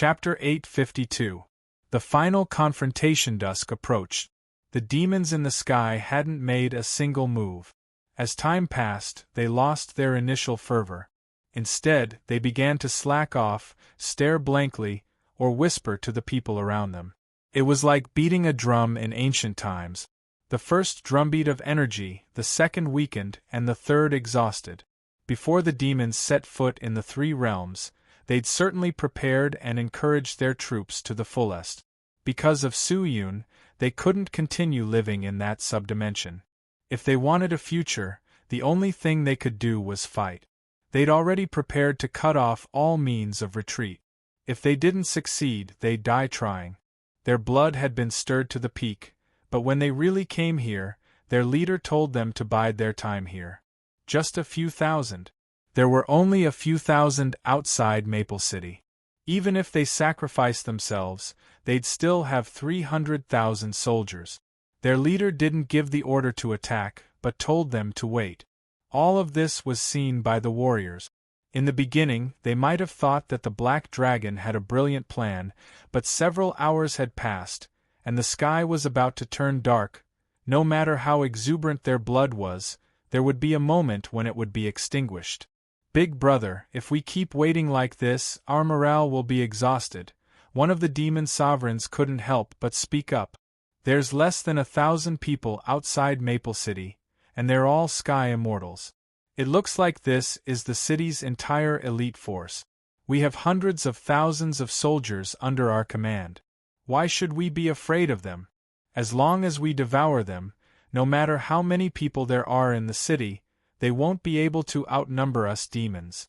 Chapter 852. The final confrontation. Dusk approached. The demons in the sky hadn't made a single move. As time passed, they lost their initial fervor. Instead, they began to slack off, stare blankly, or whisper to the people around them. It was like beating a drum in ancient times. The first drumbeat of energy, the second weakened, and the third exhausted. Before the demons set foot in the three realms, they'd certainly prepared and encouraged their troops to the fullest. Because of Su-Yun, they couldn't continue living in that subdimension. If they wanted a future, the only thing they could do was fight. They'd already prepared to cut off all means of retreat. If they didn't succeed, they'd die trying. Their blood had been stirred to the peak, but when they really came here, their leader told them to bide their time here. Just a few thousand. There were only a few thousand outside Maple City. Even if they sacrificed themselves, they'd still have 300,000 soldiers. Their leader didn't give the order to attack, but told them to wait. All of this was seen by the warriors. In the beginning, they might have thought that the Black Dragon had a brilliant plan, but several hours had passed, and the sky was about to turn dark. No matter how exuberant their blood was, there would be a moment when it would be extinguished. "Big brother, if we keep waiting like this, our morale will be exhausted." One of the demon sovereigns couldn't help but speak up. "There's less than 1,000 people outside Maple City, and they're all sky immortals. It looks like this is the city's entire elite force. We have hundreds of thousands of soldiers under our command. Why should we be afraid of them? As long as we devour them, no matter how many people there are in the city, they won't be able to outnumber us demons."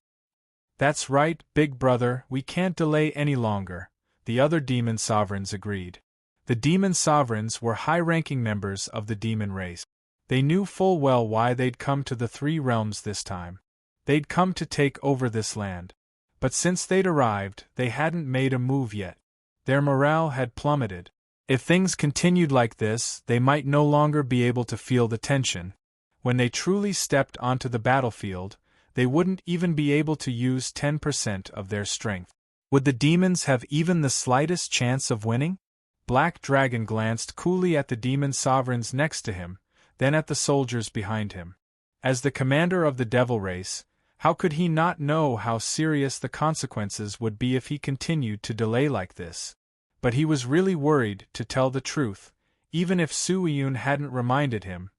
"That's right, big brother, we can't delay any longer," the other demon sovereigns agreed. The demon sovereigns were high-ranking members of the demon race. They knew full well why they'd come to the three realms this time. They'd come to take over this land. But since they'd arrived, they hadn't made a move yet. Their morale had plummeted. If things continued like this, they might no longer be able to feel the tension. When they truly stepped onto the battlefield, they wouldn't even be able to use 10% of their strength. Would the demons have even the slightest chance of winning? Black Dragon glanced coolly at the demon sovereigns next to him, then at the soldiers behind him. As the commander of the devil race, how could he not know how serious the consequences would be if he continued to delay like this? But he was really worried, to tell the truth. Even if Su-Yun hadn't reminded him,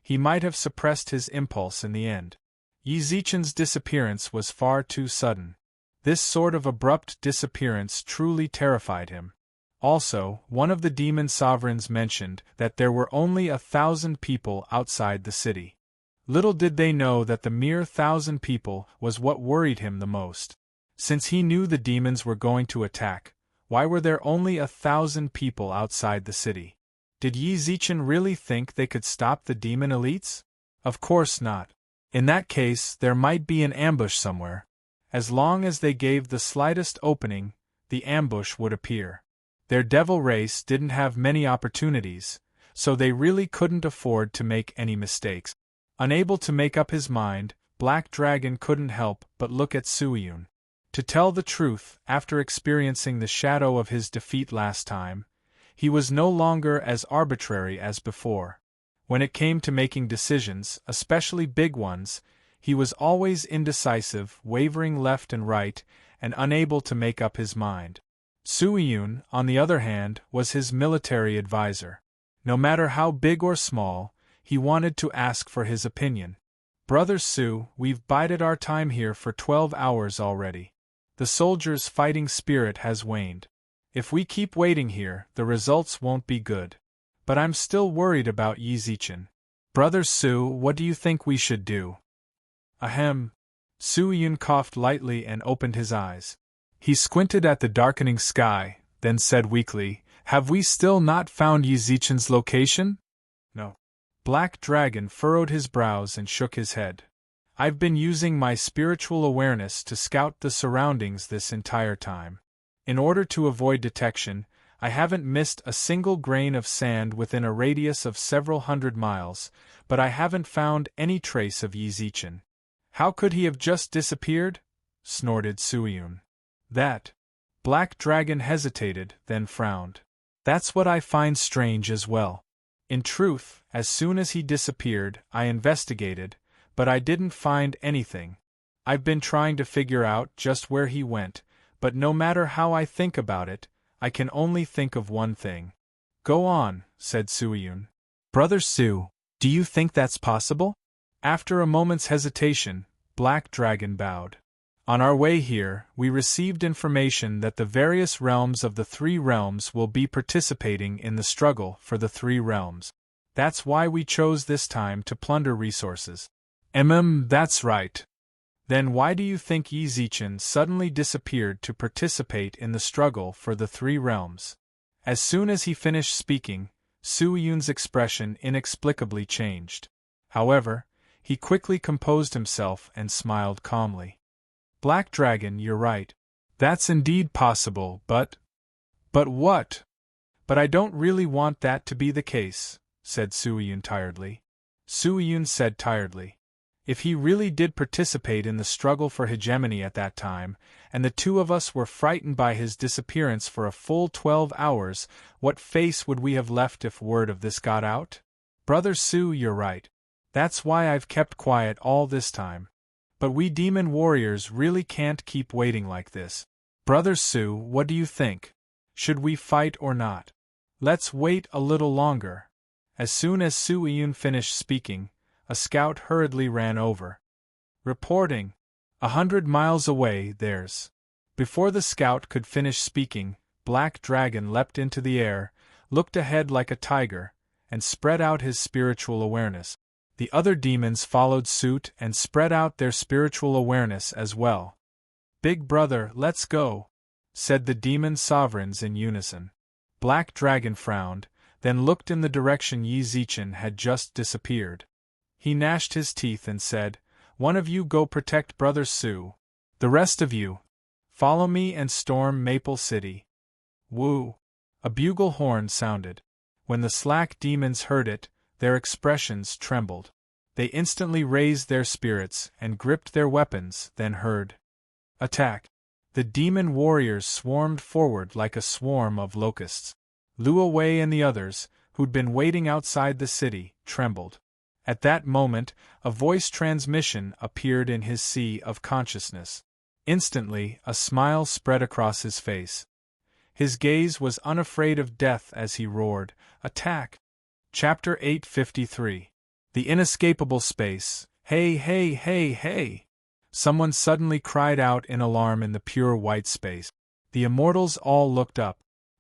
he might have suppressed his impulse in the end. Yi Zichen's disappearance was far too sudden. This sort of abrupt disappearance truly terrified him. Also, one of the demon sovereigns mentioned that there were only 1,000 people outside the city. Little did they know that the mere 1,000 people was what worried him the most. Since he knew the demons were going to attack, why were there only 1,000 people outside the city? Did Yi Zichen really think they could stop the demon elites? Of course not. In that case, there might be an ambush somewhere. As long as they gave the slightest opening, the ambush would appear. Their devil race didn't have many opportunities, so they really couldn't afford to make any mistakes. Unable to make up his mind, Black Dragon couldn't help but look at Su-Yun. To tell the truth, after experiencing the shadow of his defeat last time, he was no longer as arbitrary as before. When it came to making decisions, especially big ones, he was always indecisive, wavering left and right, and unable to make up his mind. Su-Yun, on the other hand, was his military advisor. No matter how big or small, he wanted to ask for his opinion. "Brother Su, we've bided our time here for 12 hours already. The soldiers' fighting spirit has waned. If we keep waiting here, the results won't be good. But I'm still worried about Yi Zichen. Brother Su, what do you think we should do?" "Ahem." Su-Yun coughed lightly and opened his eyes. He squinted at the darkening sky, then said weakly, "Have we still not found Yi Zichen's location?" "No." Black Dragon furrowed his brows and shook his head. "I've been using my spiritual awareness to scout the surroundings this entire time. In order to avoid detection, I haven't missed a single grain of sand within a radius of several hundred miles, but I haven't found any trace of Yi Zichen." "How could he have just disappeared?" snorted Su-Yun. "That Black Dragon hesitated, then frowned. That's what I find strange as well. In truth, as soon as he disappeared, I investigated, but I didn't find anything. I've been trying to figure out just where he went, but no matter how I think about it, I can only think of one thing. Go on, said Suiyun. Brother Su, do you think that's possible? After a moment's hesitation, Black Dragon bowed. On our way here, we received information that the various realms of the three realms will be participating in the struggle for the three realms. That's why we chose this time to plunder resources. That's right. Then why do you think Yi Zichen suddenly disappeared to participate in the struggle for the three realms? As soon as he finished speaking, Suiyun's expression inexplicably changed. However, he quickly composed himself and smiled calmly. Black Dragon, you're right. That's indeed possible, but... But what? But I don't really want that to be the case, said Suiyun tiredly. Suiyun said tiredly. If he really did participate in the struggle for hegemony at that time, and the two of us were frightened by his disappearance for a full 12 hours, what face would we have left if word of this got out? Brother Su, you're right. That's why I've kept quiet all this time. But we demon warriors really can't keep waiting like this. Brother Su, what do you think? Should we fight or not? Let's wait a little longer. As soon as Suiyun finished speaking, a scout hurriedly ran over. Reporting. 100 miles away, there's... Before the scout could finish speaking, Black Dragon leapt into the air, looked ahead like a tiger, and spread out his spiritual awareness. The other demons followed suit and spread out their spiritual awareness as well. Big brother, let's go, said the demon sovereigns in unison. Black Dragon frowned, then looked in the direction Yi Zichen had just disappeared. He gnashed his teeth and said, One of you go protect Brother Su. The rest of you, follow me and storm Maple City. Woo! A bugle horn sounded. When the slack demons heard it, their expressions trembled. They instantly raised their spirits and gripped their weapons, then heard. Attack! The demon warriors swarmed forward like a swarm of locusts. Luo Wei and the others, who'd been waiting outside the city, trembled. At that moment, a voice transmission appeared in his sea of consciousness. Instantly, a smile spread across his face. His gaze was unafraid of death as he roared, Attack! Chapter 853. The Inescapable Space. Hey, hey, hey, hey! Someone suddenly cried out in alarm in the pure white space. The immortals all looked up.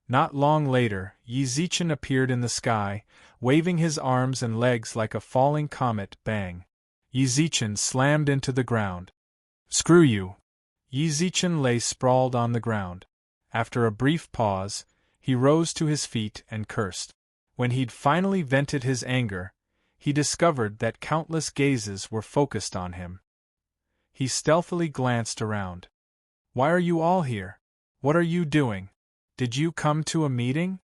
Not long later, Yi Zichen appeared in the sky, waving his arms and legs like a falling comet. Bang! Yi Zichen slammed into the ground. Screw you! Yi Zichen lay sprawled on the ground. After a brief pause, he rose to his feet and cursed. When he'd finally vented his anger, he discovered that countless gazes were focused on him. He stealthily glanced around. Why are you all here? What are you doing? Did you come to a meeting?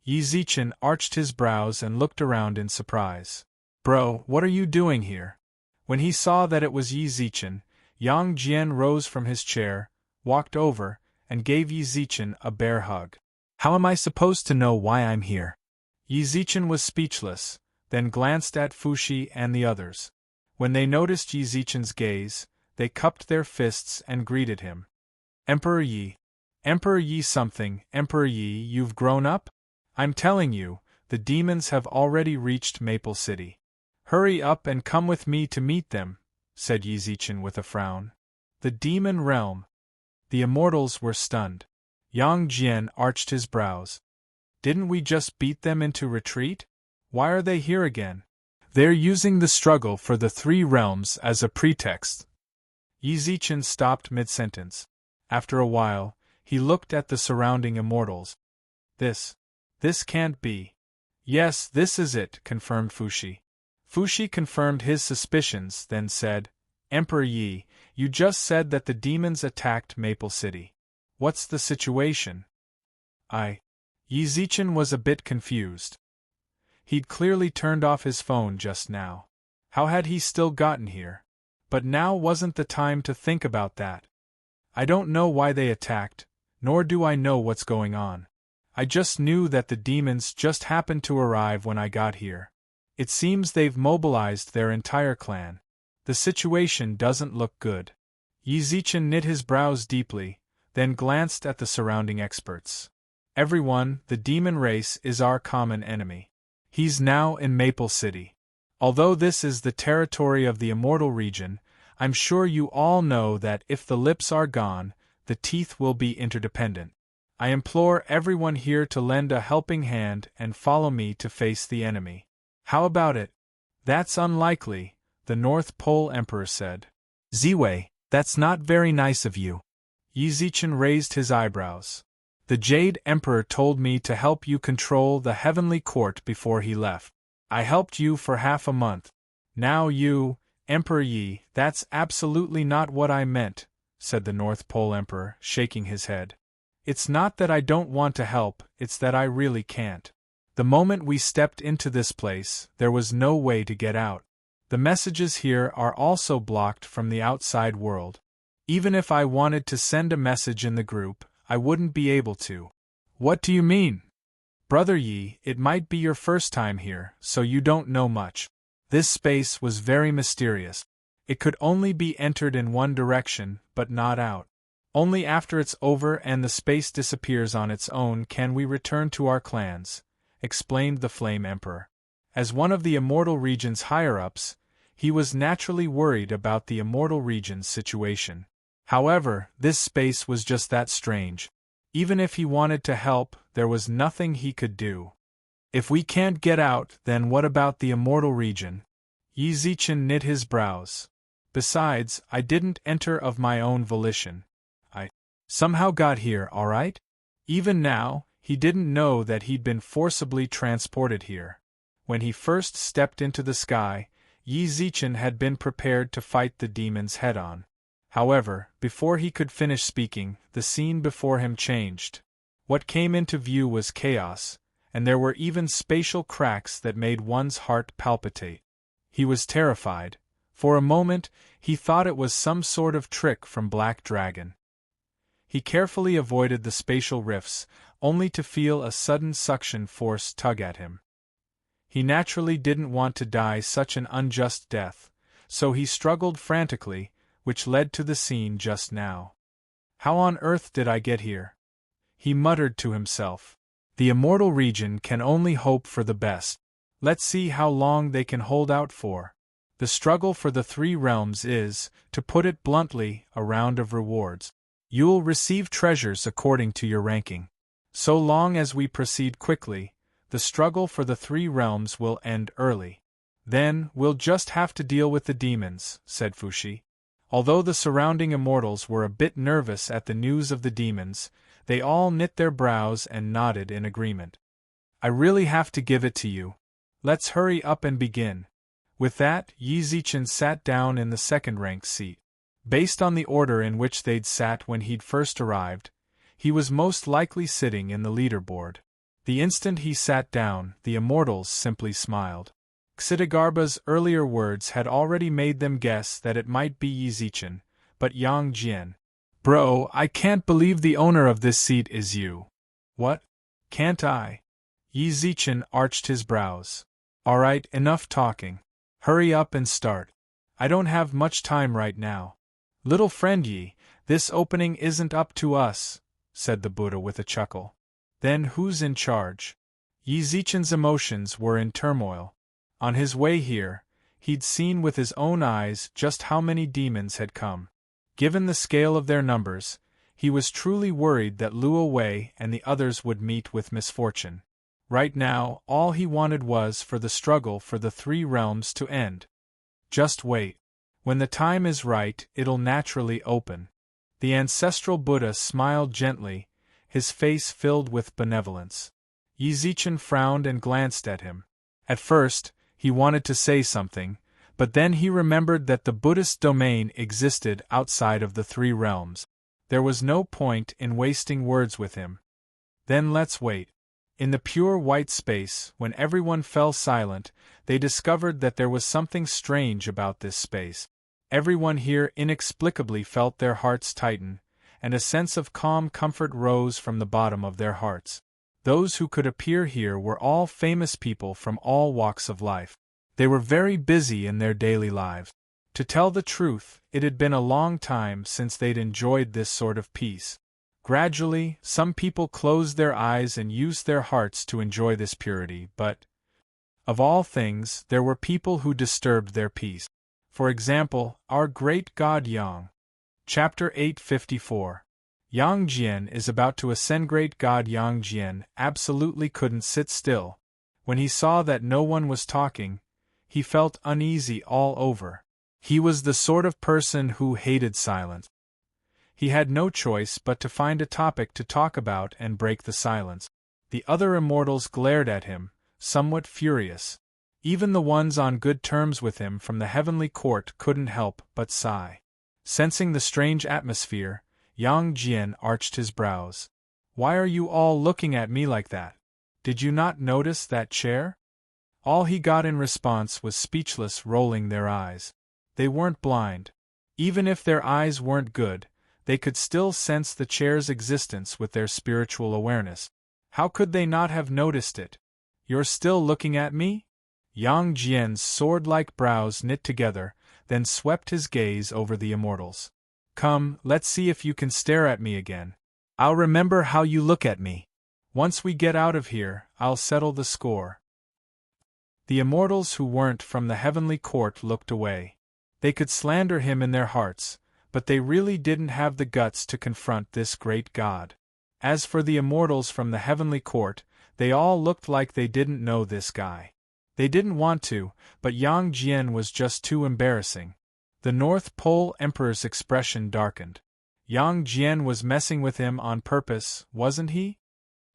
Yi Zichen arched his brows and looked around in surprise. Bro, what are you doing here? When he saw that it was Yi Zichen, Yang Jian rose from his chair, walked over, and gave Yi Zichen a bear hug. How am I supposed to know why I'm here? Yi Zichen was speechless, then glanced at Fuxi and the others. When they noticed Yi Zichen's gaze, they cupped their fists and greeted him. Emperor Yi. Emperor Yi something, Emperor Yi, you've grown up? I'm telling you, the demons have already reached Maple City. Hurry up and come with me to meet them, said Yi Zichen with a frown. The demon realm. The immortals were stunned. Yang Jian arched his brows. Didn't we just beat them into retreat? Why are they here again? They're using the struggle for the three realms as a pretext. Yi Zichen stopped mid-sentence. After a while, he looked at the surrounding immortals. This can't be. Yes, this is it, confirmed Fuxi. Fuxi confirmed his suspicions, then said, Emperor Yi, you just said that the demons attacked Maple City. What's the situation? Yi Zichen was a bit confused. He'd clearly turned off his phone just now. How had he still gotten here? But now wasn't the time to think about that. I don't know why they attacked, nor do I know what's going on. I just knew that the demons just happened to arrive when I got here. It seems they've mobilized their entire clan. The situation doesn't look good. Yi Zichen knit his brows deeply, then glanced at the surrounding experts. Everyone, the demon race is our common enemy. He's now in Maple City. Although this is the territory of the immortal region, I'm sure you all know that if the lips are gone, the teeth will be interdependent. I implore everyone here to lend a helping hand and follow me to face the enemy. How about it? That's unlikely, the North Pole Emperor said. Ziwei, that's not very nice of you. Yi Zichen raised his eyebrows. The Jade Emperor told me to help you control the Heavenly Court before he left. I helped you for half a month. Now you, Emperor Yi, that's absolutely not what I meant, said the North Pole Emperor, shaking his head. It's not that I don't want to help, it's that I really can't. The moment we stepped into this place, there was no way to get out. The messages here are also blocked from the outside world. Even if I wanted to send a message in the group, I wouldn't be able to. What do you mean? Brother Yi, it might be your first time here, so you don't know much. This space was very mysterious. It could only be entered in one direction, but not out. Only after it's over and the space disappears on its own can we return to our clans, explained the Flame Emperor. As one of the Immortal Region's higher-ups, he was naturally worried about the Immortal Region's situation. However, this space was just that strange. Even if he wanted to help, there was nothing he could do. If we can't get out, then what about the Immortal Region? Yi Zichen knit his brows. Besides, I didn't enter of my own volition. I somehow got here, all right? Even now, he didn't know that he'd been forcibly transported here. When he first stepped into the sky, Yi Zichen had been prepared to fight the demons head-on. However, before he could finish speaking, the scene before him changed. What came into view was chaos, and there were even spatial cracks that made one's heart palpitate. He was terrified. For a moment, he thought it was some sort of trick from Black Dragon. He carefully avoided the spatial rifts, only to feel a sudden suction force tug at him. He naturally didn't want to die such an unjust death, so he struggled frantically, which led to the scene just now. How on earth did I get here? He muttered to himself. The Immortal Region can only hope for the best. Let's see how long they can hold out for. The struggle for the three realms is, to put it bluntly, a round of rewards. You'll receive treasures according to your ranking. So long as we proceed quickly, the struggle for the three realms will end early. Then, we'll just have to deal with the demons, said Fushi. Although the surrounding immortals were a bit nervous at the news of the demons, they all knit their brows and nodded in agreement. I really have to give it to you. Let's hurry up and begin. With that, Yi Zichen sat down in the second-ranked seat. Based on the order in which they'd sat when he'd first arrived, he was most likely sitting in the leaderboard. The instant he sat down, the immortals simply smiled. Xidagarba's earlier words had already made them guess that it might be Yi Zichen, but Yang Jian. Bro, I can't believe the owner of this seat is you. What? Can't I? Yi Zichen arched his brows. Alright, enough talking. Hurry up and start. I don't have much time right now. Little friend Yi, this opening isn't up to us, said the Buddha with a chuckle. Then who's in charge? Yi Zichen's emotions were in turmoil. On his way here, he'd seen with his own eyes just how many demons had come. Given the scale of their numbers, he was truly worried that Luo Wei and the others would meet with misfortune. Right now, all he wanted was for the struggle for the three realms to end. Just wait. When the time is right, it'll naturally open. The ancestral Buddha smiled gently, his face filled with benevolence. Yi Zichen frowned and glanced at him. At first, he wanted to say something, but then he remembered that the Buddhist domain existed outside of the three realms. There was no point in wasting words with him. Then let's wait. In the pure white space, when everyone fell silent, they discovered that there was something strange about this space. Everyone here inexplicably felt their hearts tighten, and a sense of calm comfort rose from the bottom of their hearts. Those who could appear here were all famous people from all walks of life. They were very busy in their daily lives. To tell the truth, it had been a long time since they'd enjoyed this sort of peace. Gradually, some people closed their eyes and used their hearts to enjoy this purity, but, of all things, there were people who disturbed their peace. For example, our great god Yang. Chapter 854. Yang Jian is about to ascend. Great god Yang Jian absolutely couldn't sit still. When he saw that no one was talking, he felt uneasy all over. He was the sort of person who hated silence. He had no choice but to find a topic to talk about and break the silence. The other immortals glared at him, somewhat furious. Even the ones on good terms with him from the heavenly court couldn't help but sigh. Sensing the strange atmosphere, Yang Jian arched his brows. "Why are you all looking at me like that? Did you not notice that chair?" All he got in response was speechless rolling their eyes. They weren't blind. Even if their eyes weren't good, they could still sense the chair's existence with their spiritual awareness. How could they not have noticed it? "You're still looking at me?" Yang Jian's sword-like brows knit together, then swept his gaze over the immortals. "Come, let's see if you can stare at me again. I'll remember how you look at me. Once we get out of here, I'll settle the score." The immortals who weren't from the heavenly court looked away. They could slander him in their hearts, but they really didn't have the guts to confront this great god. As for the immortals from the heavenly court, they all looked like they didn't know this guy. They didn't want to, but Yang Jian was just too embarrassing. The North Pole Emperor's expression darkened. Yang Jian was messing with him on purpose, wasn't he?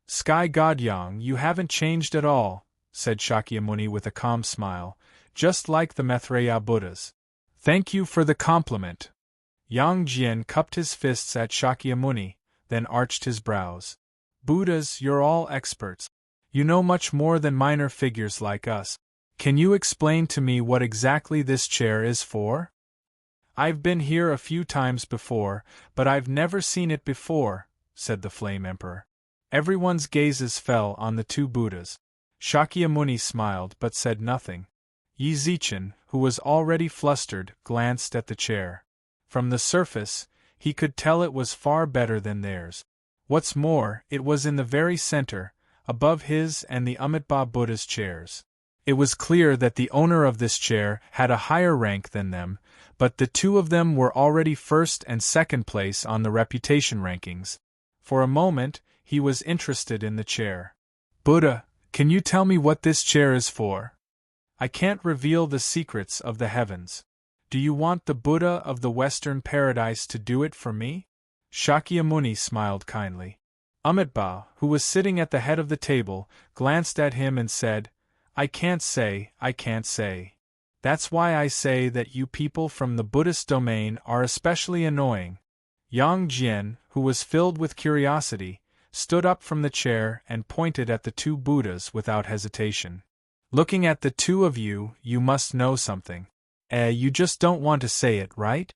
"Sky God Yang, you haven't changed at all," said Shakyamuni with a calm smile, "just like the Maitreya Buddhas." "Thank you for the compliment." Yang Jian cupped his fists at Shakyamuni, then arched his brows. "Buddhas, you're all experts. You know much more than minor figures like us. Can you explain to me what exactly this chair is for?" "I've been here a few times before, but I've never seen it before," said the Flame Emperor. Everyone's gazes fell on the two Buddhas. Shakyamuni smiled but said nothing. Yi Zichen, who was already flustered, glanced at the chair. From the surface, he could tell it was far better than theirs. What's more, it was in the very center, above his and the Amitabha Buddha's chairs. It was clear that the owner of this chair had a higher rank than them, but the two of them were already first and second place on the reputation rankings. For a moment, he was interested in the chair. "Buddha, can you tell me what this chair is for?" "I can't reveal the secrets of the heavens. Do you want the Buddha of the Western Paradise to do it for me?" Shakyamuni smiled kindly. Amitabha, who was sitting at the head of the table, glanced at him and said, I can't say. That's why I say that you people from the Buddhist domain are especially annoying." Yang Jian, who was filled with curiosity, stood up from the chair and pointed at the two Buddhas without hesitation. "Looking at the two of you, you must know something. You just don't want to say it, right?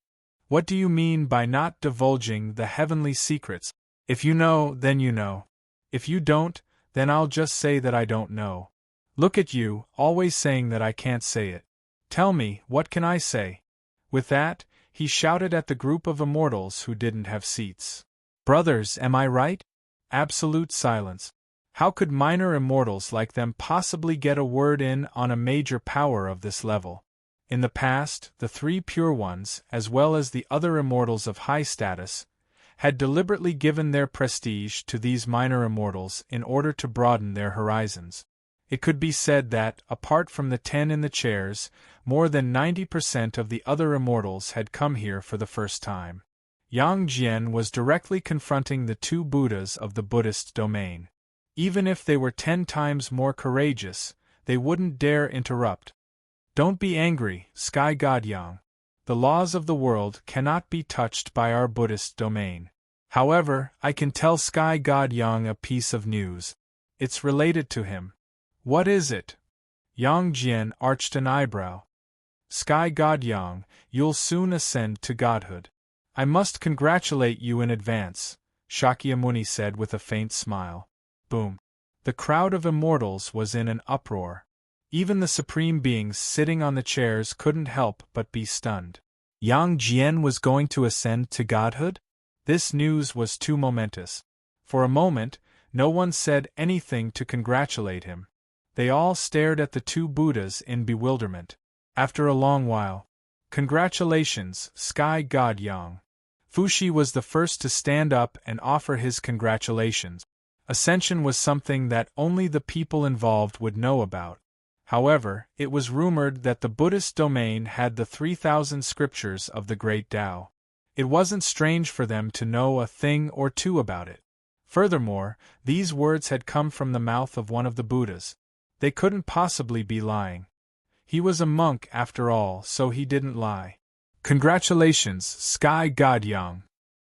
What do you mean by not divulging the heavenly secrets? If you know, then you know. If you don't, then I'll just say that I don't know. Look at you, always saying that I can't say it. Tell me, what can I say?" With that, he shouted at the group of immortals who didn't have seats. "Brothers, am I right?" Absolute silence. How could minor immortals like them possibly get a word in on a major power of this level? In the past, the three pure ones, as well as the other immortals of high status, had deliberately given their prestige to these minor immortals in order to broaden their horizons. It could be said that, apart from the 10 in the chairs, more than 90% of the other immortals had come here for the first time. Yang Jian was directly confronting the two Buddhas of the Buddhist domain. Even if they were 10 times more courageous, they wouldn't dare interrupt. "Don't be angry, Sky God Yang. The laws of the world cannot be touched by our Buddhist domain. However, I can tell Sky God Yang a piece of news. It's related to him." "What is it?" Yang Jian arched an eyebrow. "Sky God Yang, you'll soon ascend to godhood. I must congratulate you in advance, Shakyamuni said with a faint smile. Boom. The crowd of immortals was in an uproar. Even the supreme beings sitting on the chairs couldn't help but be stunned. Yang Jian was going to ascend to godhood? This news was too momentous. For a moment, no one said anything to congratulate him. They all stared at the two Buddhas in bewilderment. After a long while, "Congratulations, Sky God Yang." Fushi was the first to stand up and offer his congratulations. Ascension was something that only the people involved would know about. However, it was rumored that the Buddhist domain had the 3,000 scriptures of the Great Tao. It wasn't strange for them to know a thing or two about it. Furthermore, these words had come from the mouth of one of the Buddhas. They couldn't possibly be lying. He was a monk after all, so he didn't lie. "Congratulations, Sky God Yang.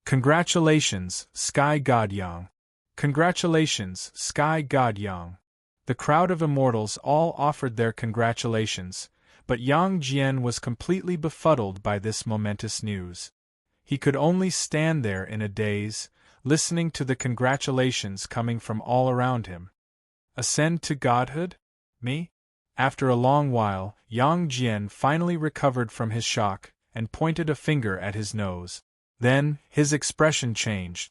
Congratulations, Sky God Yang. Congratulations, Sky God Yang." The crowd of immortals all offered their congratulations, but Yang Jian was completely befuddled by this momentous news. He could only stand there in a daze, listening to the congratulations coming from all around him. Ascend to godhood? Me? After a long while, Yang Jian finally recovered from his shock and pointed a finger at his nose. Then, his expression changed.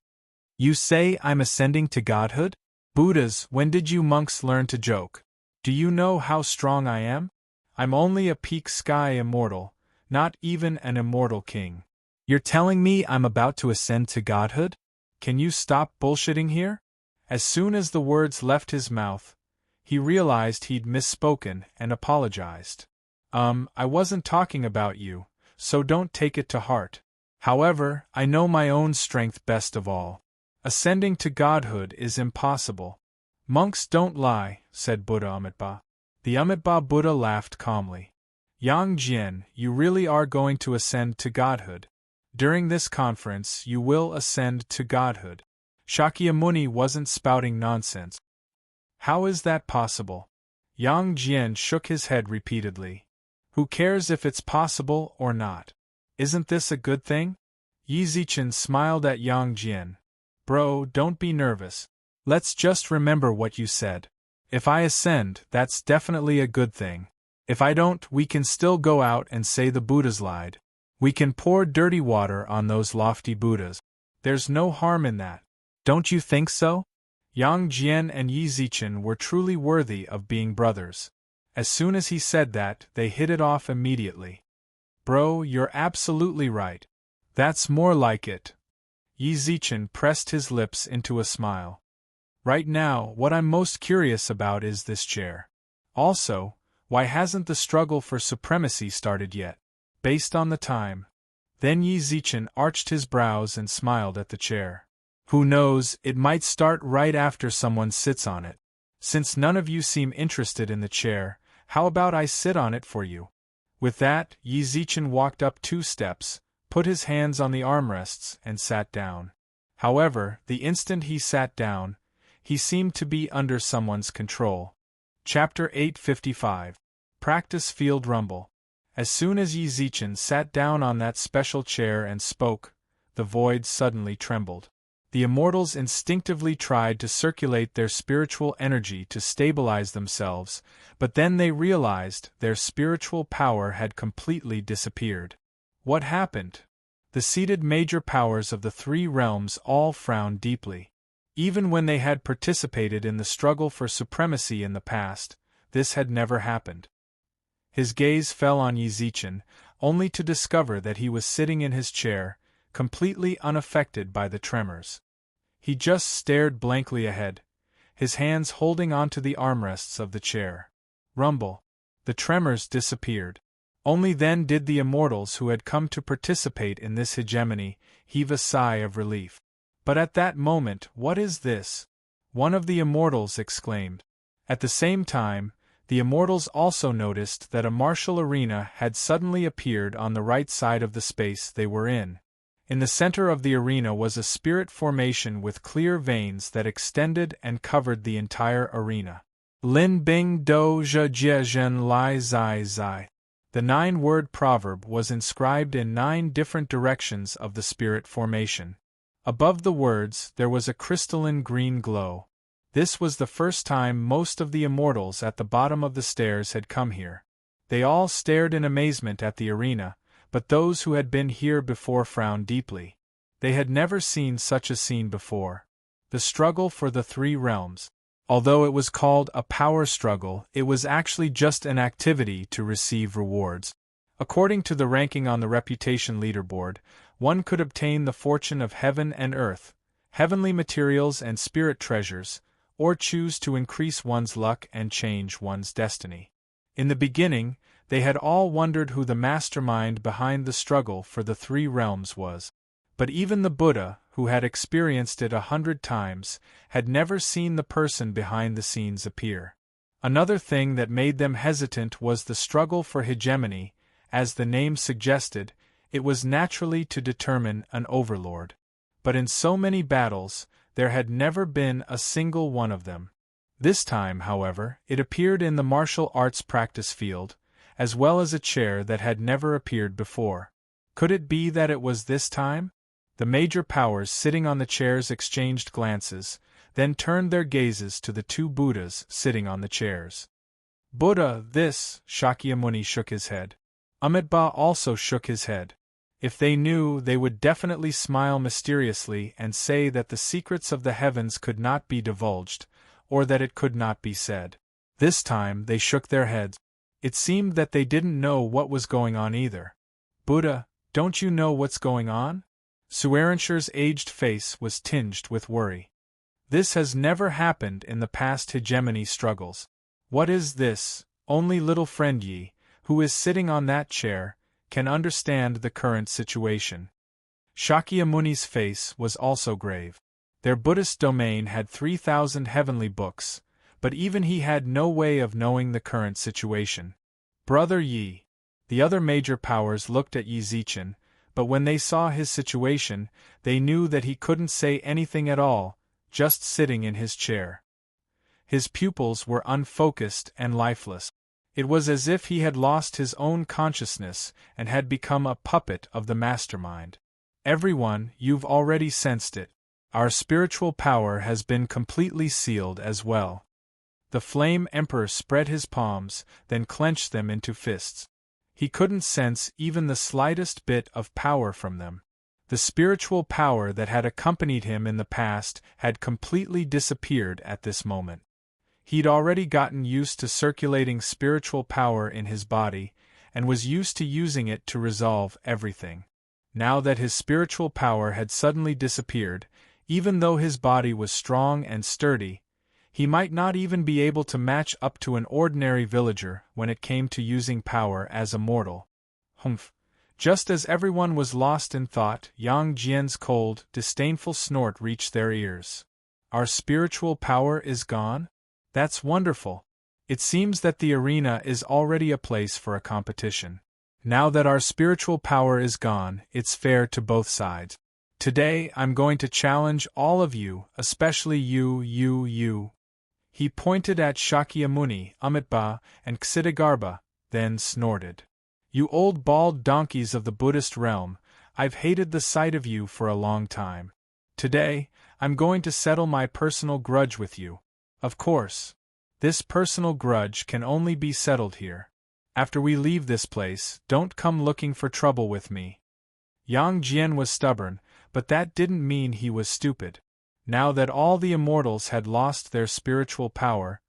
"You say I'm ascending to godhood? Buddhas, when did you monks learn to joke? Do you know how strong I am? I'm only a peak sky immortal, not even an immortal king. You're telling me I'm about to ascend to godhood? Can you stop bullshitting here?" As soon as the words left his mouth, he realized he'd misspoken and apologized. I wasn't talking about you, so don't take it to heart. However, I know my own strength best of all. Ascending to godhood is impossible." "Monks don't lie," said Buddha Amitabha. The Amitabha Buddha laughed calmly. "Yang Jian, you really are going to ascend to godhood. During this conference you will ascend to godhood." Shakyamuni wasn't spouting nonsense. "How is that possible?" Yang Jian shook his head repeatedly. "Who cares if it's possible or not? Isn't this a good thing?" Yi Zichen smiled at Yang Jian. "Bro, don't be nervous. Let's just remember what you said. If I ascend, that's definitely a good thing. If I don't, we can still go out and say the Buddhas lied. We can pour dirty water on those lofty Buddhas. There's no harm in that. Don't you think so?" Yang Jian and Yi Zichen were truly worthy of being brothers. As soon as he said that, they hit it off immediately. "Bro, you're absolutely right. That's more like it." Yi Zichen pressed his lips into a smile. "Right now, what I'm most curious about is this chair. Also, why hasn't the struggle for supremacy started yet? Based on the time." Then Yi Zichen arched his brows and smiled at the chair. "Who knows, it might start right after someone sits on it. Since none of you seem interested in the chair, how about I sit on it for you?" With that, Yi Zichen walked up 2 steps, put his hands on the armrests, and sat down. However, the instant he sat down, he seemed to be under someone's control. Chapter 855. Practice Field Rumble. As soon as Yi Zichen sat down on that special chair and spoke, the void suddenly trembled. The immortals instinctively tried to circulate their spiritual energy to stabilize themselves, but then they realized their spiritual power had completely disappeared. What happened? The seated major powers of the 3 realms all frowned deeply. Even when they had participated in the struggle for supremacy in the past, this had never happened. His gaze fell on Yi Zichen, only to discover that he was sitting in his chair, completely unaffected by the tremors. He just stared blankly ahead, his hands holding onto the armrests of the chair. Rumble. The tremors disappeared. Only then did the immortals who had come to participate in this hegemony heave a sigh of relief. "But at that moment, what is this?" one of the immortals exclaimed. At the same time, the immortals also noticed that a martial arena had suddenly appeared on the right side of the space they were in. In the center of the arena was a spirit formation with clear veins that extended and covered the entire arena. Lin Bing Do Zhe Jie Zhen Lai Zai Zai. The 9-word proverb was inscribed in 9 different directions of the spirit formation. Above the words there was a crystalline green glow. This was the first time most of the immortals at the bottom of the stairs had come here. They all stared in amazement at the arena, but those who had been here before frowned deeply. They had never seen such a scene before. The struggle for the 3 realms. Although it was called a power struggle, it was actually just an activity to receive rewards. According to the ranking on the reputation leaderboard, one could obtain the fortune of heaven and earth, heavenly materials and spirit treasures, or choose to increase one's luck and change one's destiny. In the beginning, they had all wondered who the mastermind behind the struggle for the 3 realms was. But even the Buddha, who had experienced it 100 times, had never seen the person behind the scenes appear. Another thing that made them hesitant was the struggle for hegemony. As the name suggested, it was naturally to determine an overlord. But in so many battles, there had never been a single one of them. This time, however, it appeared in the martial arts practice field, as well as a chair that had never appeared before. Could it be that it was this time? The major powers sitting on the chairs exchanged glances, then turned their gazes to the 2 Buddhas sitting on the chairs. Buddha, this, Shakyamuni shook his head. Amitabha also shook his head. If they knew, they would definitely smile mysteriously and say that the secrets of the heavens could not be divulged, or that it could not be said. This time they shook their heads. It seemed that they didn't know what was going on either. Buddha, don't you know what's going on? Suerensher's aged face was tinged with worry. This has never happened in the past hegemony struggles. What is this? Only little friend Yi, who is sitting on that chair, can understand the current situation. Shakyamuni's face was also grave. Their Buddhist domain had 3,000 heavenly books, but even he had no way of knowing the current situation. Brother Yi. The other major powers looked at Yi Zichen, but when they saw his situation, they knew that he couldn't say anything at all, just sitting in his chair. His pupils were unfocused and lifeless. It was as if he had lost his own consciousness and had become a puppet of the mastermind. Everyone, you've already sensed it. Our spiritual power has been completely sealed as well. The Flame Emperor spread his palms, then clenched them into fists. He couldn't sense even the slightest bit of power from them. The spiritual power that had accompanied him in the past had completely disappeared at this moment. He'd already gotten used to circulating spiritual power in his body, and was used to using it to resolve everything. Now that his spiritual power had suddenly disappeared, even though his body was strong and sturdy, he might not even be able to match up to an ordinary villager when it came to using power as a mortal. Humph! Just as everyone was lost in thought, Yang Jian's cold, disdainful snort reached their ears. Our spiritual power is gone? That's wonderful. It seems that the arena is already a place for a competition. Now that our spiritual power is gone, it's fair to both sides. Today I'm going to challenge all of you, especially you. He pointed at Shakyamuni, Amitabha, and Ksitigarbha, then snorted. You old bald donkeys of the Buddhist realm, I've hated the sight of you for a long time. Today, I'm going to settle my personal grudge with you. Of course. This personal grudge can only be settled here. After we leave this place, don't come looking for trouble with me. Yang Jian was stubborn, but that didn't mean he was stupid. Now that all the immortals had lost their spiritual power,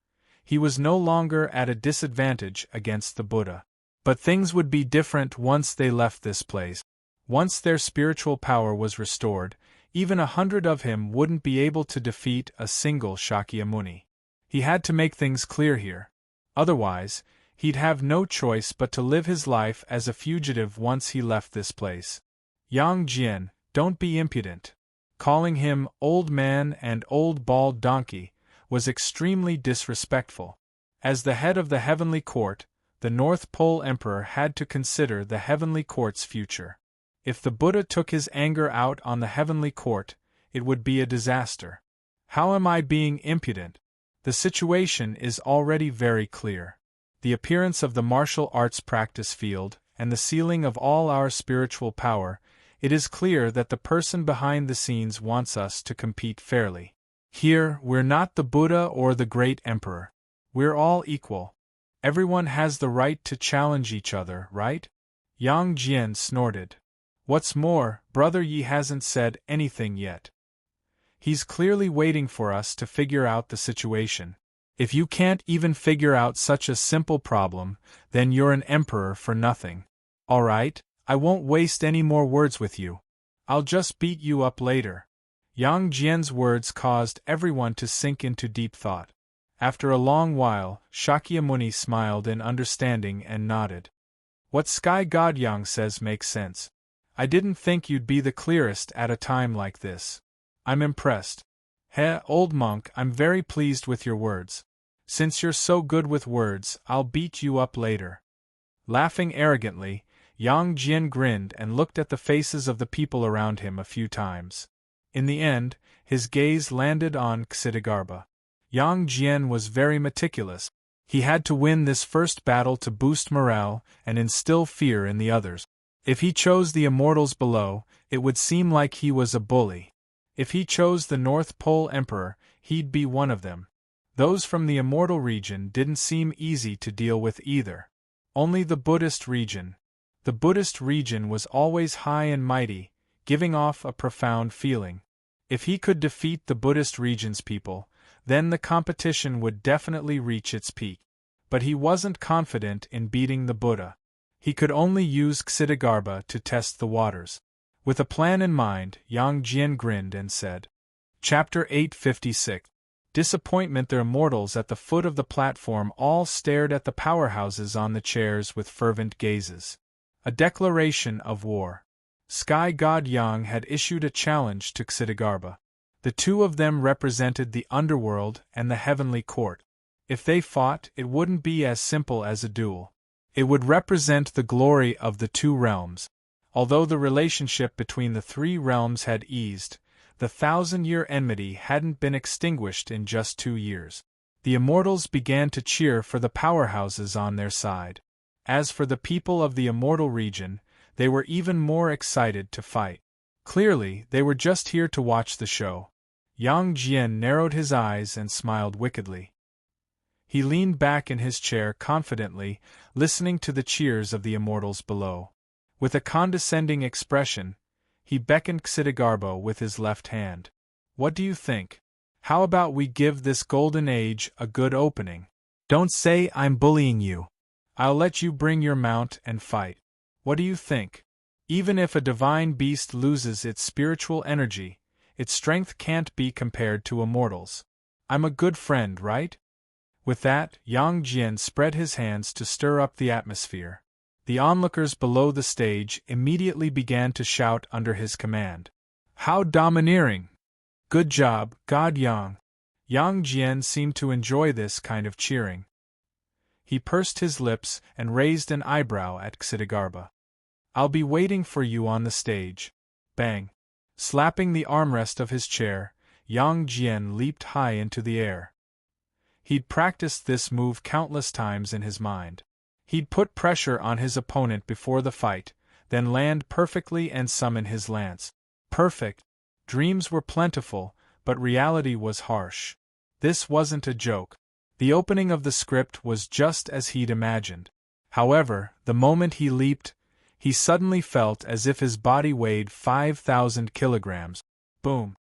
he was no longer at a disadvantage against the Buddha. But things would be different once they left this place. Once their spiritual power was restored, even 100 of him wouldn't be able to defeat a single Shakyamuni. He had to make things clear here. Otherwise, he'd have no choice but to live his life as a fugitive once he left this place. Yang Jian, don't be impudent. Calling him old man and old bald donkey was extremely disrespectful. As the head of the Heavenly Court, the North Pole Emperor had to consider the Heavenly Court's future. If the Buddha took his anger out on the Heavenly Court, it would be a disaster. How am I being impudent? The situation is already very clear. the appearance of the martial arts practice field, and the ceiling of all our spiritual power, it is clear that the person behind the scenes wants us to compete fairly. Here, we're not the Buddha or the great emperor. We're all equal. Everyone has the right to challenge each other, right? Yang Jian snorted. What's more, Brother Yi hasn't said anything yet. He's clearly waiting for us to figure out the situation. If you can't even figure out such a simple problem, then you're an emperor for nothing. All right, I won't waste any more words with you. I'll just beat you up later. Yang Jian's words caused everyone to sink into deep thought. After a long while, Shakyamuni smiled in understanding and nodded. What Sky God Yang says makes sense. I didn't think you'd be the clearest at a time like this. I'm impressed. Old monk, I'm very pleased with your words. Since you're so good with words, I'll beat you up later. Laughing arrogantly, Yang Jian grinned and looked at the faces of the people around him a few times. In the end, his gaze landed on Ksitigarbha. Yang Jian was very meticulous. He had to win this first battle to boost morale and instill fear in the others. If he chose the immortals below, it would seem like he was a bully. If he chose the North Pole Emperor, he'd be one of them. Those from the immortal region didn't seem easy to deal with either. Only the Buddhist region. The Buddhist region was always high and mighty, giving off a profound feeling. If he could defeat the Buddhist region's people, then the competition would definitely reach its peak. But he wasn't confident in beating the Buddha. He could only use Ksitigarbha to test the waters. With a plan in mind, Yang Jian grinned and said. Chapter 856. Disappointment. The immortals at the foot of the platform all stared at the powerhouses on the chairs with fervent gazes. A declaration of war. Sky God Yang had issued a challenge to Ksitigarbha. The two of them represented the underworld and the heavenly court. If they fought, it wouldn't be as simple as a duel. It would represent the glory of the two realms. Although the relationship between the three realms had eased, the 1,000-year enmity hadn't been extinguished in just 2 years. The immortals began to cheer for the powerhouses on their side. As for the people of the immortal region, they were even more excited to fight. Clearly, they were just here to watch the show. Yang Jian narrowed his eyes and smiled wickedly. He leaned back in his chair confidently, listening to the cheers of the immortals below. With a condescending expression, he beckoned Ksitigarbha with his left hand. What do you think? How about we give this golden age a good opening? Don't say I'm bullying you. I'll let you bring your mount and fight. What do you think? Even if a divine beast loses its spiritual energy, its strength can't be compared to a mortal's. I'm a good friend, right? With that, Yang Jian spread his hands to stir up the atmosphere. The onlookers below the stage immediately began to shout under his command. How domineering! Good job, God Yang! Yang Jian seemed to enjoy this kind of cheering. He pursed his lips and raised an eyebrow at Ksitigarbha. I'll be waiting for you on the stage. Bang! Slapping the armrest of his chair, Yang Jian leaped high into the air. He'd practiced this move countless times in his mind. He'd put pressure on his opponent before the fight, then land perfectly and summon his lance. Perfect! Dreams were plentiful, but reality was harsh. This wasn't a joke. The opening of the script was just as he'd imagined. However, the moment he leaped, he suddenly felt as if his body weighed 5,000 kilograms. Boom!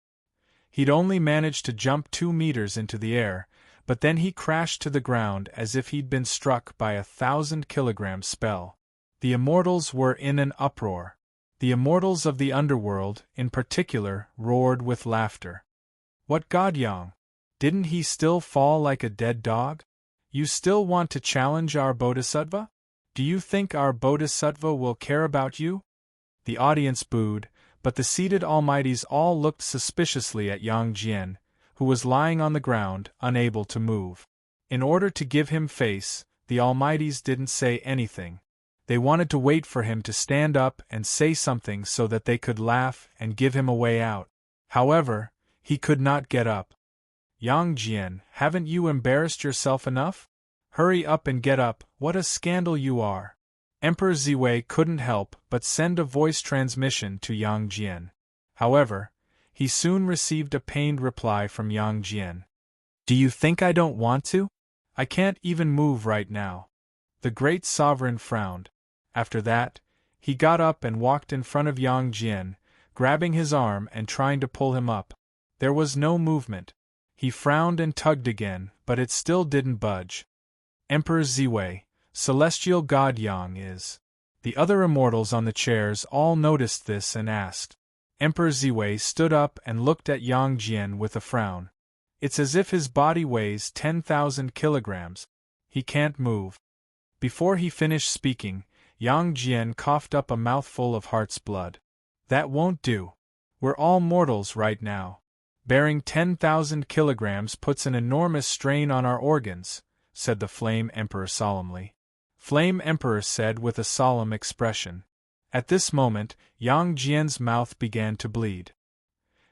He'd only managed to jump 2 meters into the air, but then he crashed to the ground as if he'd been struck by a 1,000-kilogram spell. The immortals were in an uproar. The immortals of the underworld, in particular, roared with laughter. What God Yang? Didn't he still fall like a dead dog? You still want to challenge our Bodhisattva? Do you think our Bodhisattva will care about you? The audience booed, but the seated almighties all looked suspiciously at Yang Jian, who was lying on the ground, unable to move. In order to give him face, the almighties didn't say anything. They wanted to wait for him to stand up and say something so that they could laugh and give him a way out. However, he could not get up. Yang Jian, haven't you embarrassed yourself enough? Hurry up and get up, what a scandal you are. Emperor Ziwei couldn't help but send a voice transmission to Yang Jian. However, he soon received a pained reply from Yang Jian. Do you think I don't want to? I can't even move right now. The great sovereign frowned. After that, he got up and walked in front of Yang Jian, grabbing his arm and trying to pull him up. There was no movement. He frowned and tugged again, but it still didn't budge. Emperor Ziwei, celestial god Yang is. The other immortals on the chairs all noticed this and asked. Emperor Ziwei stood up and looked at Yang Jian with a frown. It's as if his body weighs 10,000 kilograms. He can't move. Before he finished speaking, Yang Jian coughed up a mouthful of heart's blood. That won't do. We're all mortals right now. Bearing 10,000 kilograms puts an enormous strain on our organs, said the Flame Emperor solemnly. Flame Emperor said with a solemn expression. At this moment, Yang Jian's mouth began to bleed.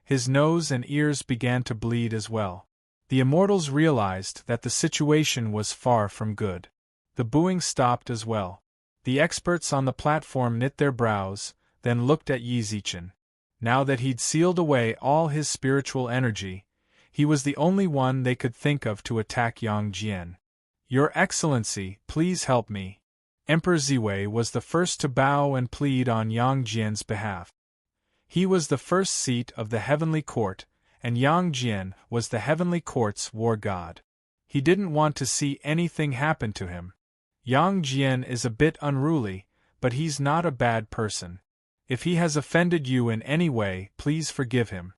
His nose and ears began to bleed as well. The immortals realized that the situation was far from good. The booing stopped as well. The experts on the platform knit their brows, then looked at Yi Zichen. Now that he'd sealed away all his spiritual energy, he was the only one they could think of to attack Yang Jian. Your Excellency, please help me. Emperor Ziwei was the first to bow and plead on Yang Jian's behalf. He was the first seat of the heavenly court, and Yang Jian was the heavenly court's war god. He didn't want to see anything happen to him. Yang Jian is a bit unruly, but he's not a bad person. If he has offended you in any way, please forgive him.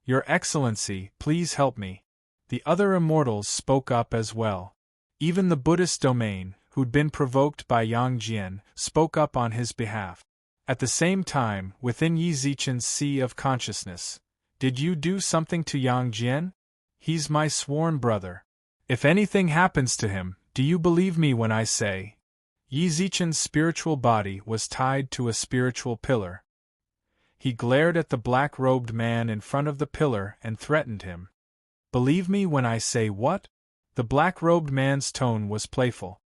Your Excellency, please help me. The other immortals spoke up as well. Even the Buddhist domain, who'd been provoked by Yang Jian, spoke up on his behalf. At the same time, within Yi Zichen's sea of consciousness, did you do something to Yang Jian? He's my sworn brother. If anything happens to him, do you believe me when I say? Yi Zichen's spiritual body was tied to a spiritual pillar. He glared at the black-robed man in front of the pillar and threatened him. Believe me when I say what? The black-robed man's tone was playful.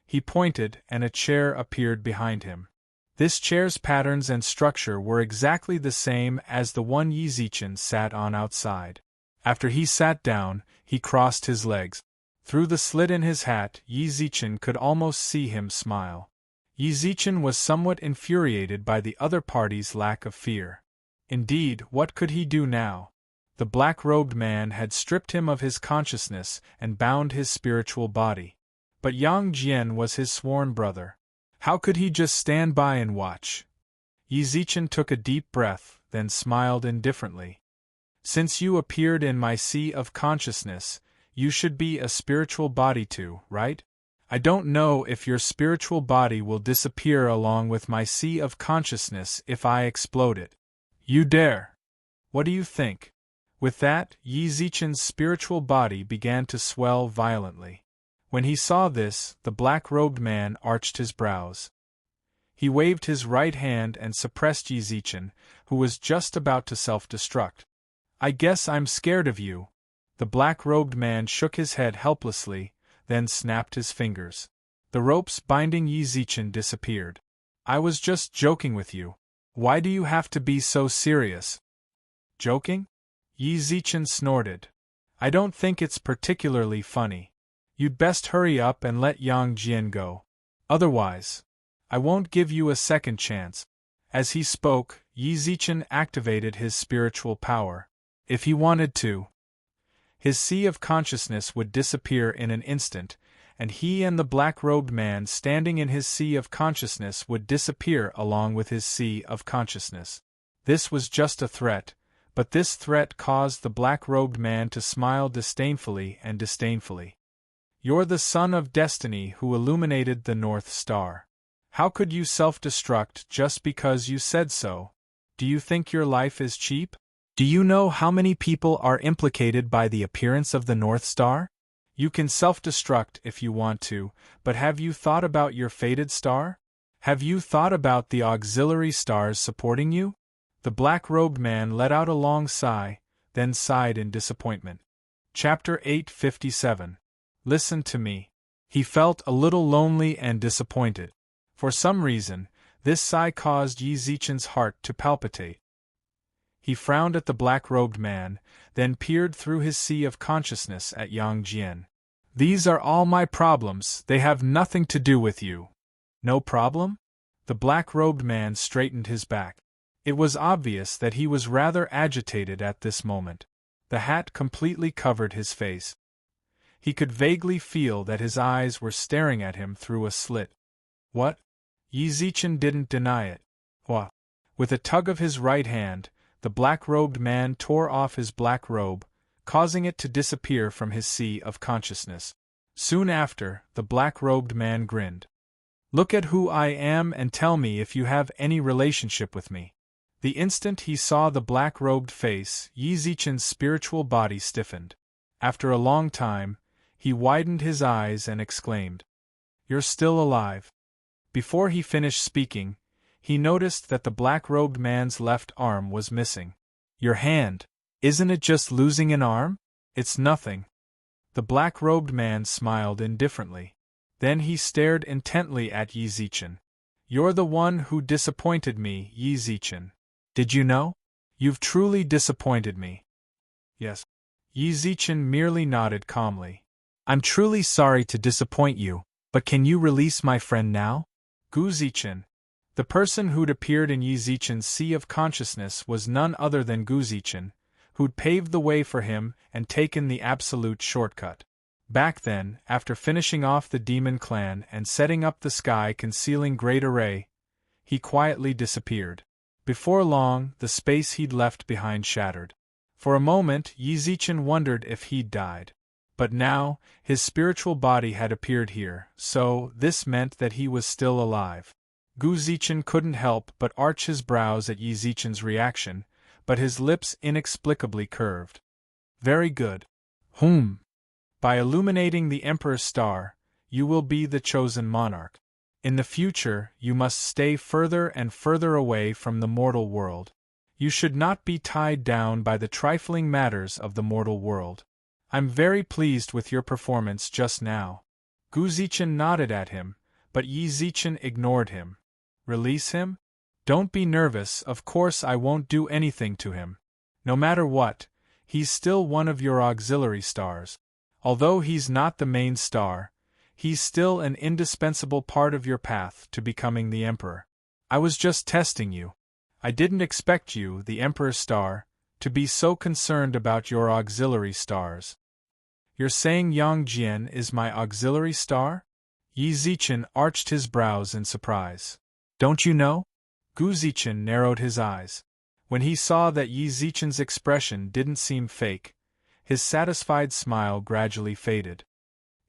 He pointed, and a chair appeared behind him. This chair's patterns and structure were exactly the same as the one Yi Zichen sat on outside. After he sat down, he crossed his legs. Through the slit in his hat, Yi Zichen could almost see him smile. Yi Zichen was somewhat infuriated by the other party's lack of fear. Indeed, what could he do now? The black-robed man had stripped him of his consciousness and bound his spiritual body. But Yang Jian was his sworn brother. How could he just stand by and watch? Yi Zichen took a deep breath, then smiled indifferently. Since you appeared in my sea of consciousness, you should be a spiritual body too, right? I don't know if your spiritual body will disappear along with my sea of consciousness if I explode it. You dare! What do you think? With that, Yi Zichen's spiritual body began to swell violently. When he saw this, the black-robed man arched his brows. He waved his right hand and suppressed Yi Zichen, who was just about to self-destruct. I guess I'm scared of you. The black-robed man shook his head helplessly, then snapped his fingers. The ropes binding Yi Zichen disappeared. I was just joking with you. Why do you have to be so serious? Joking? Yi Zichen snorted. I don't think it's particularly funny. You'd best hurry up and let Yang Jian go. Otherwise, I won't give you a second chance. As he spoke, Yi Zichen activated his spiritual power. If he wanted to, his sea of consciousness would disappear in an instant, and he and the black-robed man standing in his sea of consciousness would disappear along with his sea of consciousness. This was just a threat, but this threat caused the black-robed man to smile disdainfully and disdainfully. You're the son of destiny who illuminated the North Star. How could you self-destruct just because you said so? Do you think your life is cheap? Do you know how many people are implicated by the appearance of the North Star? You can self-destruct if you want to, but have you thought about your fated star? Have you thought about the auxiliary stars supporting you? The black-robed man let out a long sigh, then sighed in disappointment. Chapter 857. Listen to me. He felt a little lonely and disappointed. For some reason, this sigh caused Yi Zichen's heart to palpitate. He frowned at the black-robed man, then peered through his sea of consciousness at Yang Jian. "These are all my problems, they have nothing to do with you." "No problem?" The black-robed man straightened his back. It was obvious that he was rather agitated at this moment. The hat completely covered his face. He could vaguely feel that his eyes were staring at him through a slit. "What?" Yi Zichen didn't deny it. "What?" With a tug of his right hand, the black-robed man tore off his black robe, causing it to disappear from his sea of consciousness. Soon after, the black-robed man grinned. "Look at who I am and tell me if you have any relationship with me." The instant he saw the black-robed face, Yi Zichen's spiritual body stiffened. After a long time, he widened his eyes and exclaimed, "You're still alive." Before he finished speaking, he noticed that the black-robed man's left arm was missing. "Your hand. Isn't it just losing an arm?" "It's nothing." The black-robed man smiled indifferently. Then he stared intently at Yi Zichen. "You're the one who disappointed me, Yi Zichen. Did you know? You've truly disappointed me." "Yes." Yi Zichen merely nodded calmly. "I'm truly sorry to disappoint you, but can you release my friend now?" Gu Zichen. The person who'd appeared in Yi Zichen's sea of consciousness was none other than Gu Zichen, who'd paved the way for him and taken the absolute shortcut. Back then, after finishing off the demon clan and setting up the sky-concealing great array, he quietly disappeared. Before long, the space he'd left behind shattered. For a moment, Yi Zichen wondered if he'd died. But now, his spiritual body had appeared here, so this meant that he was still alive. Gu Zichen couldn't help but arch his brows at Yi Zichen's reaction, but his lips inexplicably curved. "Very good. By illuminating the Emperor's star, you will be the chosen monarch. In the future, you must stay further and further away from the mortal world. You should not be tied down by the trifling matters of the mortal world. I'm very pleased with your performance just now." Gu Zichen nodded at him, but Yi Zichen ignored him. "Release him? Don't be nervous, of course I won't do anything to him. No matter what, he's still one of your auxiliary stars. Although he's not the main star, he's still an indispensable part of your path to becoming the Emperor. I was just testing you. I didn't expect you, the Emperor's star, to be so concerned about your auxiliary stars." "You're saying Yang Jian is my auxiliary star?" Yi Zichen arched his brows in surprise. "Don't you know?" Gu Zichen narrowed his eyes. When he saw that Yi Zichen's expression didn't seem fake, his satisfied smile gradually faded.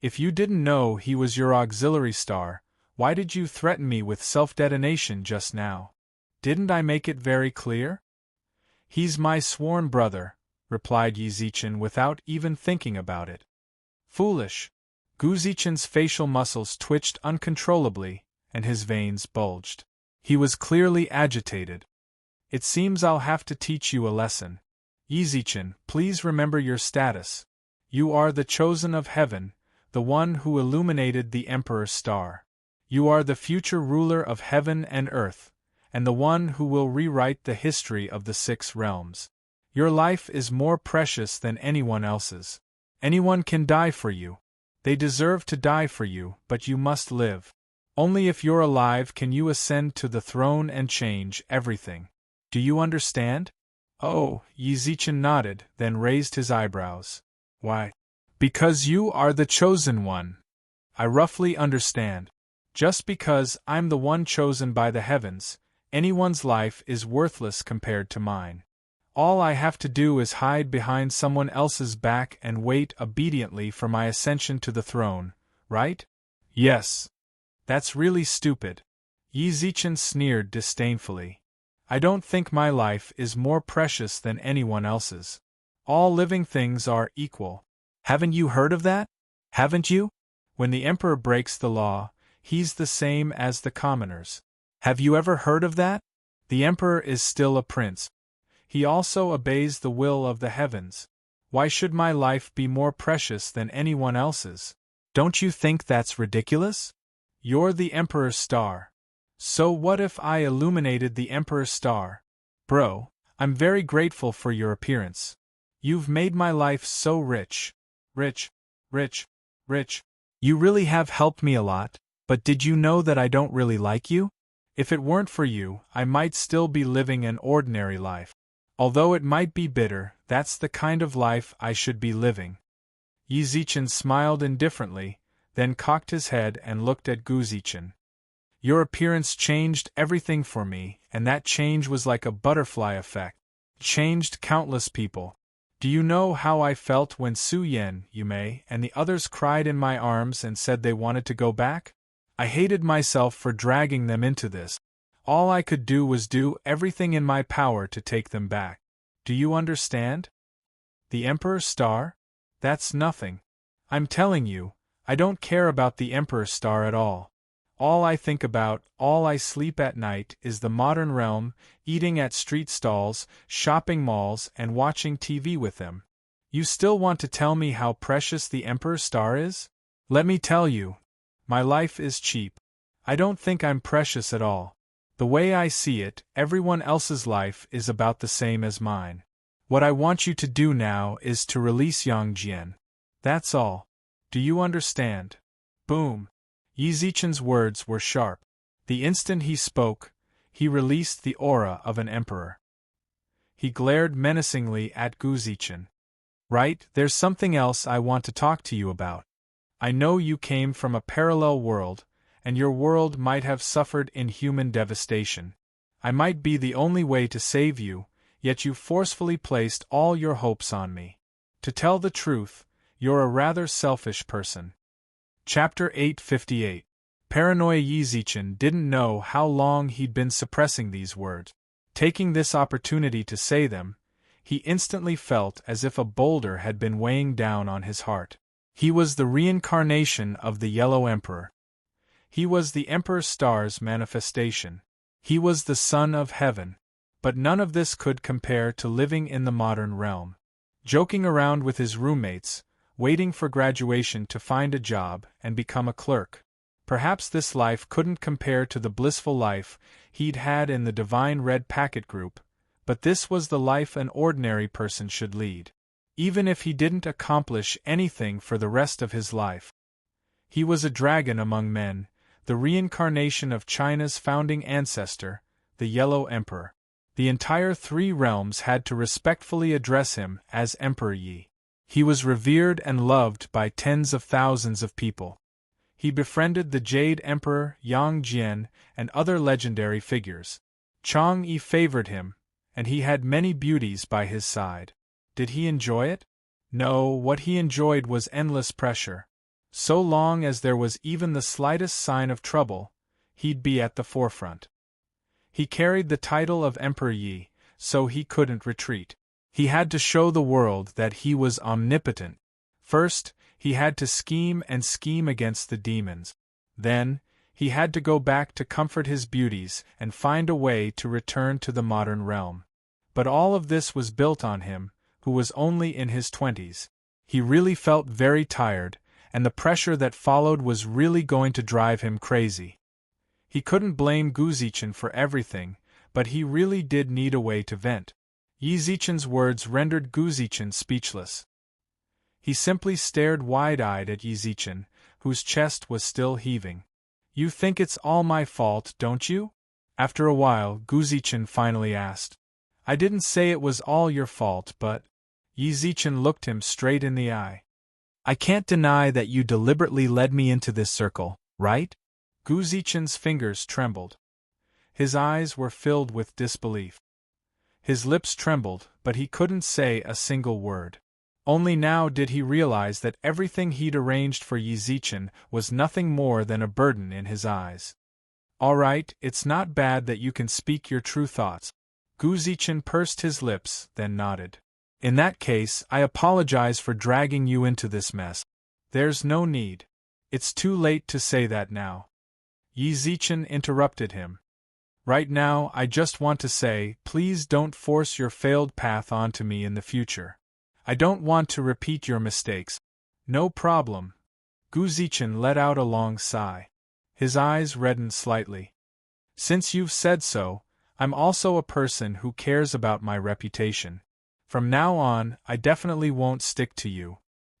"If you didn't know he was your auxiliary star, why did you threaten me with self-detonation just now? Didn't I make it very clear?" "He's my sworn brother," replied Yi Zichen without even thinking about it. "Foolish." Gu Zichen's facial muscles twitched uncontrollably, and his veins bulged. He was clearly agitated. "It seems I'll have to teach you a lesson. Yi Zichen, please remember your status. You are the chosen of heaven, the one who illuminated the Emperor's star. You are the future ruler of heaven and earth, and the one who will rewrite the history of the 6 realms. Your life is more precious than anyone else's. Anyone can die for you. They deserve to die for you, but you must live. Only if you're alive can you ascend to the throne and change everything. Do you understand?" "Oh," Yi Zichen nodded, then raised his eyebrows. "Why?" "Because you are the chosen one. I roughly understand. Just because I'm the one chosen by the heavens, anyone's life is worthless compared to mine. All I have to do is hide behind someone else's back and wait obediently for my ascension to the throne, right?" "Yes." "That's really stupid." Yi Zichen sneered disdainfully. "I don't think my life is more precious than anyone else's. All living things are equal. Haven't you heard of that? Haven't you? When the Emperor breaks the law, he's the same as the commoners. Have you ever heard of that? The Emperor is still a prince. He also obeys the will of the heavens. Why should my life be more precious than anyone else's?" Don't you think that's ridiculous? You're the Emperor's star. So what if I illuminated the Emperor's star? Bro, I'm very grateful for your appearance. You've made my life so rich. Rich, rich, rich. You really have helped me a lot, but did you know that I don't really like you? If it weren't for you, I might still be living an ordinary life. Although it might be bitter, that's the kind of life I should be living. Yizichin smiled indifferently, then cocked his head and looked at Guzichin. Your appearance changed everything for me, and that change was like a butterfly effect. Changed countless people. Do you know how I felt when Su Yen, Yumei, and the others cried in my arms and said they wanted to go back? I hated myself for dragging them into this. All I could do was do everything in my power to take them back. Do you understand? The Emperor's star? That's nothing. I'm telling you, I don't care about the Emperor's star at all. All I think about, all I sleep at night, is the modern realm, eating at street stalls, shopping malls, and watching TV with them. You still want to tell me how precious the Emperor's star is? Let me tell you. My life is cheap. I don't think I'm precious at all. The way I see it, everyone else's life is about the same as mine. What I want you to do now is to release Yang Jian. That's all. Do you understand? Boom. Yizichin's words were sharp. The instant he spoke, he released the aura of an emperor. He glared menacingly at Guzichin. Right, there's something else I want to talk to you about. I know you came from a parallel world, and your world might have suffered inhuman devastation. I might be the only way to save you, yet you forcefully placed all your hopes on me. To tell the truth, you're a rather selfish person. Chapter 858. Paranoia. Yizichin didn't know how long he'd been suppressing these words. Taking this opportunity to say them, he instantly felt as if a boulder had been weighing down on his heart. He was the reincarnation of the Yellow Emperor. He was the Emperor's star's manifestation. He was the Son of Heaven. But none of this could compare to living in the modern realm. Joking around with his roommates, waiting for graduation to find a job and become a clerk. Perhaps this life couldn't compare to the blissful life he'd had in the Divine Red Packet Group, but this was the life an ordinary person should lead. Even if he didn't accomplish anything for the rest of his life. He was a dragon among men, the reincarnation of China's founding ancestor, the Yellow Emperor. The entire three realms had to respectfully address him as Emperor Yi. He was revered and loved by tens of thousands of people. He befriended the Jade Emperor, Yang Jian, and other legendary figures. Chang Yi favored him, and he had many beauties by his side. Did he enjoy it? No, what he enjoyed was endless pressure. So long as there was even the slightest sign of trouble, he'd be at the forefront. He carried the title of Emperor Yi, so he couldn't retreat. He had to show the world that he was omnipotent. First, he had to scheme and scheme against the demons. Then, he had to go back to comfort his beauties and find a way to return to the modern realm. But all of this was built on him, who was only in his 20s. He really felt very tired, and the pressure that followed was really going to drive him crazy. He couldn't blame Guzichin for everything, but he really did need a way to vent. Yizichin's words rendered Guzichin speechless. He simply stared wide-eyed at Yizichin, whose chest was still heaving. You think it's all my fault, don't you? After a while, Guzichin finally asked. I didn't say it was all your fault, but... Yizichin looked him straight in the eye. I can't deny that you deliberately led me into this circle, right? Guzichin's fingers trembled. His eyes were filled with disbelief. His lips trembled, but he couldn't say a single word. Only now did he realize that everything he'd arranged for Yizichin was nothing more than a burden in his eyes. All right, it's not bad that you can speak your true thoughts. Guzichin pursed his lips, then nodded. In that case, I apologize for dragging you into this mess. There's no need. It's too late to say that now. Yizichin interrupted him. Right now, I just want to say, please don't force your failed path onto me in the future. I don't want to repeat your mistakes. No problem. Gu Zichen let out a long sigh. His eyes reddened slightly. Since you've said so, I'm also a person who cares about my reputation. From now on, I definitely won't stick to you.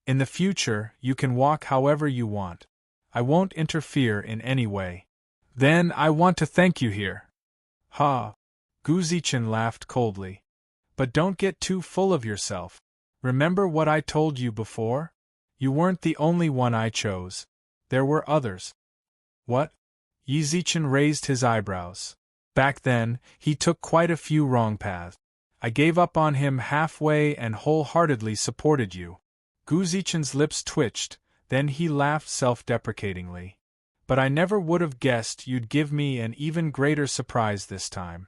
In the future, you can walk however you want. I won't interfere in any way. Then I want to thank you here. Ha! Gu Zichen laughed coldly. But don't get too full of yourself. Remember what I told you before? You weren't the only one I chose. There were others. What? Yi Zichen raised his eyebrows. Back then, he took quite a few wrong paths. I gave up on him halfway and wholeheartedly supported you. Gu Zichen's lips twitched, then he laughed self-deprecatingly. But I never would have guessed you'd give me an even greater surprise this time.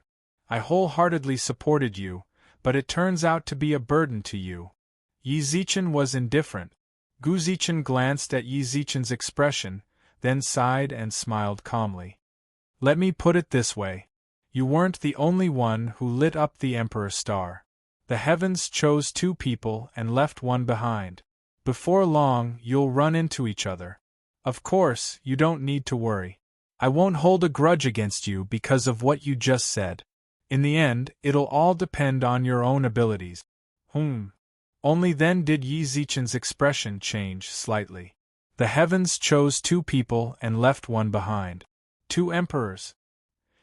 I wholeheartedly supported you, but it turns out to be a burden to you. Yi Zichen was indifferent. Gu Zichen glanced at Yi Zichen's expression, then sighed and smiled calmly. Let me put it this way. You weren't the only one who lit up the Emperor's star. The heavens chose 2 people and left 1 behind. Before long, you'll run into each other. Of course, you don't need to worry. I won't hold a grudge against you because of what you just said. In the end, it'll all depend on your own abilities. Only then did Yi Zichen's expression change slightly. The heavens chose 2 people and left 1 behind. 2 emperors.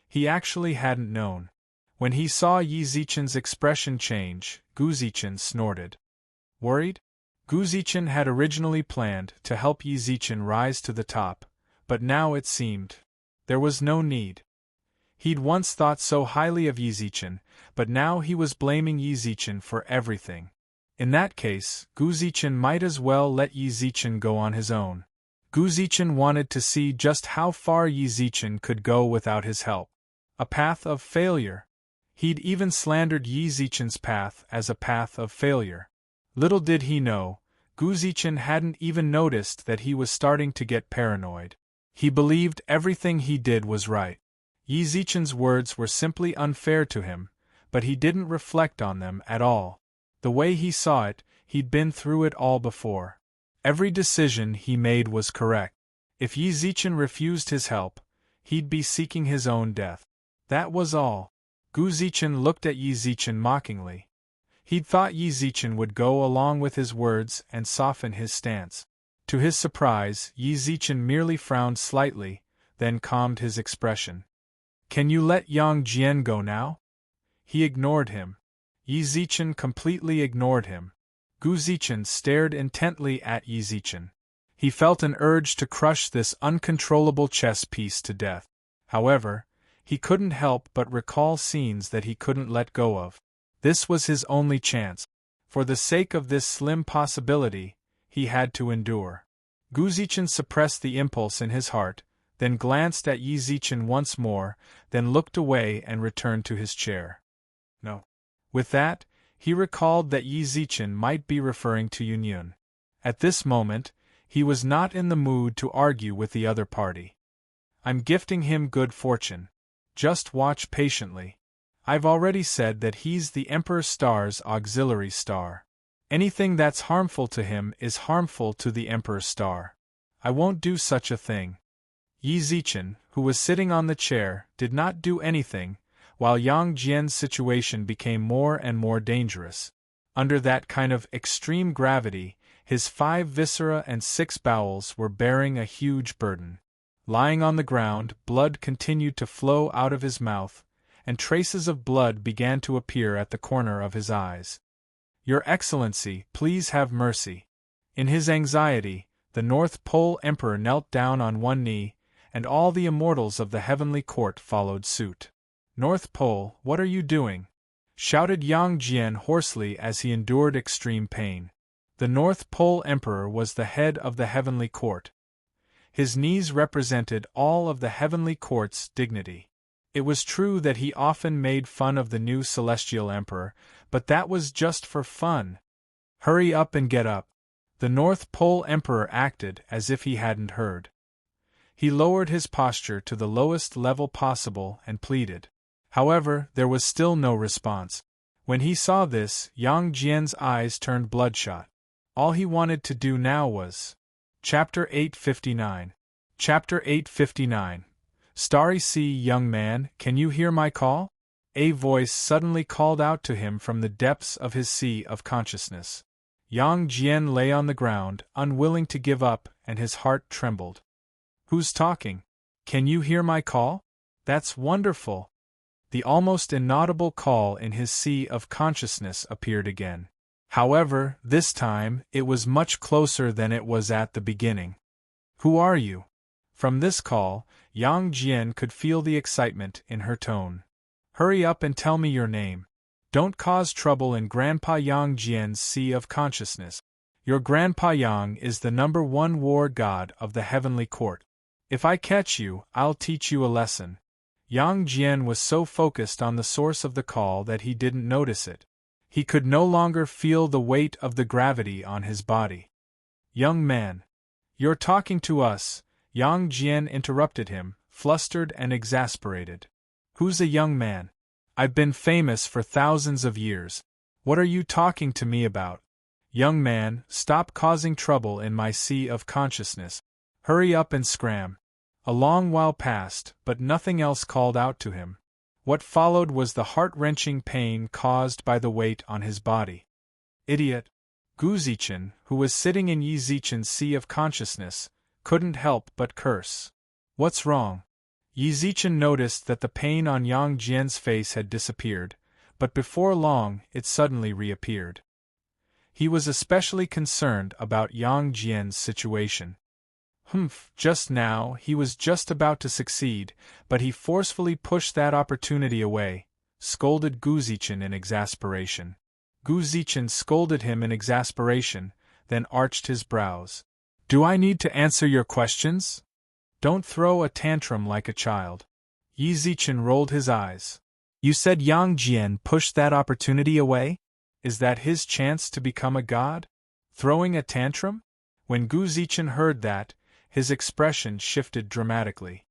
He actually hadn't known. When he saw Yi Zichen's expression change, Gu Zichen snorted. Worried? Gu Zichen had originally planned to help Yi Zichen rise to the top, but now it seemed there was no need. He'd once thought so highly of Yi Zichen, but now he was blaming Yi Zichen for everything. In that case, Gu Zichen might as well let Yi Zichen go on his own. Gu Zichen wanted to see just how far Yi Zichen could go without his help. A path of failure. He'd even slandered Yi Zichen's path as a path of failure. Little did he know, Gu Zichen hadn't even noticed that he was starting to get paranoid. He believed everything he did was right. Yi Zichen's words were simply unfair to him, but he didn't reflect on them at all. The way he saw it, he'd been through it all before. Every decision he made was correct. If Yi Zichen refused his help, he'd be seeking his own death. That was all. Gu Zichen looked at Yi Zichen mockingly. He'd thought Yi Zichen would go along with his words and soften his stance. To his surprise, Yi Zichen merely frowned slightly, then calmed his expression. Can you let Yang Jian go now? He ignored him. Yi Zichen completely ignored him. Gu Zichen stared intently at Yi Zichen. He felt an urge to crush this uncontrollable chess piece to death. However, he couldn't help but recall scenes that he couldn't let go of. This was his only chance. For the sake of this slim possibility, he had to endure. Gu Zichen suppressed the impulse in his heart, then glanced at Yi Zichen once more, then looked away and returned to his chair. No. With that, he recalled that Yi Zichen might be referring to Yunyun. At this moment, he was not in the mood to argue with the other party. I'm gifting him good fortune. Just watch patiently. I've already said that he's the Emperor's star's auxiliary star. Anything that's harmful to him is harmful to the Emperor's star. I won't do such a thing. Yi Zichen, who was sitting on the chair, did not do anything, while Yang Jian's situation became more and more dangerous. Under that kind of extreme gravity, his 5 viscera and 6 bowels were bearing a huge burden. Lying on the ground, blood continued to flow out of his mouth, and traces of blood began to appear at the corner of his eyes. Your Excellency, please have mercy. In his anxiety, the North Pole Emperor knelt down on one knee, and all the immortals of the heavenly court followed suit. North Pole, what are you doing? Shouted Yang Jian hoarsely as he endured extreme pain. The North Pole Emperor was the head of the heavenly court. His knees represented all of the heavenly court's dignity. It was true that he often made fun of the new celestial emperor, but that was just for fun. Hurry up and get up. The North Pole Emperor acted as if he hadn't heard. He lowered his posture to the lowest level possible and pleaded. However, there was still no response. When he saw this, Yang Jian's eyes turned bloodshot. All he wanted to do now was Chapter 859. Chapter 859. Starry Sea, young man, can you hear my call? A voice suddenly called out to him from the depths of his sea of consciousness. Yang Jian lay on the ground, unwilling to give up, and his heart trembled. Who's talking? Can you hear my call? That's wonderful. The almost inaudible call in his sea of consciousness appeared again. However, this time, it was much closer than it was at the beginning. Who are you? From this call, Yang Jian could feel the excitement in her tone. Hurry up and tell me your name. Don't cause trouble in Grandpa Yang Jian's sea of consciousness. Your Grandpa Yang is the #1 war god of the heavenly court. If I catch you, I'll teach you a lesson. Yang Jian was so focused on the source of the call that he didn't notice it. He could no longer feel the weight of the gravity on his body. Young man. You're talking to us, Yang Jian interrupted him, flustered and exasperated. Who's a young man? I've been famous for thousands of years. What are you talking to me about? Young man, stop causing trouble in my sea of consciousness. Hurry up and scram. A long while passed, but nothing else called out to him. What followed was the heart-wrenching pain caused by the weight on his body. Idiot! Gu Zichen, who was sitting in Yi Zichen's sea of consciousness, couldn't help but curse. What's wrong? Yi Zichen noticed that the pain on Yang Jian's face had disappeared, but before long it suddenly reappeared. He was especially concerned about Yang Jian's situation. Just now he was just about to succeed, but he forcefully pushed that opportunity away, scolded Gu Zichen in exasperation. Gu Zichen scolded him in exasperation, then arched his brows. Do I need to answer your questions? Don't throw a tantrum like a child. Yi Zichen rolled his eyes. You said Yang Jian pushed that opportunity away? Is that his chance to become a god? Throwing a tantrum? When Gu Zichen heard that, his expression shifted dramatically.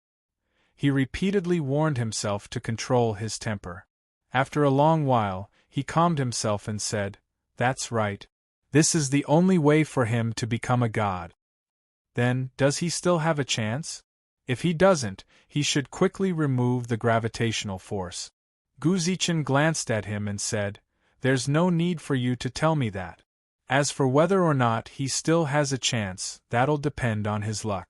He repeatedly warned himself to control his temper. After a long while, he calmed himself and said, That's right. This is the only way for him to become a god. Then, does he still have a chance? If he doesn't, he should quickly remove the gravitational force. Gu Zichen glanced at him and said, There's no need for you to tell me that. As for whether or not he still has a chance, that'll depend on his luck.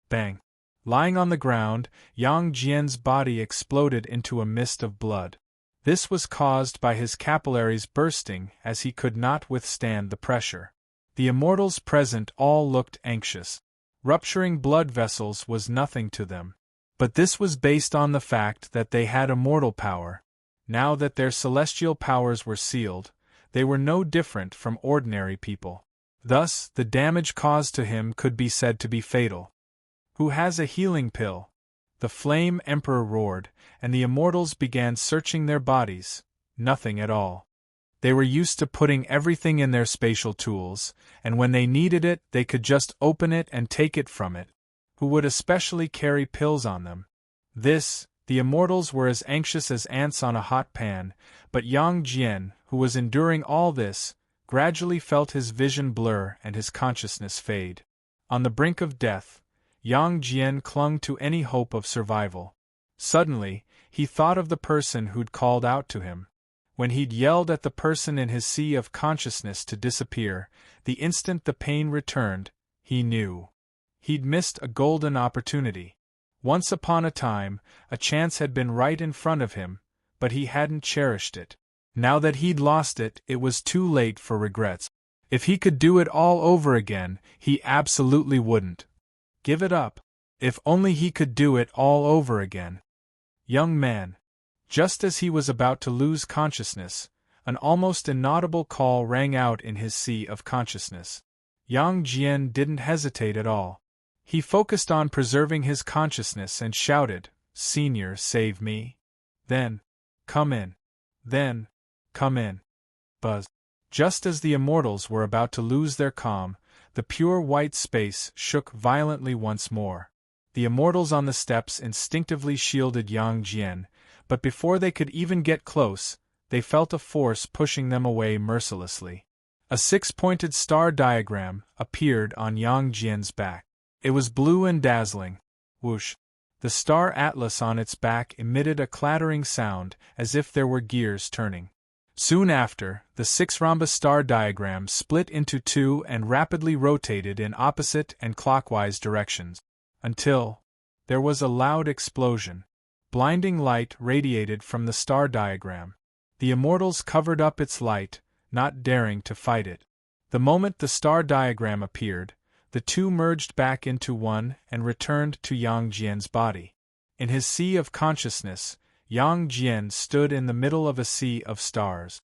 Bang! Lying on the ground, Yang Jian's body exploded into a mist of blood. This was caused by his capillaries bursting as he could not withstand the pressure. The immortals present all looked anxious. Rupturing blood vessels was nothing to them. But this was based on the fact that they had immortal power. Now that their celestial powers were sealed, they were no different from ordinary people. Thus, the damage caused to him could be said to be fatal. Who has a healing pill? The Flame Emperor roared, and the immortals began searching their bodies. Nothing at all. They were used to putting everything in their spatial tools, and when they needed it, they could just open it and take it from it. Who would especially carry pills on them? The immortals were as anxious as ants on a hot pan, but Yang Jian, who was enduring all this, gradually felt his vision blur and his consciousness fade. On the brink of death, Yang Jian clung to any hope of survival. Suddenly, he thought of the person who'd called out to him. When he'd yelled at the person in his sea of consciousness to disappear, the instant the pain returned, he knew. He'd missed a golden opportunity. Once upon a time, a chance had been right in front of him, but he hadn't cherished it. Now that he'd lost it, it was too late for regrets. If he could do it all over again, he absolutely wouldn't. Give it up. If only he could do it all over again. Young man. Just as he was about to lose consciousness, an almost inaudible call rang out in his sea of consciousness. Yang Jian didn't hesitate at all. He focused on preserving his consciousness and shouted, Senior, save me. Then, come in. Then, come in. Buzz. Just as the immortals were about to lose their calm, the pure white space shook violently once more. The immortals on the steps instinctively shielded Yang Jian, but before they could even get close, they felt a force pushing them away mercilessly. A six-pointed star diagram appeared on Yang Jian's back. It was blue and dazzling. Whoosh! The star atlas on its back emitted a clattering sound as if there were gears turning. Soon after, the six rhombus star diagram split into two and rapidly rotated in opposite and clockwise directions, until there was a loud explosion. Blinding light radiated from the star diagram. The immortals covered up its light, not daring to fight it. The moment the star diagram appeared, the two merged back into one and returned to Yang Jian's body. In his sea of consciousness, Yang Jian stood in the middle of a sea of stars.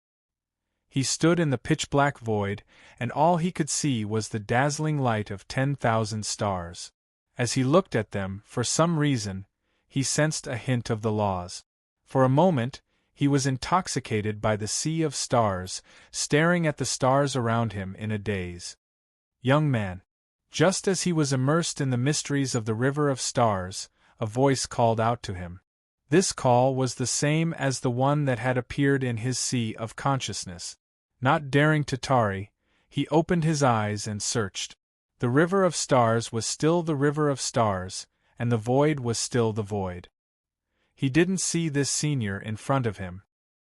He stood in the pitch-black void, and all he could see was the dazzling light of 10,000 stars. As he looked at them, for some reason, he sensed a hint of the laws. For a moment, he was intoxicated by the sea of stars, staring at the stars around him in a daze. Young man. Just as he was immersed in the mysteries of the river of stars, a voice called out to him. This call was the same as the one that had appeared in his sea of consciousness. Not daring to tarry, he opened his eyes and searched. The river of stars was still the river of stars, and the void was still the void. He didn't see this senior in front of him.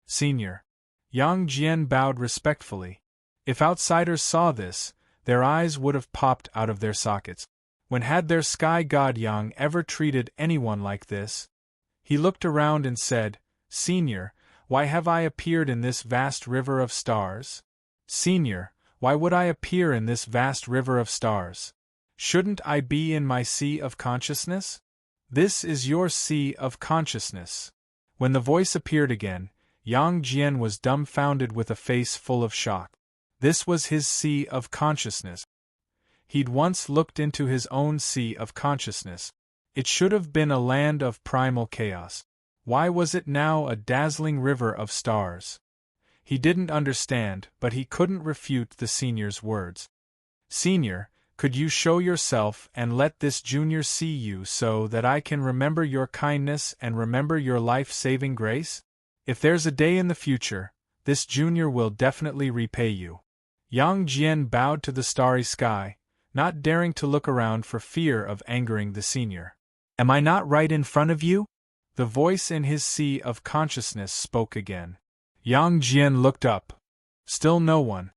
Senior. Yang Jian bowed respectfully. If outsiders saw this, their eyes would have popped out of their sockets. When had their sky god Yang ever treated anyone like this? He looked around and said, Senior, why have I appeared in this vast river of stars? Senior, why would I appear in this vast river of stars? Shouldn't I be in my sea of consciousness? This is your sea of consciousness. When the voice appeared again, Yang Jian was dumbfounded with a face full of shock. This was his sea of consciousness. He'd once looked into his own sea of consciousness. It should have been a land of primal chaos. Why was it now a dazzling river of stars? He didn't understand, but he couldn't refute the senior's words. Senior, could you show yourself and let this junior see you so that I can remember your kindness and remember your life-saving grace? If there's a day in the future, this junior will definitely repay you. Yang Jian bowed to the starry sky, not daring to look around for fear of angering the senior. Am I not right in front of you? The voice in his sea of consciousness spoke again. Yang Jian looked up. Still no one.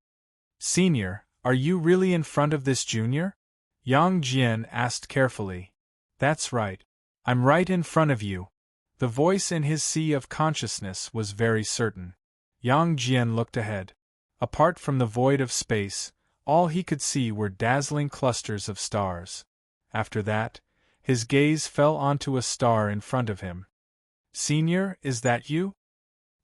Senior, are you really in front of this junior? Yang Jian asked carefully. That's right. I'm right in front of you. The voice in his sea of consciousness was very certain. Yang Jian looked ahead. Apart from the void of space, all he could see were dazzling clusters of stars. After that, his gaze fell onto a star in front of him. Senior, is that you?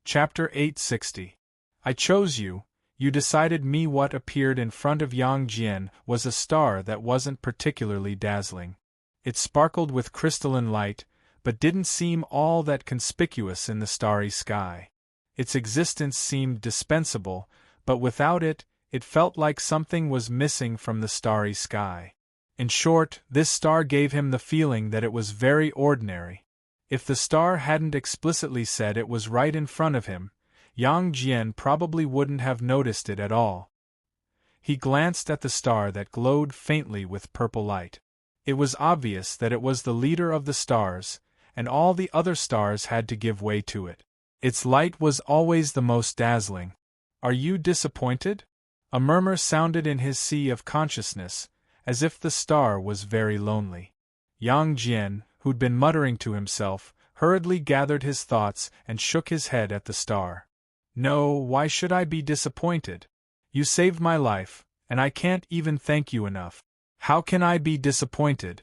Chapter 860. I chose you. You decided me. What appeared in front of Yang Jian was a star that wasn't particularly dazzling. It sparkled with crystalline light, but didn't seem all that conspicuous in the starry sky. Its existence seemed dispensable, but without it, it felt like something was missing from the starry sky. In short, this star gave him the feeling that it was very ordinary. If the star hadn't explicitly said it was right in front of him, Yang Jian probably wouldn't have noticed it at all. He glanced at the star that glowed faintly with purple light. It was obvious that it was the leader of the stars, and all the other stars had to give way to it. Its light was always the most dazzling. Are you disappointed? A murmur sounded in his sea of consciousness, as if the star was very lonely. Yang Jian, who'd been muttering to himself, hurriedly gathered his thoughts and shook his head at the star. No, why should I be disappointed? You saved my life, and I can't even thank you enough. How can I be disappointed?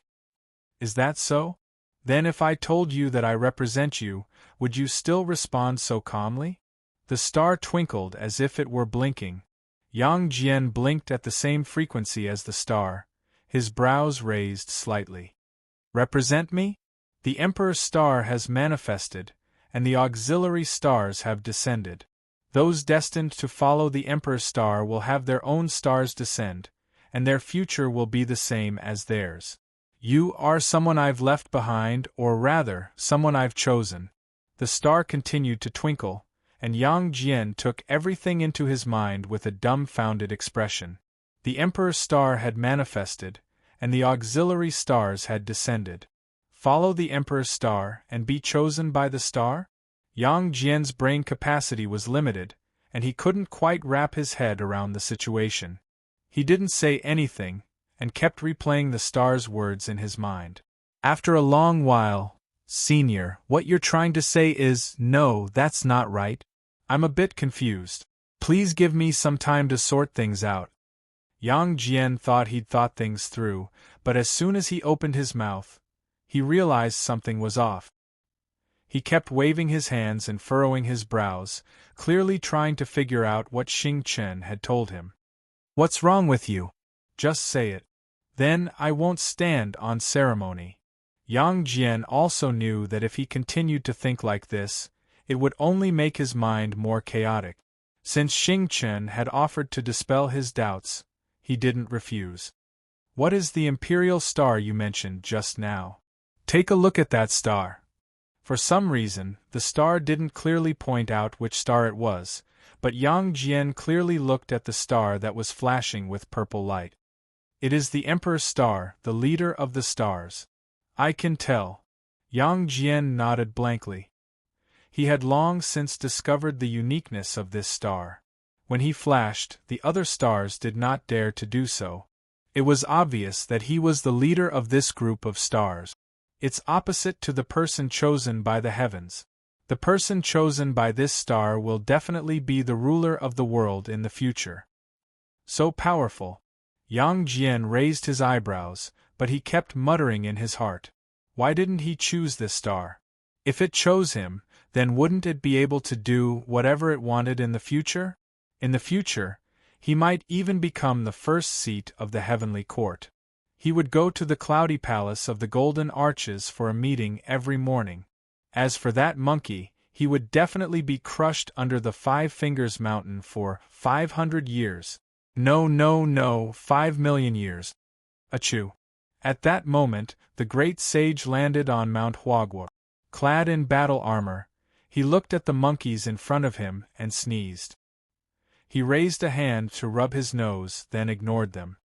Is that so? Then if I told you that I represent you, would you still respond so calmly? The star twinkled as if it were blinking. Yang Jian blinked at the same frequency as the star, his brows raised slightly. Represent me? The Emperor's star has manifested, and the auxiliary stars have descended. Those destined to follow the Emperor's star will have their own stars descend, and their future will be the same as theirs. You are someone I've left behind, or rather, someone I've chosen. The star continued to twinkle, and Yang Jian took everything into his mind with a dumbfounded expression. The Emperor's star had manifested, and the auxiliary stars had descended. Follow the Emperor's star and be chosen by the star? Yang Jian's brain capacity was limited, and he couldn't quite wrap his head around the situation. He didn't say anything, and kept replaying the star's words in his mind. After a long while, "Senior, what you're trying to say is, no, that's not right. I'm a bit confused. Please give me some time to sort things out." Yang Jian thought he'd thought things through, but as soon as he opened his mouth, he realized something was off. He kept waving his hands and furrowing his brows, clearly trying to figure out what Xing Chen had told him. "What's wrong with you? Just say it. Then I won't stand on ceremony." Yang Jian also knew that if he continued to think like this, it would only make his mind more chaotic. Since Xing Chen had offered to dispel his doubts, he didn't refuse. "What is the imperial star you mentioned just now? Take a look at that star." For some reason, the star didn't clearly point out which star it was, but Yang Jian clearly looked at the star that was flashing with purple light. "It is the Emperor's star, the leader of the stars. I can tell." Yang Jian nodded blankly. He had long since discovered the uniqueness of this star. When he flashed, the other stars did not dare to do so. It was obvious that he was the leader of this group of stars. It's opposite to the person chosen by the heavens. The person chosen by this star will definitely be the ruler of the world in the future. So powerful. Yang Jian raised his eyebrows, but he kept muttering in his heart. Why didn't he choose this star? If it chose him, then wouldn't it be able to do whatever it wanted in the future? In the future, he might even become the first seat of the heavenly court. He would go to the cloudy palace of the Golden Arches for a meeting every morning. As for that monkey, he would definitely be crushed under the 5 Fingers Mountain for 500 years. No, 5 million years. Achoo. At that moment, the great sage landed on Mount Huaguo. Clad in battle armor, he looked at the monkeys in front of him and sneezed. He raised a hand to rub his nose, then ignored them.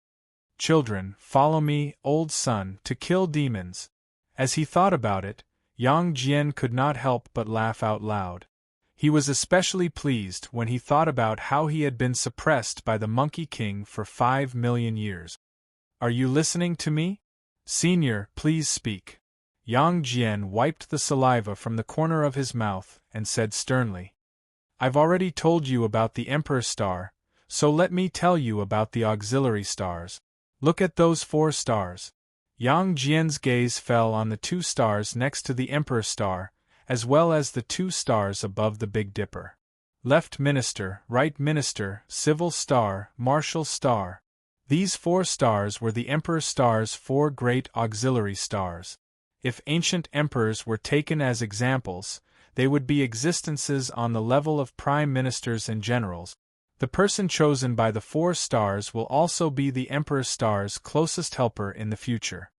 "Children, follow me, old son, to kill demons." As he thought about it, Yang Jian could not help but laugh out loud. He was especially pleased when he thought about how he had been suppressed by the Monkey King for 5 million years. "Are you listening to me? Senior, please speak." Yang Jian wiped the saliva from the corner of his mouth and said sternly, "I've already told you about the Emperor's star, so let me tell you about the auxiliary stars. Look at those 4 stars." Yang Jian's gaze fell on the 2 stars next to the Emperor's star, as well as the 2 stars above the Big Dipper. Left Minister, Right Minister, Civil Star, Martial Star. These 4 stars were the Emperor's star's 4 great auxiliary stars. If ancient emperors were taken as examples, they would be existences on the level of prime ministers and generals. The person chosen by the 4 stars will also be the Emperor's star's closest helper in the future.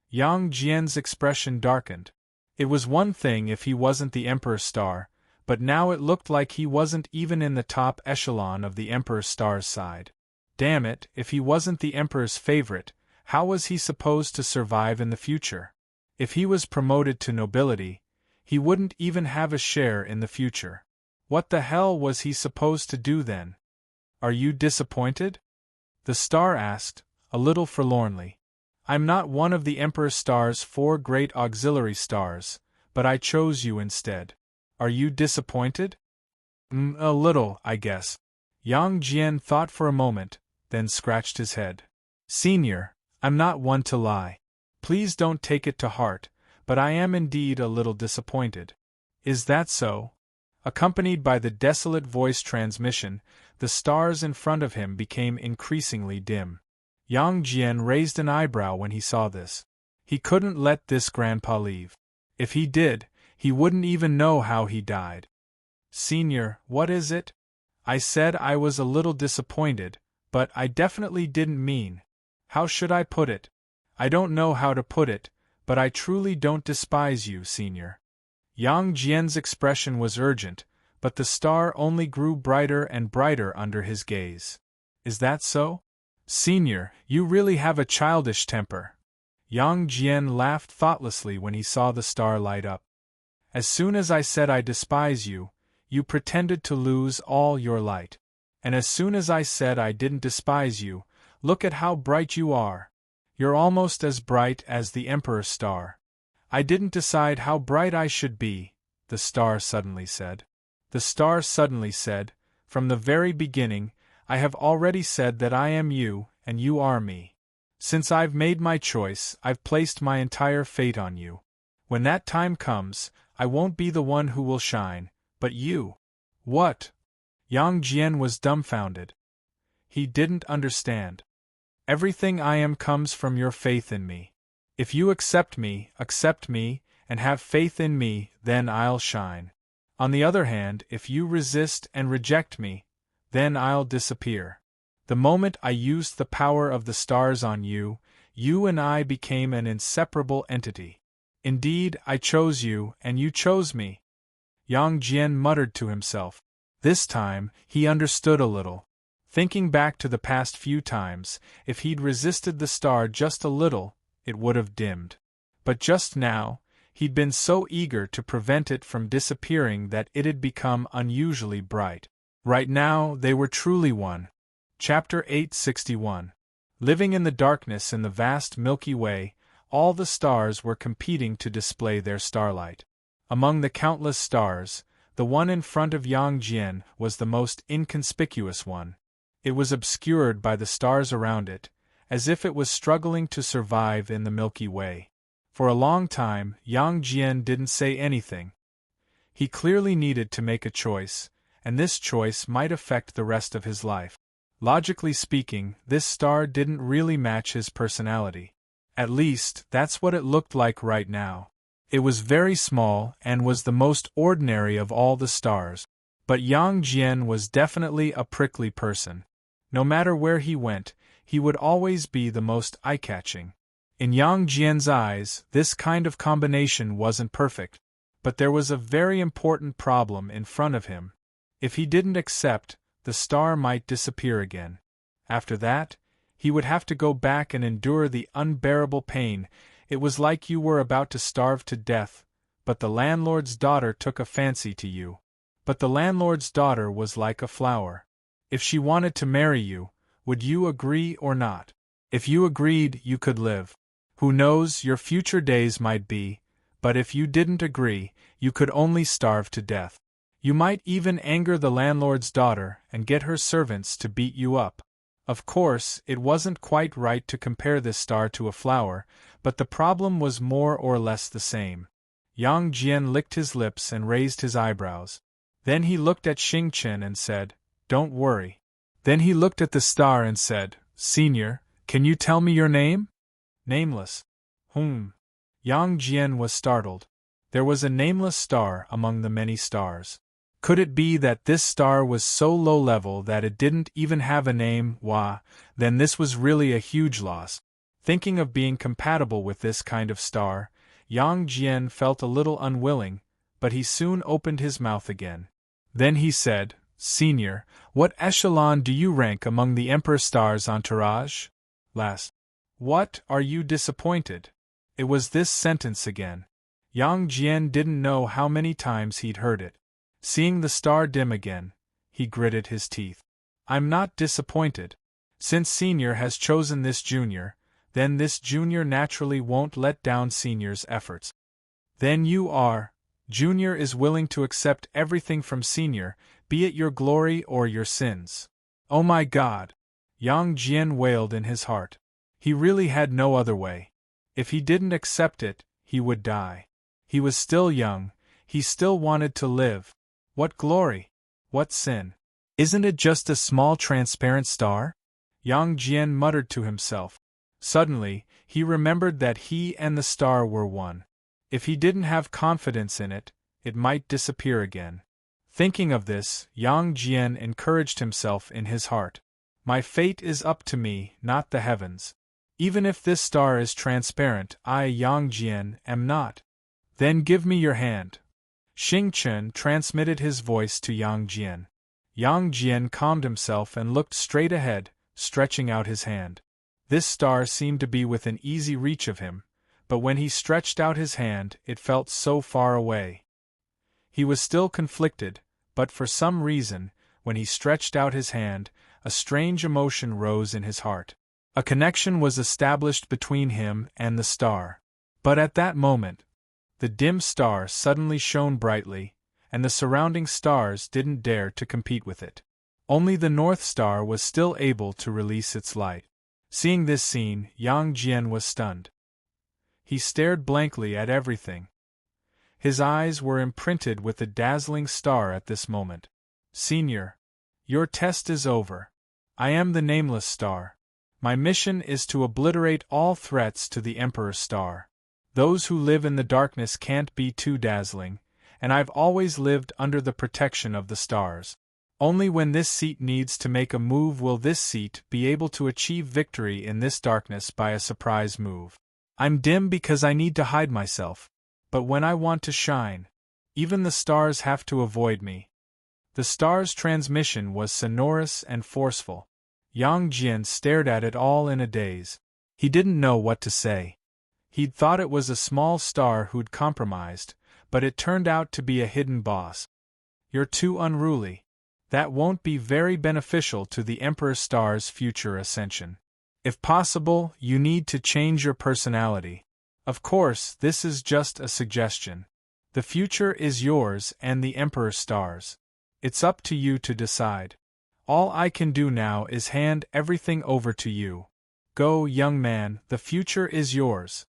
Yang Jian's expression darkened. It was one thing if he wasn't the Emperor's star, but now it looked like he wasn't even in the top echelon of the Emperor's star's side. Damn it, if he wasn't the Emperor's favorite, how was he supposed to survive in the future? If he was promoted to nobility, he wouldn't even have a share in the future. What the hell was he supposed to do then? "Are you disappointed?" the star asked, a little forlornly. "I'm not one of the Emperor's star's 4 great auxiliary stars, but I chose you instead. Are you disappointed?" A little, I guess." Yang Jian thought for a moment, then scratched his head. "Senior, I'm not one to lie. Please don't take it to heart, but I am indeed a little disappointed." "Is that so?" Accompanied by the desolate voice transmission, the stars in front of him became increasingly dim. Yang Jian raised an eyebrow when he saw this. He couldn't let this grandpa leave. If he did, he wouldn't even know how he died. "Senior, what is it?" "I said I was a little disappointed, but I definitely didn't mean. How should I put it? I don't know how to put it, but I truly don't despise you, Senior." Yang Jian's expression was urgent, but the star only grew brighter and brighter under his gaze. Is that so? Senior, you really have a childish temper. Yang Jian laughed thoughtlessly when he saw the star light up. As soon as I said I despise you, you pretended to lose all your light. And as soon as I said I didn't despise you, look at how bright you are. You're almost as bright as the Emperor's star. I didn't decide how bright I should be, the star suddenly said. The star suddenly said, from the very beginning, I have already said that I am you, and you are me. Since I've made my choice, I've placed my entire fate on you. When that time comes, I won't be the one who will shine, but you. What? Yang Jian was dumbfounded. He didn't understand. Everything I am comes from your faith in me. If you accept me, and have faith in me, then I'll shine. On the other hand, if you resist and reject me, then I'll disappear. The moment I used the power of the stars on you, you and I became an inseparable entity. Indeed, I chose you, and you chose me. Yang Jian muttered to himself. This time, he understood a little. Thinking back to the past few times, if he'd resisted the star just a little, it would have dimmed. But just now, he'd been so eager to prevent it from disappearing that it had become unusually bright. Right now, they were truly one. Chapter 861. Living in the darkness in the vast Milky Way, all the stars were competing to display their starlight. Among the countless stars, the one in front of Yang Jian was the most inconspicuous one. It was obscured by the stars around it, as if it was struggling to survive in the Milky Way. For a long time, Yang Jian didn't say anything. He clearly needed to make a choice, and this choice might affect the rest of his life. Logically speaking, this star didn't really match his personality. At least, that's what it looked like right now. It was very small and was the most ordinary of all the stars. But Yang Jian was definitely a prickly person. No matter where he went, he would always be the most eye-catching. In Yang Jian's eyes, this kind of combination wasn't perfect. But there was a very important problem in front of him. If he didn't accept, the star might disappear again. After that, he would have to go back and endure the unbearable pain. It was like you were about to starve to death, but the landlord's daughter took a fancy to you. But the landlord's daughter was like a flower. If she wanted to marry you, would you agree or not? If you agreed, you could live. Who knows, your future days might be, but if you didn't agree, you could only starve to death. You might even anger the landlord's daughter and get her servants to beat you up. Of course, it wasn't quite right to compare this star to a flower, but the problem was more or less the same. Yang Jian licked his lips and raised his eyebrows. Then he looked at Xing Chen and said, "Don't worry." Then he looked at the star and said, "Senior, can you tell me your name?" "Nameless." Yang Jian was startled. There was a nameless star among the many stars. Could it be that this star was so low level that it didn't even have a name? Then this was really a huge loss. Thinking of being compatible with this kind of star, Yang Jian felt a little unwilling, but he soon opened his mouth again. Then he said, "Senior, what echelon do you rank among the Emperor Star's entourage?" Last. What, are you disappointed? It was this sentence again. Yang Jian didn't know how many times he'd heard it. Seeing the star dim again, he gritted his teeth. "I'm not disappointed. Since Senior has chosen this junior, then this junior naturally won't let down Senior's efforts." "Then you are. Junior is willing to accept everything from Senior, be it your glory or your sins." "Oh my God!" Yang Jian wailed in his heart. He really had no other way. If he didn't accept it, he would die. He was still young, he still wanted to live. What glory? What sin? Isn't it just a small transparent star? Yang Jian muttered to himself. Suddenly, he remembered that he and the star were one. If he didn't have confidence in it, it might disappear again. Thinking of this, Yang Jian encouraged himself in his heart. My fate is up to me, not the heavens. Even if this star is transparent, I, Yang Jian, am not. Then give me your hand. Xing Chen transmitted his voice to Yang Jian. Yang Jian calmed himself and looked straight ahead, stretching out his hand. This star seemed to be within easy reach of him, but when he stretched out his hand, it felt so far away. He was still conflicted, but for some reason, when he stretched out his hand, a strange emotion rose in his heart. A connection was established between him and the star. But at that moment, the dim star suddenly shone brightly, and the surrounding stars didn't dare to compete with it. Only the North Star was still able to release its light. Seeing this scene, Yang Jian was stunned. He stared blankly at everything. His eyes were imprinted with the dazzling star at this moment. Senior, your test is over. I am the Nameless Star. My mission is to obliterate all threats to the Emperor Star. Those who live in the darkness can't be too dazzling, and I've always lived under the protection of the stars. Only when this seat needs to make a move will this seat be able to achieve victory in this darkness by a surprise move. I'm dim because I need to hide myself, but when I want to shine, even the stars have to avoid me. The star's transmission was sonorous and forceful. Yang Jian stared at it all in a daze. He didn't know what to say. He'd thought it was a small star who'd compromised, but it turned out to be a hidden boss. You're too unruly. That won't be very beneficial to the Emperor Star's future ascension. If possible, you need to change your personality. Of course, this is just a suggestion. The future is yours and the Emperor Star's. It's up to you to decide. All I can do now is hand everything over to you. Go, young man, the future is yours.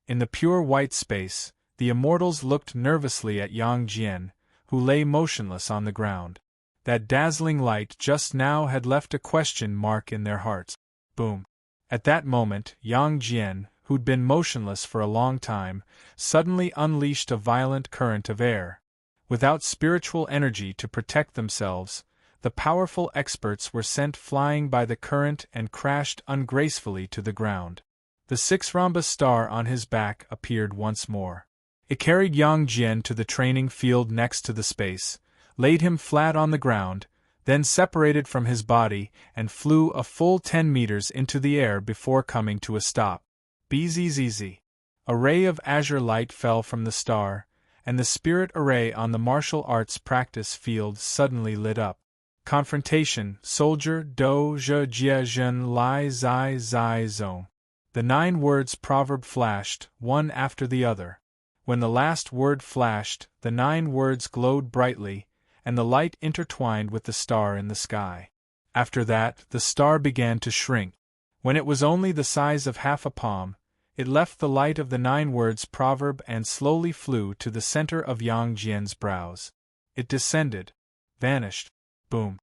In the pure white space, the immortals looked nervously at Yang Jian, who lay motionless on the ground. That dazzling light just now had left a question mark in their hearts. Boom. At that moment, Yang Jian, who'd been motionless for a long time, suddenly unleashed a violent current of air. Without spiritual energy to protect themselves, the powerful experts were sent flying by the current and crashed ungracefully to the ground. The six-rhombus star on his back appeared once more. It carried Yang Jian to the training field next to the space, laid him flat on the ground, then separated from his body and flew a full 10 meters into the air before coming to a stop. Bzzz. A ray of azure light fell from the star, and the spirit array on the martial arts practice field suddenly lit up. Confrontation, soldier, do, je, jia, zhen, lai, zai, zai, zong. The 9 words proverb flashed, one after the other. When the last word flashed, the 9 words glowed brightly, and the light intertwined with the star in the sky. After that, the star began to shrink. When it was only the size of half a palm, it left the light of the 9 words proverb and slowly flew to the center of Yang Jian's brows. It descended, vanished. Boom.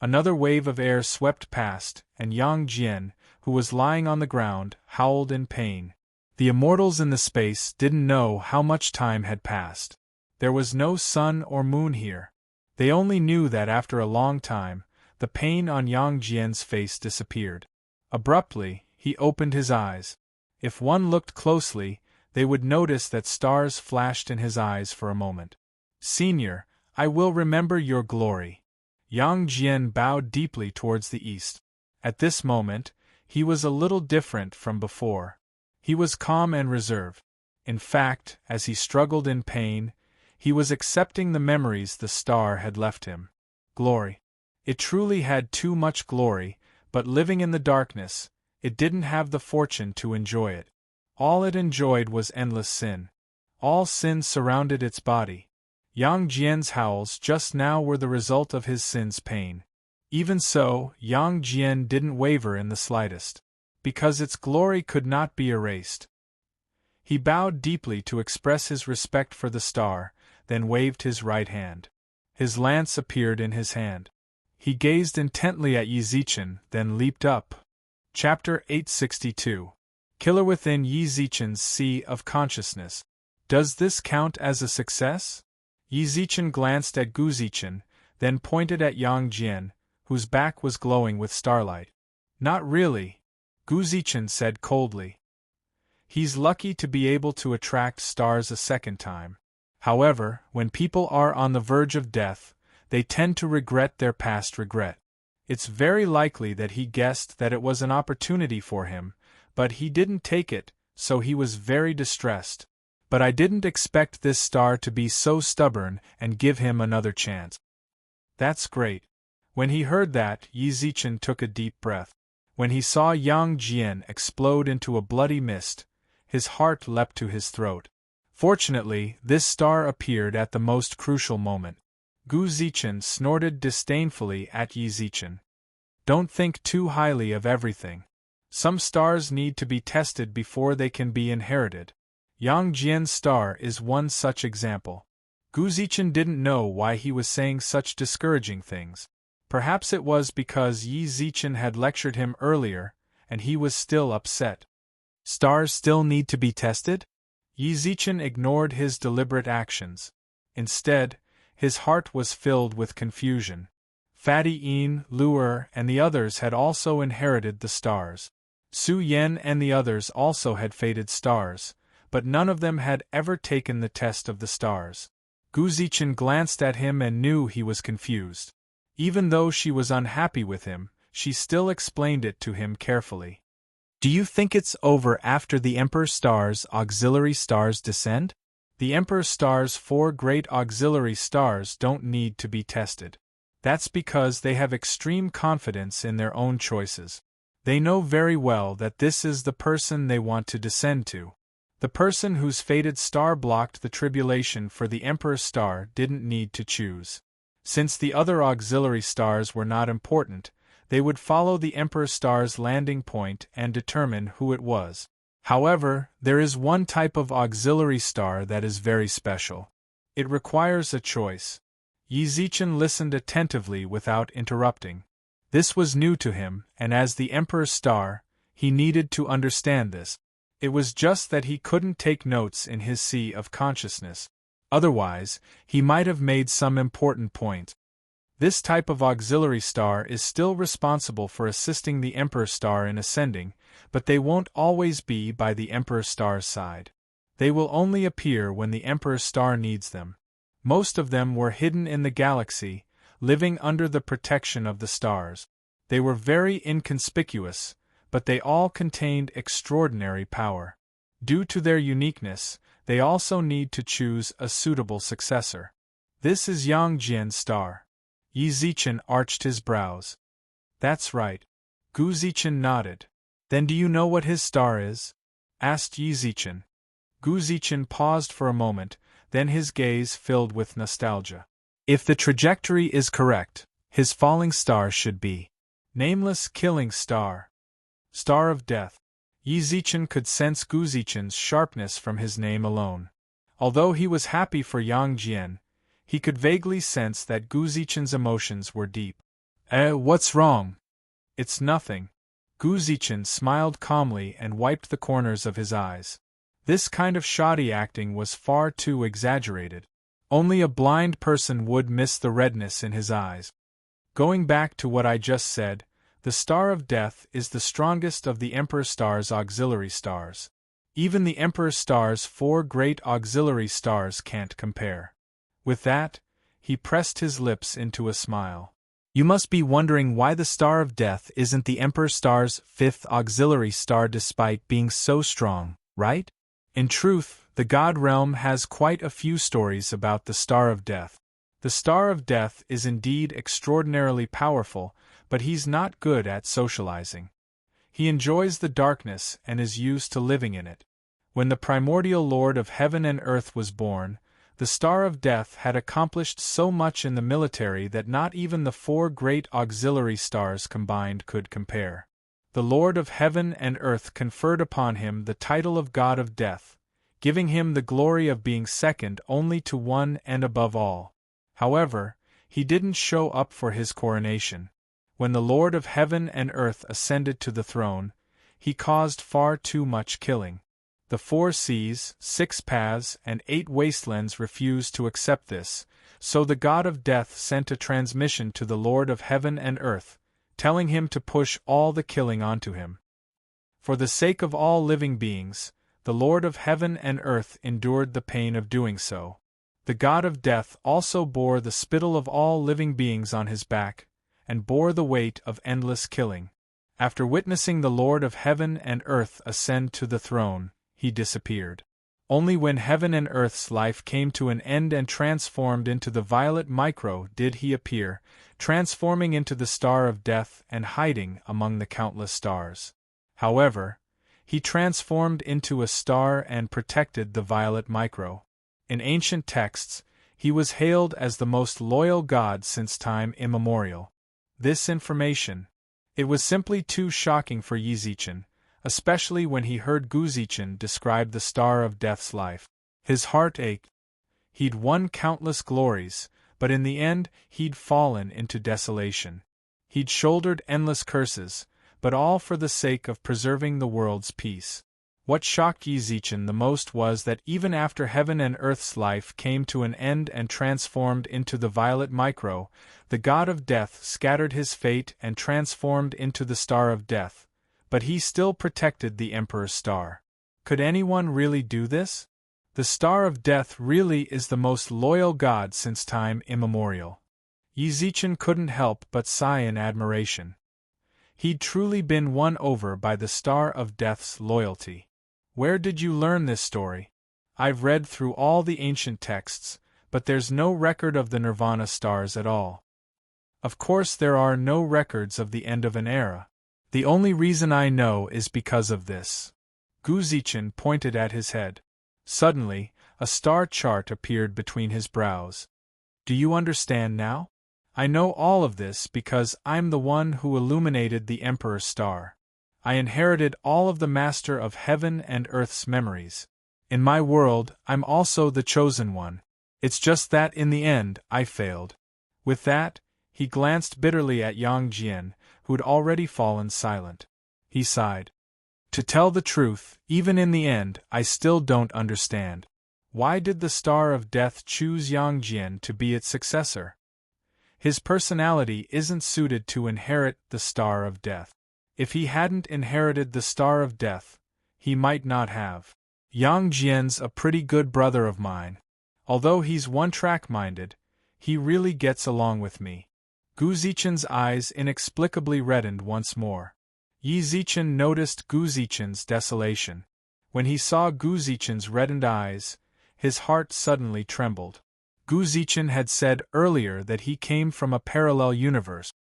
Another wave of air swept past, and Yang Jian, who was lying on the ground, howled in pain. The immortals in the space didn't know how much time had passed. There was no sun or moon here. They only knew that after a long time, the pain on Yang Jian's face disappeared. Abruptly, he opened his eyes. If one looked closely, they would notice that stars flashed in his eyes for a moment. Senior, I will remember your glory. Yang Jian bowed deeply towards the east. At this moment, he was a little different from before. He was calm and reserved. In fact, as he struggled in pain, he was accepting the memories the star had left him. Glory. It truly had too much glory, but living in the darkness, it didn't have the fortune to enjoy it. All it enjoyed was endless sin. All sin surrounded its body. Yang Jian's howls just now were the result of his sin's pain. Even so, Yang Jian didn't waver in the slightest, because its glory could not be erased. He bowed deeply to express his respect for the star, then waved his right hand. His lance appeared in his hand. He gazed intently at Yi Zichen, then leaped up. Chapter 862. Killer within Yi Zichen's Sea of Consciousness. Does this count as a success? Yi Zichen glanced at Gu Zichen, then pointed at Yang Jian, whose back was glowing with starlight. Not really, Gu Zichen said coldly. He's lucky to be able to attract stars a second time. However, when people are on the verge of death, they tend to regret their past regret. It's very likely that he guessed that it was an opportunity for him, but he didn't take it, so he was very distressed. But I didn't expect this star to be so stubborn and give him another chance. That's great. When he heard that, Yi Zichen took a deep breath. When he saw Yang Jian explode into a bloody mist, his heart leapt to his throat. Fortunately, this star appeared at the most crucial moment. Gu Zichen snorted disdainfully at Yi Zichen. Don't think too highly of everything. Some stars need to be tested before they can be inherited. Yang Jian's star is one such example. Gu Zichen didn't know why he was saying such discouraging things. Perhaps it was because Yi Zichen had lectured him earlier, and he was still upset. Stars still need to be tested? Yi Zichen ignored his deliberate actions. Instead, his heart was filled with confusion. Fatty Yin, Luer, and the others had also inherited the stars. Su Yen and the others also had fated stars, but none of them had ever taken the test of the stars. Gu Zichen glanced at him and knew he was confused. Even though she was unhappy with him, she still explained it to him carefully. Do you think it's over after the Emperor Star's auxiliary stars descend? The Emperor Star's 4 great auxiliary stars don't need to be tested. That's because they have extreme confidence in their own choices. They know very well that this is the person they want to descend to. The person whose fated star blocked the tribulation for the Emperor Star didn't need to choose. Since the other auxiliary stars were not important, they would follow the Emperor Star's landing point and determine who it was. However, there is one type of auxiliary star that is very special. It requires a choice. Yi Zichen listened attentively without interrupting. This was new to him, and as the Emperor's star, he needed to understand this. It was just that he couldn't take notes in his sea of consciousness. Otherwise, he might have made some important point. This type of auxiliary star is still responsible for assisting the Emperor Star in ascending, but they won't always be by the Emperor Star's side. They will only appear when the Emperor Star needs them. Most of them were hidden in the galaxy, living under the protection of the stars. They were very inconspicuous, but they all contained extraordinary power. Due to their uniqueness, they also need to choose a suitable successor. This is Yang Jian's star. Yi Zichen arched his brows. That's right. Gu Zichen nodded. Then do you know what his star is? Asked Yi Zichen. Gu Zichen paused for a moment, then his gaze filled with nostalgia. If the trajectory is correct, his falling star should be Nameless Killing Star. Star of Death. Yi Zichen could sense Gu Zichen's sharpness from his name alone. Although he was happy for Yang Jian, he could vaguely sense that Gu Zichen's emotions were deep. What's wrong? It's nothing. Gu Zichen smiled calmly and wiped the corners of his eyes. This kind of shoddy acting was far too exaggerated. Only a blind person would miss the redness in his eyes. Going back to what I just said, the Star of Death is the strongest of the Emperor Star's auxiliary stars. Even the Emperor Star's 4 great auxiliary stars can't compare. With that, he pressed his lips into a smile. You must be wondering why the Star of Death isn't the Emperor Star's 5th auxiliary star despite being so strong, right? In truth, the God Realm has quite a few stories about the Star of Death. The Star of Death is indeed extraordinarily powerful, but he's not good at socializing. He enjoys the darkness and is used to living in it. When the primordial Lord of Heaven and Earth was born, the Star of Death had accomplished so much in the military that not even the 4 great auxiliary stars combined could compare. The Lord of Heaven and Earth conferred upon him the title of God of Death, giving him the glory of being second only to one and above all. However, he didn't show up for his coronation. When the Lord of Heaven and Earth ascended to the throne, he caused far too much killing. The 4 seas, 6 paths, and 8 wastelands refused to accept this, so the God of Death sent a transmission to the Lord of Heaven and Earth, telling him to push all the killing onto him. For the sake of all living beings, the Lord of Heaven and Earth endured the pain of doing so. The god of death also bore the spittle of all living beings on his back, and bore the weight of endless killing. After witnessing the Lord of heaven and earth ascend to the throne, he disappeared. Only when heaven and earth's life came to an end and transformed into the violet micro did he appear, transforming into the star of death and hiding among the countless stars. However, he transformed into a star and protected the violet micro. In ancient texts, he was hailed as the most loyal god since time immemorial. This information. It was simply too shocking for Yizichen, especially when he heard Guzichen describe the Star of Death's life. His heart ached. He'd won countless glories, but in the end he'd fallen into desolation. He'd shouldered endless curses, but all for the sake of preserving the world's peace. What shocked Yizichen the most was that even after heaven and earth's life came to an end and transformed into the violet micro, the god of death scattered his fate and transformed into the star of death, but he still protected the emperor's star. Could anyone really do this? The star of death really is the most loyal god since time immemorial. Yizichen couldn't help but sigh in admiration. He'd truly been won over by the star of death's loyalty. Where did you learn this story? I've read through all the ancient texts, but there's no record of the Nirvana stars at all. Of course there are no records of the end of an era. The only reason I know is because of this. Guzichen pointed at his head. Suddenly, a star chart appeared between his brows. Do you understand now? I know all of this because I'm the one who illuminated the Emperor's star. I inherited all of the Master of Heaven and Earth's memories. In my world, I'm also the chosen one. It's just that in the end, I failed. With that, he glanced bitterly at Yang Jian, who'd already fallen silent. He sighed. To tell the truth, even in the end, I still don't understand. Why did the Star of Death choose Yang Jian to be its successor? His personality isn't suited to inherit the Star of Death. If he hadn't inherited the Star of Death, he might not have. Yang Jian's a pretty good brother of mine. Although he's one-track-minded, he really gets along with me. Guzichen's eyes inexplicably reddened once more. Yizichen noticed Guzichen's desolation. When he saw Guzichen's reddened eyes, his heart suddenly trembled. Guzichen had said earlier that he came from a parallel universe.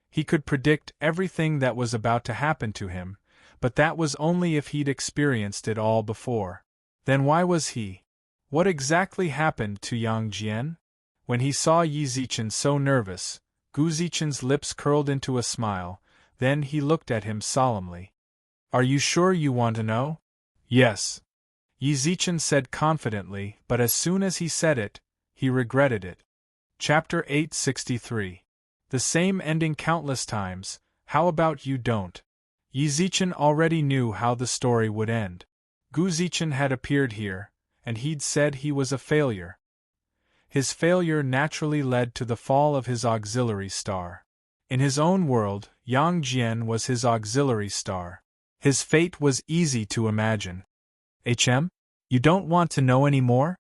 He could predict everything that was about to happen to him, but that was only if he'd experienced it all before. Then why was he? What exactly happened to Yang Jian? When he saw Yizichen so nervous, Guzichen's lips curled into a smile, then he looked at him solemnly. Are you sure you want to know? Yes. Yizichen said confidently, but as soon as he said it, he regretted it. Chapter 863. The same ending countless times, how about you don't? Yizichen already knew how the story would end. Guzichen had appeared here, and he'd said he was a failure. His failure naturally led to the fall of his auxiliary star. In his own world, Yang Jian was his auxiliary star. His fate was easy to imagine. You don't want to know any more?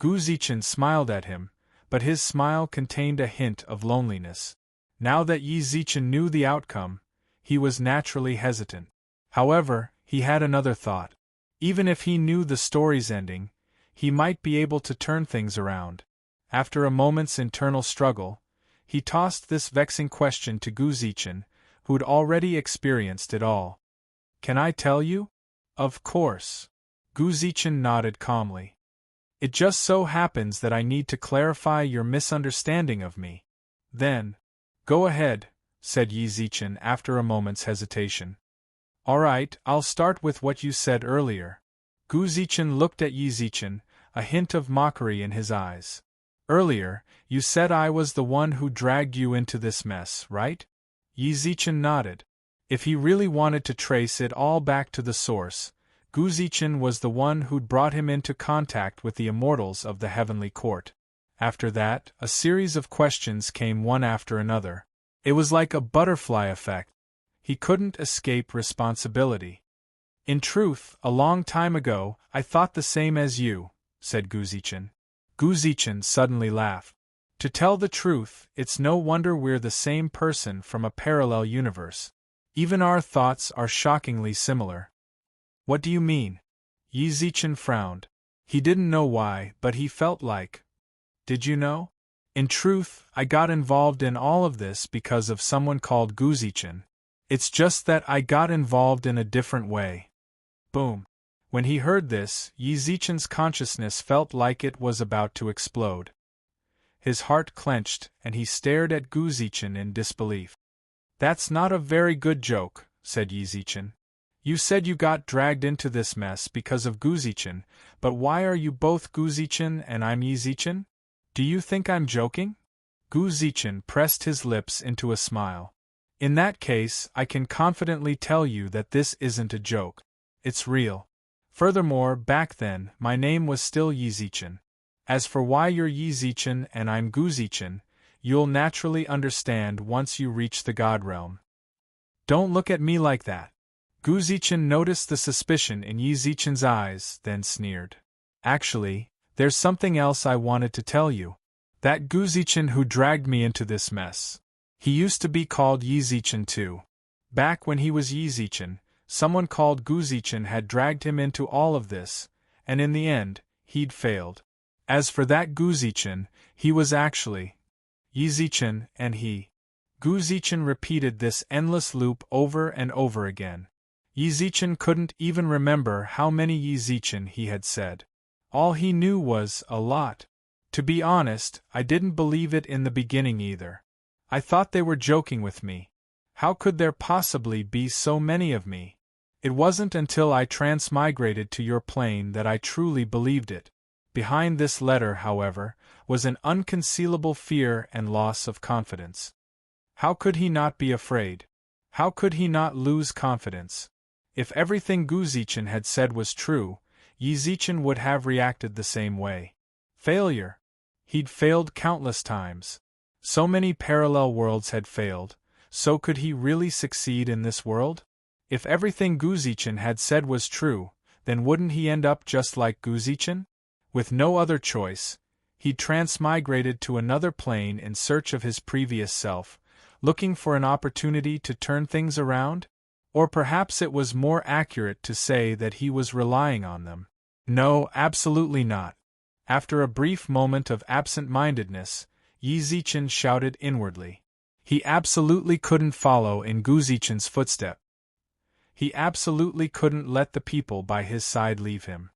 Guzichen smiled at him, but his smile contained a hint of loneliness. Now that Yizichen knew the outcome, he was naturally hesitant. However, he had another thought. Even if he knew the story's ending, he might be able to turn things around. After a moment's internal struggle, he tossed this vexing question to Guzichen, who'd already experienced it all. Can I tell you? Of course. Guzichen nodded calmly. It just so happens that I need to clarify your misunderstanding of me. Then, go ahead, said Yizichen after a moment's hesitation. All right, I'll start with what you said earlier. Guzichen looked at Yizichen, a hint of mockery in his eyes. Earlier, you said I was the one who dragged you into this mess, right? Yizichen nodded. If he really wanted to trace it all back to the source, Guzichen was the one who'd brought him into contact with the immortals of the heavenly court. After that, a series of questions came one after another. It was like a butterfly effect. He couldn't escape responsibility. In truth, a long time ago, I thought the same as you, said Guzichen. Guzichin suddenly laughed. To tell the truth, it's no wonder we're the same person from a parallel universe. Even our thoughts are shockingly similar. What do you mean? Yizichin frowned. He didn't know why, but he felt like. Did you know? In truth, I got involved in all of this because of someone called Guzichin. It's just that I got involved in a different way. Boom. When he heard this, Yizichin's consciousness felt like it was about to explode. His heart clenched, and he stared at Guzichin in disbelief. That's not a very good joke, said Yizichin. You said you got dragged into this mess because of Guzichin, but why are you both Guzichin and I'm Yizichin? Do you think I'm joking? Guzichin pressed his lips into a smile. In that case, I can confidently tell you that this isn't a joke. It's real. Furthermore, back then, my name was still Yizichin. As for why you're Yizichin and I'm Guzichin, you'll naturally understand once you reach the God realm. Don't look at me like that. Guzichin noticed the suspicion in Yizichin's eyes, then sneered. Actually, there's something else I wanted to tell you. That Guzichin who dragged me into this mess. He used to be called Yizichin too. Back when he was Yizichin, someone called Guzichin had dragged him into all of this, and in the end, he'd failed. As for that Guzichin, he was actually Yizichin and he. Guzichin repeated this endless loop over and over again. Yizichin couldn't even remember how many Yizichin he had said. All he knew was a lot. To be honest, I didn't believe it in the beginning either. I thought they were joking with me. How could there possibly be so many of me? It wasn't until I transmigrated to your plane that I truly believed it. Behind this letter, however, was an unconcealable fear and loss of confidence. How could he not be afraid? How could he not lose confidence? If everything Guzichin had said was true, Yizichin would have reacted the same way. Failure. He'd failed countless times. So many parallel worlds had failed, so could he really succeed in this world? If everything Guzichin had said was true, then wouldn't he end up just like Guzichin? With no other choice, he'd transmigrated to another plane in search of his previous self, looking for an opportunity to turn things around? Or perhaps it was more accurate to say that he was relying on them. No, absolutely not. After a brief moment of absent-mindedness, Yizichin shouted inwardly. He absolutely couldn't follow in Guzichin's footstep. He absolutely couldn't let the people by his side leave him.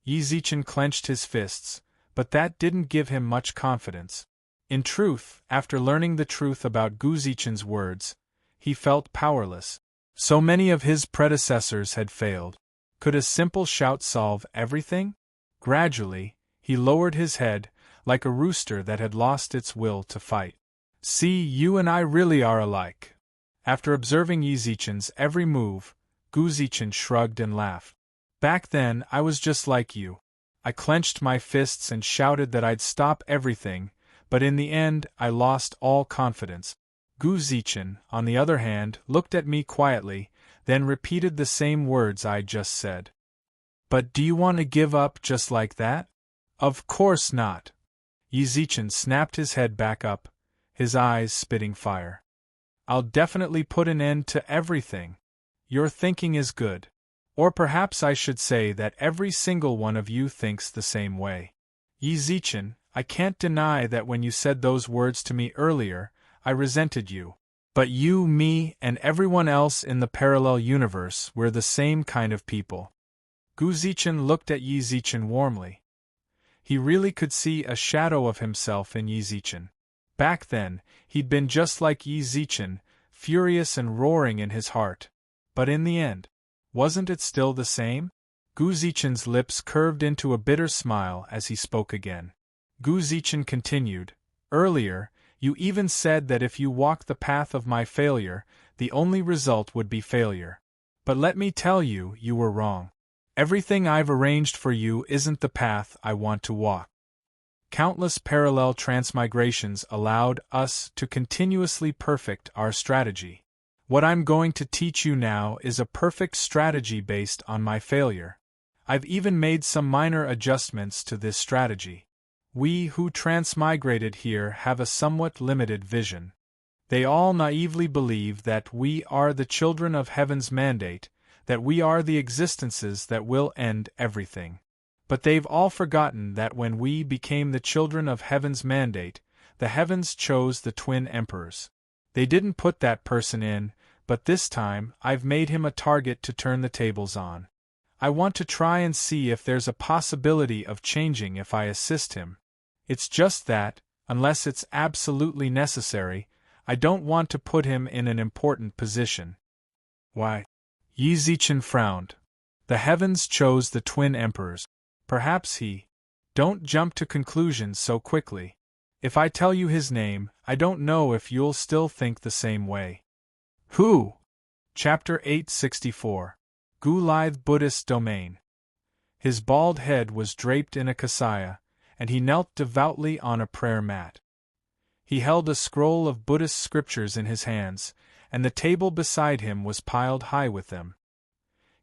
Yizichin clenched his fists, but that didn't give him much confidence. In truth, after learning the truth about Guzichin's words, he felt powerless. So many of his predecessors had failed. Could a simple shout solve everything? Gradually, he lowered his head, like a rooster that had lost its will to fight. See, you and I really are alike. After observing Yizichin's every move, Guzichin shrugged and laughed. Back then, I was just like you. I clenched my fists and shouted that I'd stop everything, but in the end, I lost all confidence. Guzichin, on the other hand, looked at me quietly, then repeated the same words I just said. But do you want to give up just like that? Of course not. Yizichin snapped his head back up, his eyes spitting fire. I'll definitely put an end to everything. Your thinking is good. Or perhaps I should say that every single one of you thinks the same way. Yizichin, I can't deny that when you said those words to me earlier, I resented you. But you, me, and everyone else in the parallel universe were the same kind of people. Guzichin looked at Yizichin warmly. He really could see a shadow of himself in Yizichin. Back then, he'd been just like Yizichin, furious and roaring in his heart. But in the end, wasn't it still the same? Guzichin's lips curved into a bitter smile as he spoke again. Guzichin continued, Earlier, you even said that if you walk the path of my failure, the only result would be failure. But let me tell you, you were wrong. Everything I've arranged for you isn't the path I want to walk. Countless parallel transmigrations allowed us to continuously perfect our strategy. What I'm going to teach you now is a perfect strategy based on my failure. I've even made some minor adjustments to this strategy. We who transmigrated here have a somewhat limited vision. They all naively believe that we are the children of heaven's mandate, that we are the existences that will end everything. But they've all forgotten that when we became the children of heaven's mandate, the heavens chose the twin emperors. They didn't put that person in, but this time I've made him a target to turn the tables on. I want to try and see if there's a possibility of changing if I assist him. It's just that, unless it's absolutely necessary, I don't want to put him in an important position. Why? Yi Zichen frowned. The heavens chose the twin emperors. Perhaps he. Don't jump to conclusions so quickly. If I tell you his name, I don't know if you'll still think the same way. Who? Chapter 864. Gulithe Buddhist Domain. His bald head was draped in a kasaya, and he knelt devoutly on a prayer mat. He held a scroll of Buddhist scriptures in his hands, and the table beside him was piled high with them.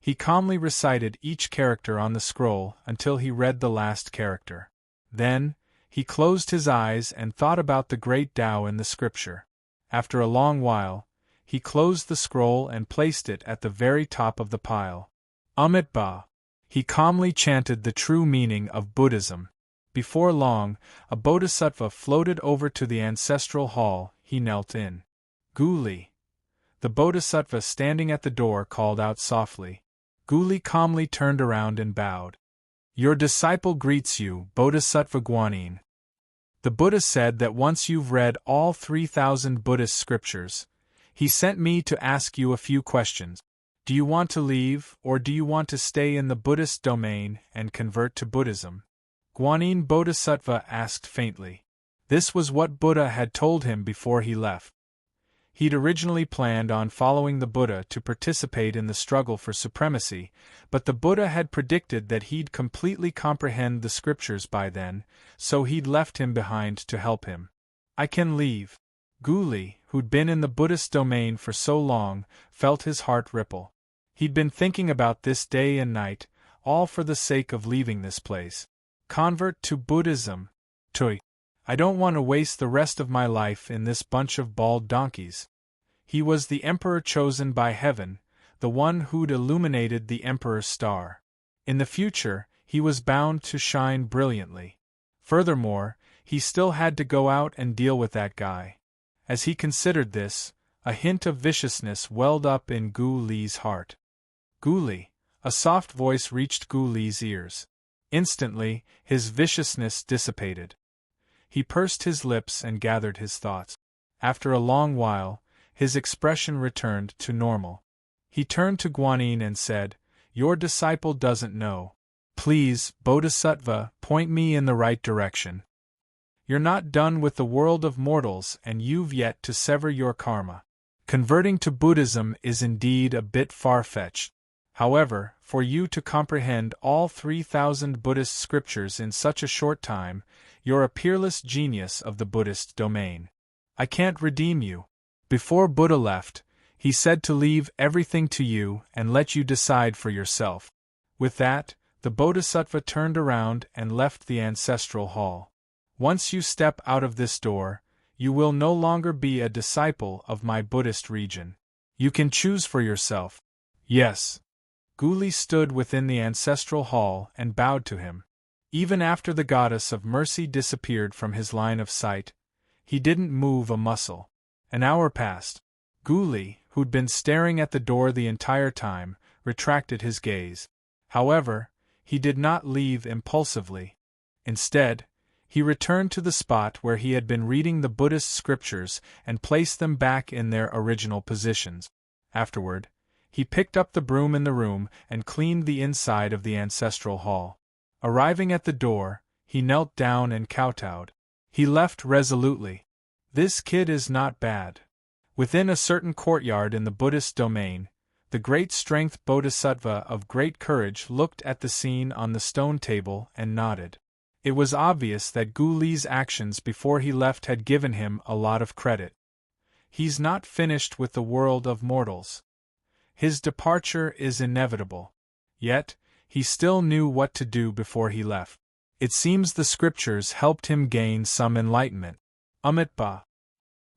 He calmly recited each character on the scroll until he read the last character. Then, he closed his eyes and thought about the great Tao in the scripture. After a long while, he closed the scroll and placed it at the very top of the pile. Amitabha. He calmly chanted the true meaning of Buddhism. Before long, a bodhisattva floated over to the ancestral hall. He knelt in. Guli. The bodhisattva standing at the door called out softly. Guli calmly turned around and bowed. Your disciple greets you, Bodhisattva Guanyin. The Buddha said that once you've read all 3,000 Buddhist scriptures, he sent me to ask you a few questions. Do you want to leave, or do you want to stay in the Buddhist domain and convert to Buddhism? Guanyin Bodhisattva asked faintly. This was what Buddha had told him before he left. He'd originally planned on following the Buddha to participate in the struggle for supremacy, but the Buddha had predicted that he'd completely comprehend the scriptures by then, so he'd left him behind to help him. I can leave. Guli, who'd been in the Buddhist domain for so long, felt his heart ripple. He'd been thinking about this day and night, all for the sake of leaving this place. Convert to Buddhism. Tui. I don't want to waste the rest of my life in this bunch of bald donkeys. He was the emperor chosen by heaven, the one who'd illuminated the emperor's star. In the future, he was bound to shine brilliantly. Furthermore, he still had to go out and deal with that guy. As he considered this, a hint of viciousness welled up in Gu Li's heart. Guli, a soft voice reached Gu Li's ears. Instantly, his viciousness dissipated. He pursed his lips and gathered his thoughts. After a long while, his expression returned to normal. He turned to Guanyin and said, Your disciple doesn't know. Please, Bodhisattva, point me in the right direction. You're not done with the world of mortals and you've yet to sever your karma. Converting to Buddhism is indeed a bit far-fetched. However, for you to comprehend all 3,000 Buddhist scriptures in such a short time, you're a peerless genius of the Buddhist domain. I can't redeem you. Before Buddha left, he said to leave everything to you and let you decide for yourself. With that, the Bodhisattva turned around and left the ancestral hall. Once you step out of this door, you will no longer be a disciple of my Buddhist region. You can choose for yourself. Yes. Guli stood within the ancestral hall and bowed to him. Even after the goddess of mercy disappeared from his line of sight, he didn't move a muscle. An hour passed. Guli, who'd been staring at the door the entire time, retracted his gaze. However, he did not leave impulsively. Instead, he returned to the spot where he had been reading the Buddhist scriptures and placed them back in their original positions. Afterward, he picked up the broom in the room and cleaned the inside of the ancestral hall. Arriving at the door, he knelt down and kowtowed. He left resolutely. This kid is not bad. Within a certain courtyard in the Buddhist domain, the great strength Bodhisattva of great courage looked at the scene on the stone table and nodded. It was obvious that Gu Li's actions before he left had given him a lot of credit. He's not finished with the world of mortals. His departure is inevitable. Yet, he still knew what to do before he left. It seems the scriptures helped him gain some enlightenment. Amitabha.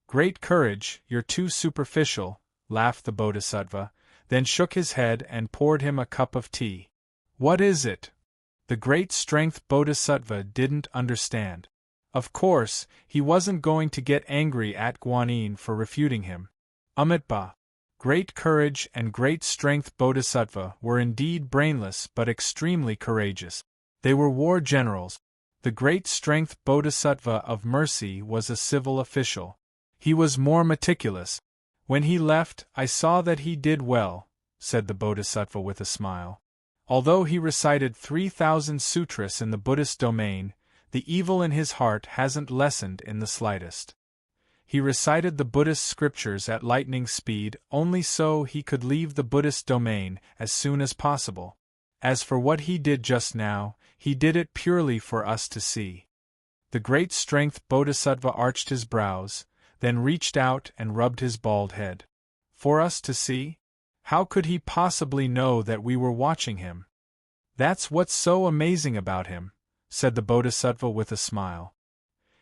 Great courage, you're too superficial, laughed the Bodhisattva, then shook his head and poured him a cup of tea. What is it? The great strength Bodhisattva didn't understand. Of course, he wasn't going to get angry at Guanyin for refuting him. Amitabha. Great courage and great strength Bodhisattva were indeed brainless but extremely courageous. They were war generals. The great strength Bodhisattva of mercy was a civil official. He was more meticulous. When he left, I saw that he did well, said the Bodhisattva with a smile. Although he recited 3,000 sutras in the Buddhist domain, the evil in his heart hasn't lessened in the slightest. He recited the Buddhist scriptures at lightning speed only so he could leave the Buddhist domain as soon as possible. As for what he did just now, he did it purely for us to see. The great strength Bodhisattva arched his brows, then reached out and rubbed his bald head. For us to see? How could he possibly know that we were watching him? That's what's so amazing about him, said the Bodhisattva with a smile.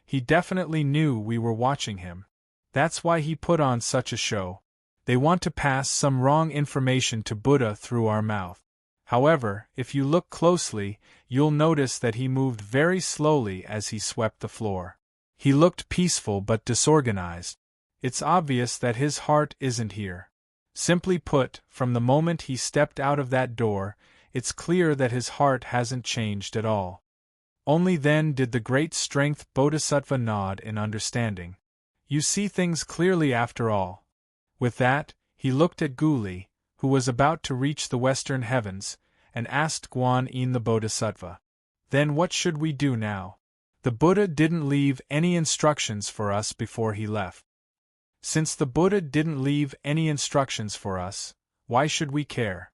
He definitely knew we were watching him. That's why he put on such a show. They want to pass some wrong information to Buddha through our mouth. However, if you look closely, you'll notice that he moved very slowly as he swept the floor. He looked peaceful but disorganized. It's obvious that his heart isn't here. Simply put, from the moment he stepped out of that door, it's clear that his heart hasn't changed at all. Only then did the great strength Bodhisattva nod in understanding. You see things clearly after all. With that, he looked at Guli, who was about to reach the western heavens, and asked Guanyin the Bodhisattva. Then what should we do now? The Buddha didn't leave any instructions for us before he left. Since the Buddha didn't leave any instructions for us, why should we care?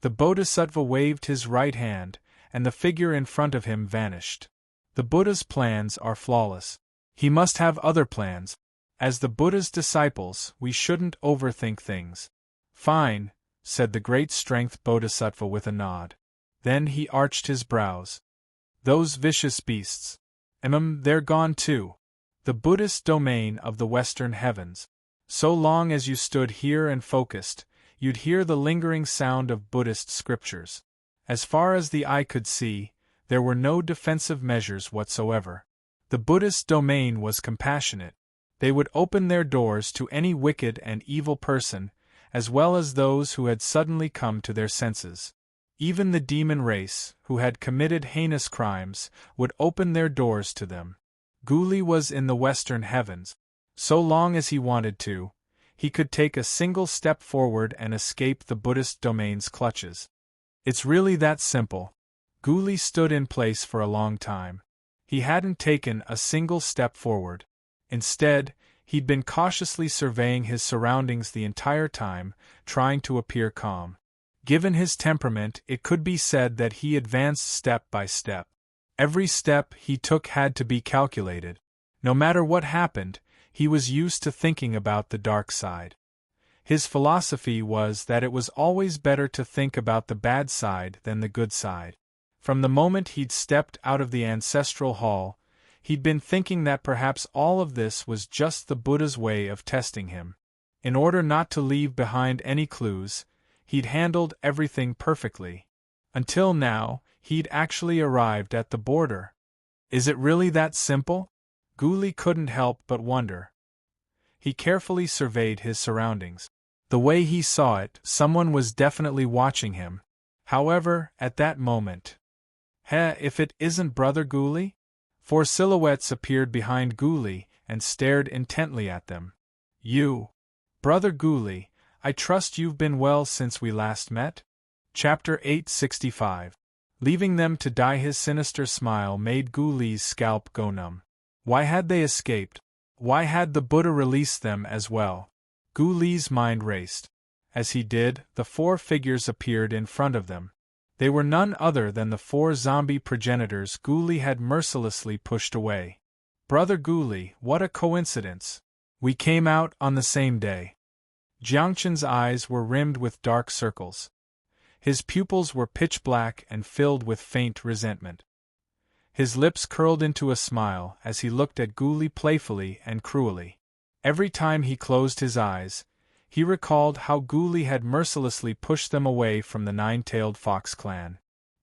The Bodhisattva waved his right hand, and the figure in front of him vanished. The Buddha's plans are flawless. He must have other plans. As the Buddha's disciples, we shouldn't overthink things. Fine, said the great strength Bodhisattva with a nod. Then he arched his brows. Those vicious beasts. They're gone too. The Buddhist domain of the western heavens. So long as you stood here and focused, you'd hear the lingering sound of Buddhist scriptures. As far as the eye could see, there were no defensive measures whatsoever. The Buddhist domain was compassionate. They would open their doors to any wicked and evil person, as well as those who had suddenly come to their senses. Even the demon race, who had committed heinous crimes, would open their doors to them. Guli was in the western heavens. So long as he wanted to, he could take a single step forward and escape the Buddhist domain's clutches. It's really that simple. Guli stood in place for a long time. He hadn't taken a single step forward. Instead, he'd been cautiously surveying his surroundings the entire time, trying to appear calm. Given his temperament, it could be said that he advanced step by step. Every step he took had to be calculated. No matter what happened, he was used to thinking about the dark side. His philosophy was that it was always better to think about the bad side than the good side. From the moment he'd stepped out of the ancestral hall, he'd been thinking that perhaps all of this was just the Buddha's way of testing him. In order not to leave behind any clues, he'd handled everything perfectly. Until now, he'd actually arrived at the border. Is it really that simple? Guli couldn't help but wonder. He carefully surveyed his surroundings. The way he saw it, someone was definitely watching him. However, at that moment, if it isn't Brother Guli? 4 silhouettes appeared behind Guli and stared intently at them. You, Brother Guli, I trust you've been well since we last met? Chapter 865. Leaving them to die. His sinister smile made Guli's scalp go numb. Why had they escaped? Why had the Buddha released them as well? Guli's mind raced. As he did, the 4 figures appeared in front of them. They were none other than the 4 zombie progenitors Guli had mercilessly pushed away. Brother Guli, what a coincidence. We came out on the same day. Jiangchen's eyes were rimmed with dark circles. His pupils were pitch black and filled with faint resentment. His lips curled into a smile as he looked at Guli playfully and cruelly. Every time he closed his eyes, he recalled how Guli had mercilessly pushed them away from the nine-tailed fox clan.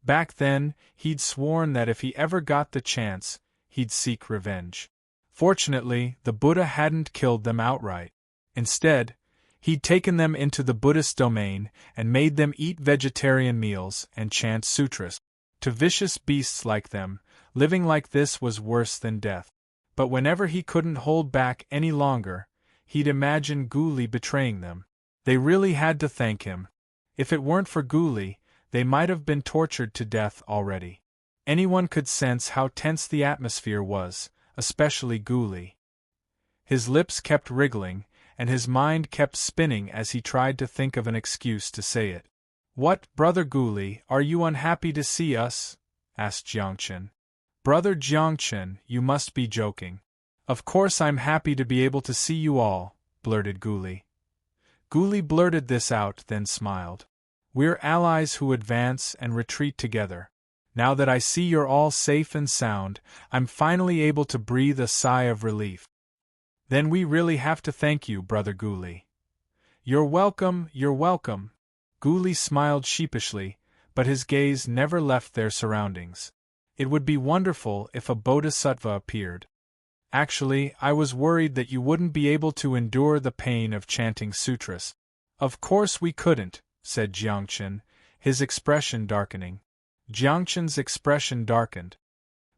Back then, he'd sworn that if he ever got the chance, he'd seek revenge. Fortunately, the Buddha hadn't killed them outright. Instead, he'd taken them into the Buddhist domain and made them eat vegetarian meals and chant sutras. To vicious beasts like them, living like this was worse than death. But whenever he couldn't hold back any longer, he'd imagine Guli betraying them. They really had to thank him. If it weren't for Guli, they might have been tortured to death already. Anyone could sense how tense the atmosphere was, especially Guli. His lips kept wriggling, and his mind kept spinning as he tried to think of an excuse to say it. "What, Brother Guli, are you unhappy to see us?" asked Jiangchen. "Brother Jiangchen, you must be joking." "Of course I'm happy to be able to see you all," blurted Guli. Guli blurted this out, then smiled. "We're allies who advance and retreat together. Now that I see you're all safe and sound, I'm finally able to breathe a sigh of relief." "Then we really have to thank you, Brother Guli." "You're welcome, you're welcome." Guli smiled sheepishly, but his gaze never left their surroundings. "It would be wonderful if a bodhisattva appeared. Actually, I was worried that you wouldn't be able to endure the pain of chanting sutras." "Of course we couldn't," said Jiangchen, his expression darkening. Jiangchen's expression darkened.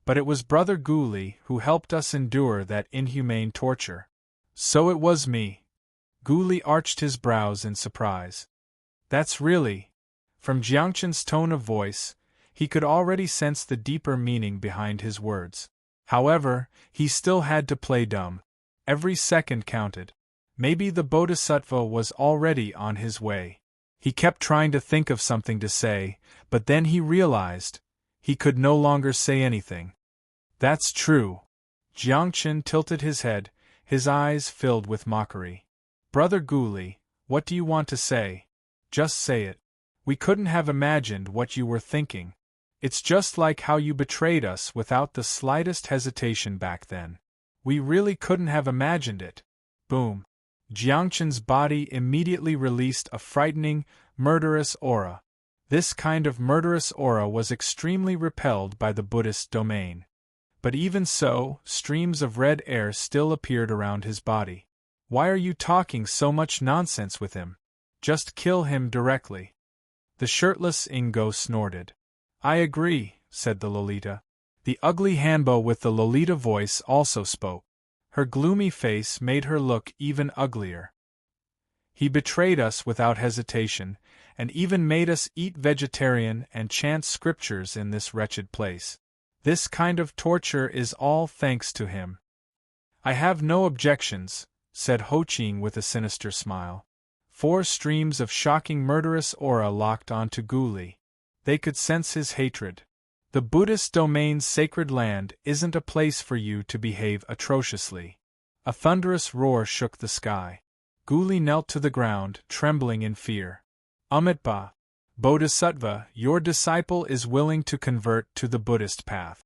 "But it was Brother Guli who helped us endure that inhumane torture." "So it was me." Guli arched his brows in surprise. "That's really—" From Jiangchen's tone of voice, he could already sense the deeper meaning behind his words. However, he still had to play dumb. Every second counted. Maybe the bodhisattva was already on his way. He kept trying to think of something to say, but then he realized he could no longer say anything. "That's true." Jiangchen tilted his head, his eyes filled with mockery. "Brother Guli, what do you want to say? Just say it. We couldn't have imagined what you were thinking. It's just like how you betrayed us without the slightest hesitation back then. We really couldn't have imagined it." Boom. Jiangchen's body immediately released a frightening, murderous aura. This kind of murderous aura was extremely repelled by the Buddhist domain. But even so, streams of red air still appeared around his body. "Why are you talking so much nonsense with him? Just kill him directly." The shirtless Ingo snorted. "I agree," said the Lolita. The ugly Hanbo with the Lolita voice also spoke. Her gloomy face made her look even uglier. "He betrayed us without hesitation, and even made us eat vegetarian and chant scriptures in this wretched place. This kind of torture is all thanks to him." "I have no objections," said Ho Ching with a sinister smile. 4 streams of shocking murderous aura locked onto Guli. They could sense his hatred. "The Buddhist domain's sacred land isn't a place for you to behave atrociously." A thunderous roar shook the sky. Guli knelt to the ground, trembling in fear. "Amitabha, Bodhisattva, your disciple is willing to convert to the Buddhist path."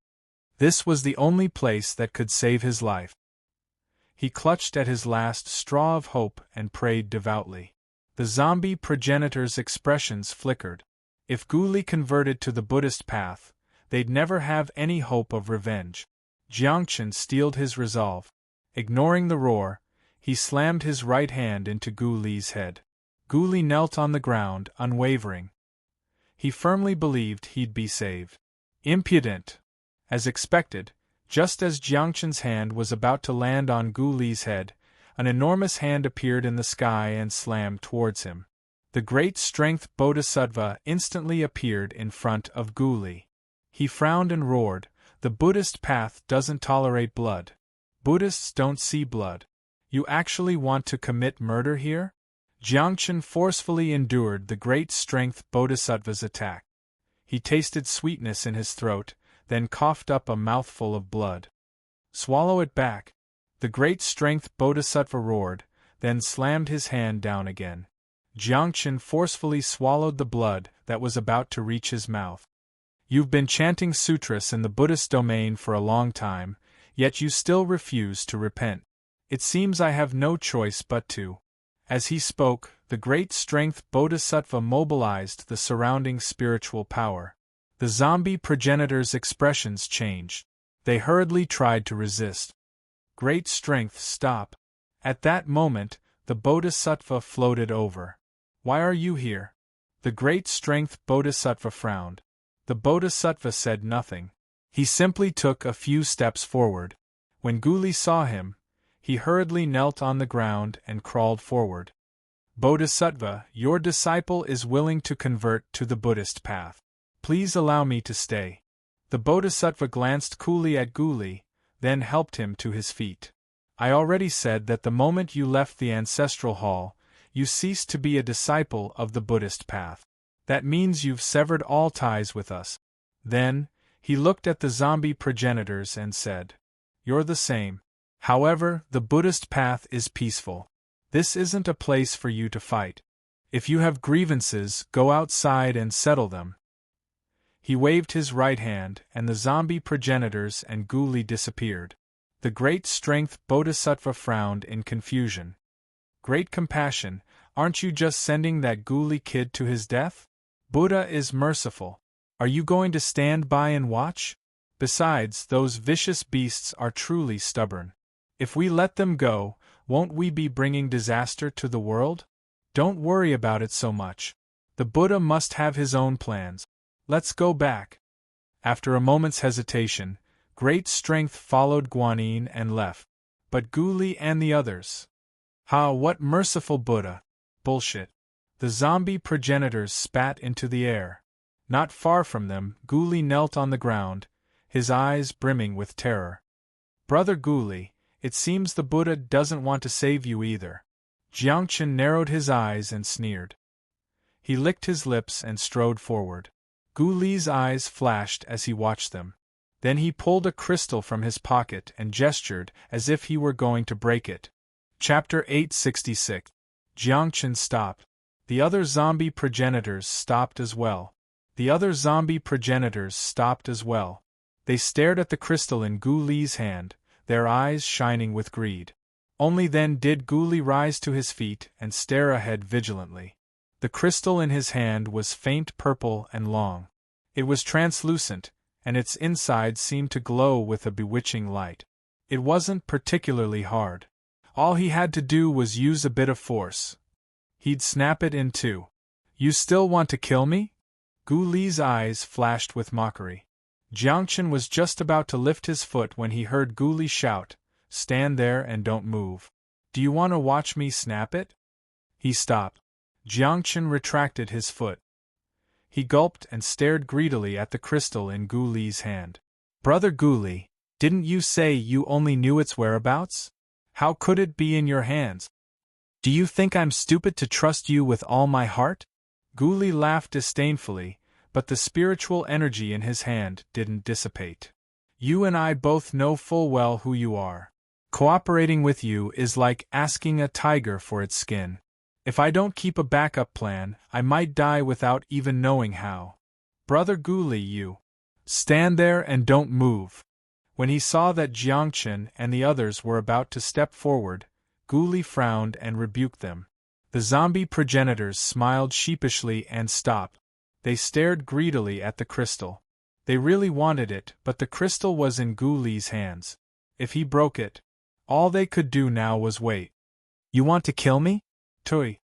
This was the only place that could save his life. He clutched at his last straw of hope and prayed devoutly. The zombie progenitor's expressions flickered. If Guli converted to the Buddhist path, they'd never have any hope of revenge. Jiangchen steeled his resolve. Ignoring the roar, he slammed his right hand into Guli's head. Guli knelt on the ground, unwavering. He firmly believed he'd be saved. Impudent! As expected, just as Jiangchen's hand was about to land on Guli's head, an enormous hand appeared in the sky and slammed towards him. The great strength Bodhisattva instantly appeared in front of Guli. He frowned and roared, "The Buddhist path doesn't tolerate blood. Buddhists don't see blood. You actually want to commit murder here?" Jiangchen forcefully endured the great strength Bodhisattva's attack. He tasted sweetness in his throat, then coughed up a mouthful of blood. "Swallow it back." The great strength Bodhisattva roared, then slammed his hand down again. Jiangchen forcefully swallowed the blood that was about to reach his mouth. You've been chanting sutras in the Buddhist domain for a long time, yet you still refuse to repent. It seems I have no choice but to. As he spoke, the great strength Bodhisattva mobilized the surrounding spiritual power. The zombie progenitor's expressions changed. They hurriedly tried to resist. Great strength, stop. At that moment, the Bodhisattva floated over. Why are you here? The great strength Bodhisattva frowned. The Bodhisattva said nothing. He simply took a few steps forward. When Guli saw him, he hurriedly knelt on the ground and crawled forward. Bodhisattva, your disciple is willing to convert to the Buddhist path. Please allow me to stay. The Bodhisattva glanced coolly at Guli, then helped him to his feet. I already said that the moment you left the ancestral hall, you ceased to be a disciple of the Buddhist path. That means you've severed all ties with us. Then, he looked at the zombie progenitors and said, You're the same. However, the Buddhist path is peaceful. This isn't a place for you to fight. If you have grievances, go outside and settle them. He waved his right hand, and the zombie progenitors and Guli disappeared. The great strength Bodhisattva frowned in confusion. Great compassion, aren't you just sending that Guli kid to his death? Buddha is merciful. Are you going to stand by and watch? Besides, those vicious beasts are truly stubborn. If we let them go, won't we be bringing disaster to the world? Don't worry about it so much. The Buddha must have his own plans. Let's go back. After a moment's hesitation, great strength followed Guanyin and left. But Guli and the others. What merciful Buddha! Bullshit. The zombie progenitors spat into the air. Not far from them, Guli knelt on the ground, his eyes brimming with terror. Brother Guli, it seems the Buddha doesn't want to save you either. Jiangchen narrowed his eyes and sneered. He licked his lips and strode forward. Guli's eyes flashed as he watched them. Then he pulled a crystal from his pocket and gestured as if he were going to break it. Chapter 866. Jiangchen stopped. The other zombie progenitors stopped as well. They stared at the crystal in Guli's hand, their eyes shining with greed. Only then did Guli rise to his feet and stare ahead vigilantly. The crystal in his hand was faint purple and long. It was translucent, and its inside seemed to glow with a bewitching light. It wasn't particularly hard. All he had to do was use a bit of force. He'd snap it in two. You still want to kill me? Guli's eyes flashed with mockery. Jiangchen was just about to lift his foot when he heard Guli shout, Stand there and don't move. Do you want to watch me snap it? He stopped. Jiangchen retracted his foot. He gulped and stared greedily at the crystal in Guli's hand. Brother Guli, didn't you say you only knew its whereabouts? How could it be in your hands? Do you think I'm stupid to trust you with all my heart? Guli laughed disdainfully, but the spiritual energy in his hand didn't dissipate. You and I both know full well who you are. Cooperating with you is like asking a tiger for its skin. If I don't keep a backup plan, I might die without even knowing how. Brother Guli, you stand there and don't move. When he saw that Jiangchen and the others were about to step forward, Guli frowned and rebuked them. The zombie progenitors smiled sheepishly and stopped. They stared greedily at the crystal. They really wanted it, but the crystal was in Guli's hands. If he broke it, all they could do now was wait. You want to kill me? Tui.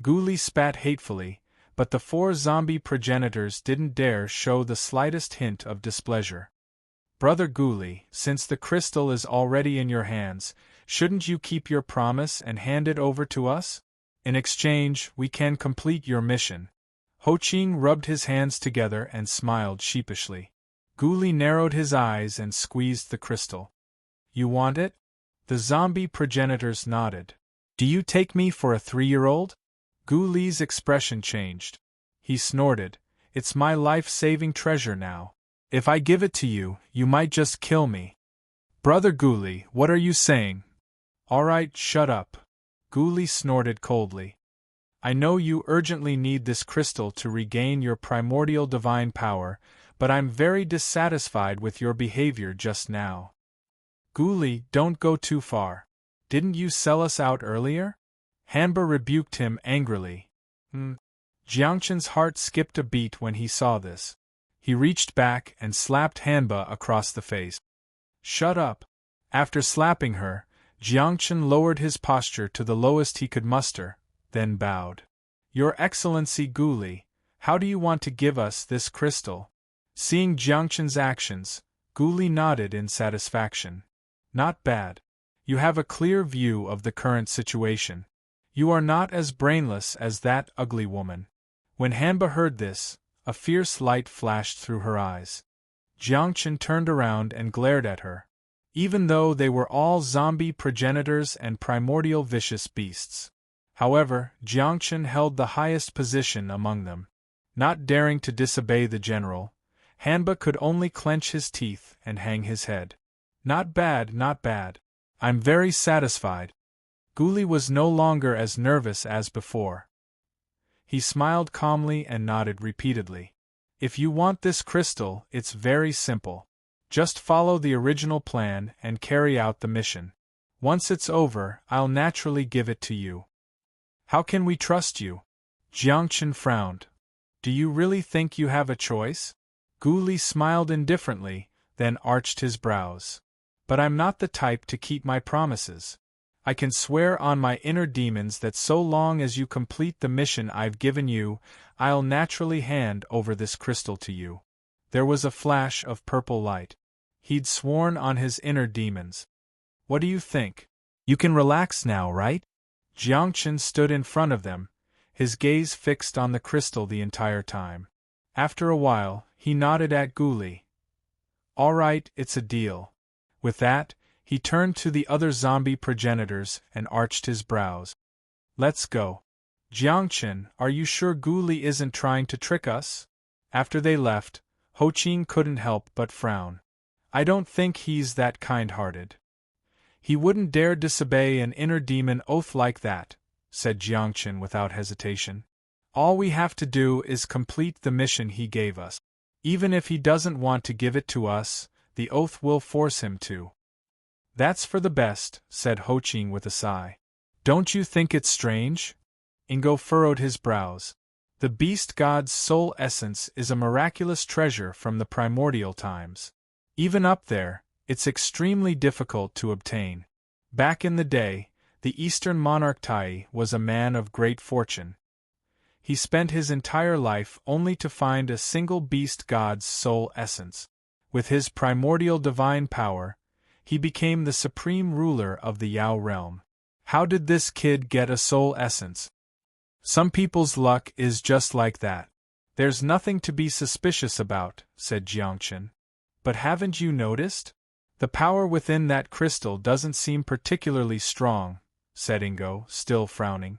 Guli spat hatefully, but the four zombie progenitors didn't dare show the slightest hint of displeasure. Brother Guli, since the crystal is already in your hands, shouldn't you keep your promise and hand it over to us? In exchange, we can complete your mission. Ho Qing rubbed his hands together and smiled sheepishly. Guli narrowed his eyes and squeezed the crystal. You want it? The zombie progenitors nodded. Do you take me for a 3-year-old? Guli's expression changed. He snorted. It's my life-saving treasure now. If I give it to you, you might just kill me. Brother Guli, what are you saying? All right, shut up. Guli snorted coldly. I know you urgently need this crystal to regain your primordial divine power, but I'm very dissatisfied with your behavior just now. Guli, don't go too far. Didn't you sell us out earlier? Hanba rebuked him angrily. Jiangchen's heart skipped a beat when he saw this. He reached back and slapped Hanba across the face. Shut up. After slapping her, Jiangchen lowered his posture to the lowest he could muster, then bowed. Your Excellency Guli, how do you want to give us this crystal? Seeing Jiangchen's actions, Guli nodded in satisfaction. Not bad. You have a clear view of the current situation. You are not as brainless as that ugly woman. When Hanba heard this, a fierce light flashed through her eyes. Jiangchen turned around and glared at her. Even though they were all zombie progenitors and primordial vicious beasts. However, Jiangchen held the highest position among them. Not daring to disobey the general, Hanba could only clench his teeth and hang his head. Not bad, not bad. I'm very satisfied. Guli was no longer as nervous as before. He smiled calmly and nodded repeatedly. If you want this crystal, it's very simple. Just follow the original plan and carry out the mission. Once it's over, I'll naturally give it to you. How can we trust you? Jiangchen frowned. Do you really think you have a choice? Guli smiled indifferently, then arched his brows. But I'm not the type to keep my promises. I can swear on my inner demons that so long as you complete the mission I've given you, I'll naturally hand over this crystal to you. There was a flash of purple light. He'd sworn on his inner demons. What do you think? You can relax now, right? Jiangchen stood in front of them, his gaze fixed on the crystal the entire time. After a while, he nodded at Guli. All right, it's a deal. With that, he turned to the other zombie progenitors and arched his brows. Let's go. Jiangchen, are you sure Guli isn't trying to trick us? After they left, Hoqing couldn't help but frown. I don't think he's that kind-hearted. He wouldn't dare disobey an inner demon oath like that, said Jiangchen without hesitation. All we have to do is complete the mission he gave us. Even if he doesn't want to give it to us, the oath will force him to. That's for the best, said Hoqing with a sigh. Don't you think it's strange? Ingo furrowed his brows. The beast god's soul essence is a miraculous treasure from the primordial times. Even up there, it's extremely difficult to obtain. Back in the day, the Eastern monarch Tai was a man of great fortune. He spent his entire life only to find a single beast god's soul essence. With his primordial divine power, he became the supreme ruler of the Yao realm. How did this kid get a soul essence? Some people's luck is just like that. There's nothing to be suspicious about, said Jiangchen. But haven't you noticed? The power within that crystal doesn't seem particularly strong, said Ingo, still frowning.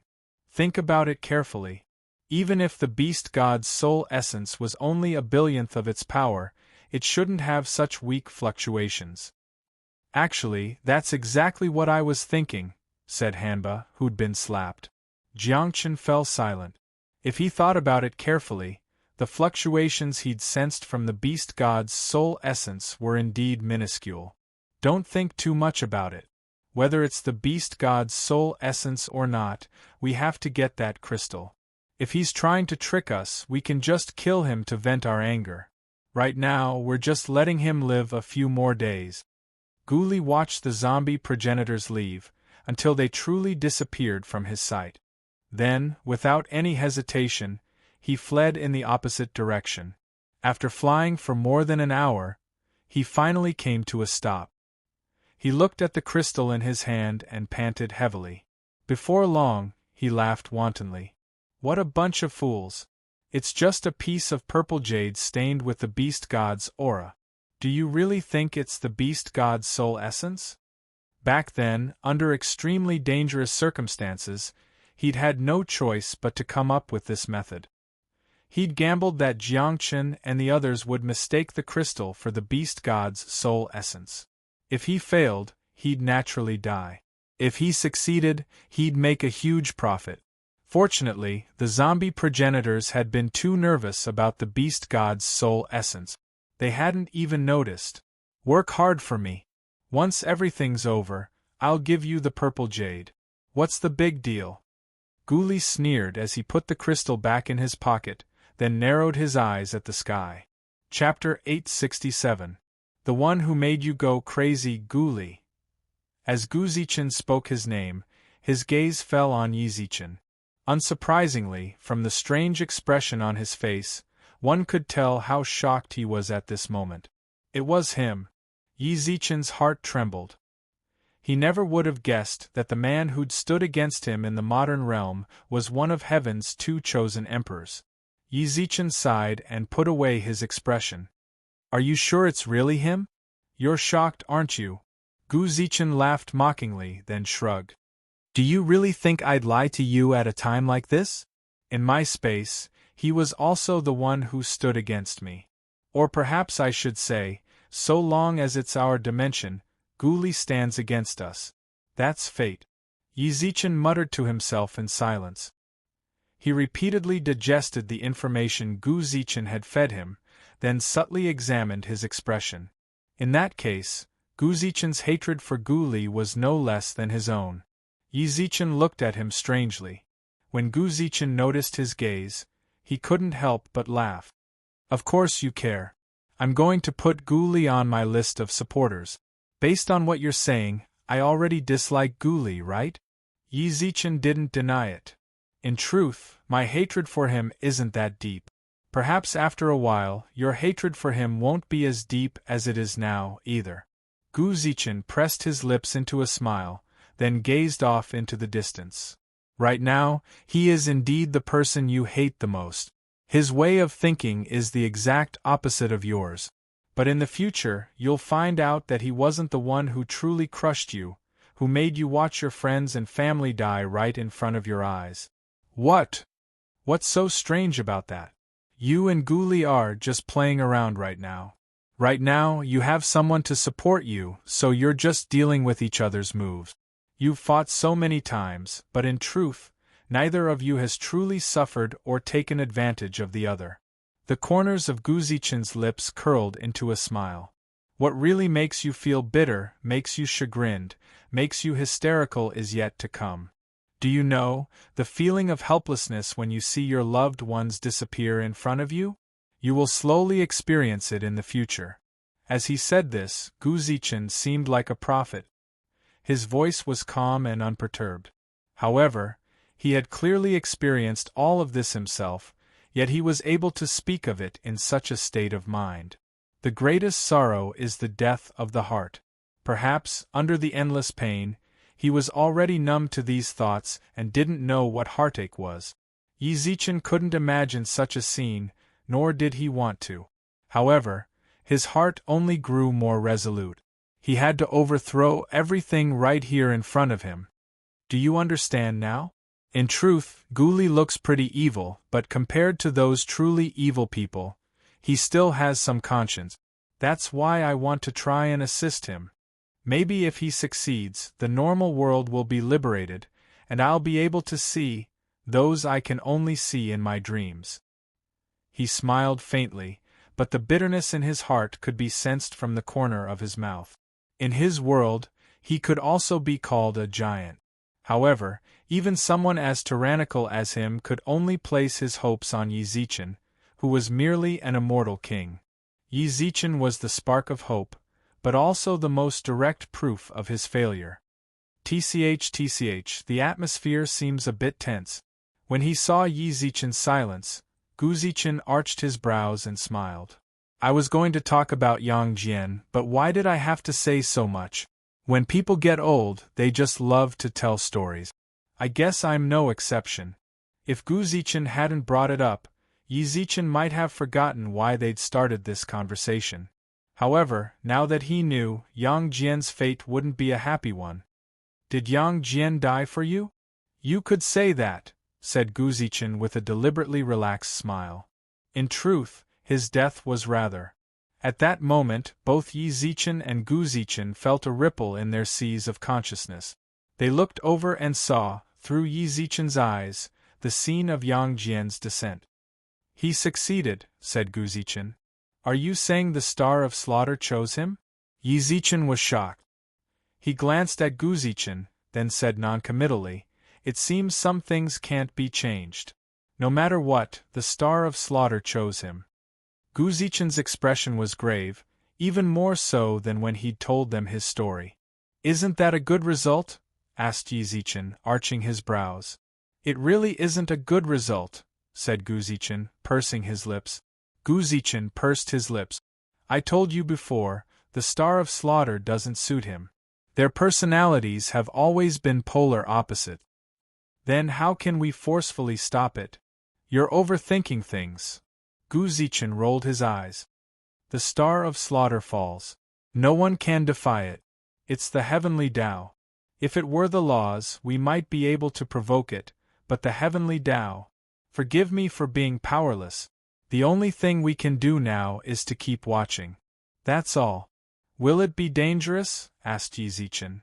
Think about it carefully. Even if the beast god's soul essence was only a billionth of its power, it shouldn't have such weak fluctuations. Actually, that's exactly what I was thinking, said Hanba, who'd been slapped. Jiangchen fell silent. If he thought about it carefully, the fluctuations he'd sensed from the beast god's soul essence were indeed minuscule. Don't think too much about it. Whether it's the beast god's soul essence or not, we have to get that crystal. If he's trying to trick us, we can just kill him to vent our anger. Right now, we're just letting him live a few more days. Guli watched the zombie progenitors leave, until they truly disappeared from his sight. Then, without any hesitation, he fled in the opposite direction. After flying for more than an hour, he finally came to a stop. He looked at the crystal in his hand and panted heavily. Before long, he laughed wantonly. What a bunch of fools! It's just a piece of purple jade stained with the beast god's aura. Do you really think it's the beast god's soul essence? Back then, under extremely dangerous circumstances, he'd had no choice but to come up with this method. He'd gambled that Jiangchen and the others would mistake the crystal for the beast god's soul essence. If he failed, he'd naturally die. If he succeeded, he'd make a huge profit. Fortunately, the zombie progenitors had been too nervous about the beast god's soul essence. They hadn't even noticed. Work hard for me. Once everything's over, I'll give you the purple jade. What's the big deal? Guli sneered as he put the crystal back in his pocket, then narrowed his eyes at the sky. Chapter 867. The one who made you go crazy, Guli. As Guzichin spoke his name, his gaze fell on Yizichin. Unsurprisingly, from the strange expression on his face, one could tell how shocked he was at this moment. It was him. Yizichin's heart trembled. He never would have guessed that the man who'd stood against him in the modern realm was one of heaven's two chosen emperors. Yizichin sighed and put away his expression. Are you sure it's really him? You're shocked, aren't you? Guzichin laughed mockingly, then shrugged. Do you really think I'd lie to you at a time like this? In my space, he was also the one who stood against me. Or perhaps I should say, so long as it's our dimension, Guli stands against us. That's fate. Yizichin muttered to himself in silence. He repeatedly digested the information Guzichin had fed him, then subtly examined his expression. In that case, Guzichin's hatred for Guli was no less than his own. Yizichin looked at him strangely. When Guzichin noticed his gaze, he couldn't help but laugh. Of course you care. I'm going to put Guli on my list of supporters. Based on what you're saying, I already dislike Guli, right? Yizichin didn't deny it. In truth, my hatred for him isn't that deep. Perhaps after a while, your hatred for him won't be as deep as it is now, either. Guzichin pressed his lips into a smile, then gazed off into the distance. Right now, he is indeed the person you hate the most. His way of thinking is the exact opposite of yours. But in the future, you'll find out that he wasn't the one who truly crushed you, who made you watch your friends and family die right in front of your eyes. What? What's so strange about that? You and Guli are just playing around right now. Right now, you have someone to support you, so you're just dealing with each other's moves. You've fought so many times, but in truth, neither of you has truly suffered or taken advantage of the other. The corners of Guzichin's lips curled into a smile. What really makes you feel bitter, makes you chagrined, makes you hysterical is yet to come. Do you know, the feeling of helplessness when you see your loved ones disappear in front of you? You will slowly experience it in the future. As he said this, Guzichin seemed like a prophet. His voice was calm and unperturbed. However, he had clearly experienced all of this himself, yet he was able to speak of it in such a state of mind. The greatest sorrow is the death of the heart. Perhaps, under the endless pain, he was already numb to these thoughts and didn't know what heartache was. Yizichin couldn't imagine such a scene, nor did he want to. However, his heart only grew more resolute. He had to overthrow everything right here in front of him. Do you understand now? In truth, Guli looks pretty evil, but compared to those truly evil people, he still has some conscience. That's why I want to try and assist him. Maybe if he succeeds, the normal world will be liberated, and I'll be able to see those I can only see in my dreams. He smiled faintly, but the bitterness in his heart could be sensed from the corner of his mouth. In his world, he could also be called a giant. However, even someone as tyrannical as him could only place his hopes on Yizichin, who was merely an immortal king. Yizichin was the spark of hope, but also the most direct proof of his failure. TCH, the atmosphere seems a bit tense. When he saw Yizichin's silence, Guzichin arched his brows and smiled. I was going to talk about Yang Jian, but why did I have to say so much? When people get old, they just love to tell stories. I guess I'm no exception. If Guzichin hadn't brought it up, Yizichin might have forgotten why they'd started this conversation. However, now that he knew, Yang Jian's fate wouldn't be a happy one. Did Yang Jian die for you? You could say that, said Guzichin with a deliberately relaxed smile. In truth, his death was rather. At that moment, both Yizichin and Guzichin felt a ripple in their seas of consciousness. They looked over and saw, through Yizichin's eyes, the scene of Yang Jian's descent. He succeeded, said Guzichin. Are you saying the Star of Slaughter chose him? Yizichin was shocked. He glanced at Guzichin, then said noncommittally, "It seems some things can't be changed. No matter what, the Star of Slaughter chose him." Guzichin's expression was grave, even more so than when he'd told them his story. "Isn't that a good result?" asked Yizichin, arching his brows. "It really isn't a good result," said Guzichin, pursing his lips. Guzichin pursed his lips. "I told you before, the Star of Slaughter doesn't suit him. Their personalities have always been polar opposite. Then how can we forcefully stop it? You're overthinking things." Guzichin rolled his eyes. "The Star of Slaughter falls. No one can defy it. It's the heavenly Tao. If it were the laws, we might be able to provoke it, but the heavenly Tao. Forgive me for being powerless. The only thing we can do now is to keep watching. That's all." "Will it be dangerous?" asked Yizichin.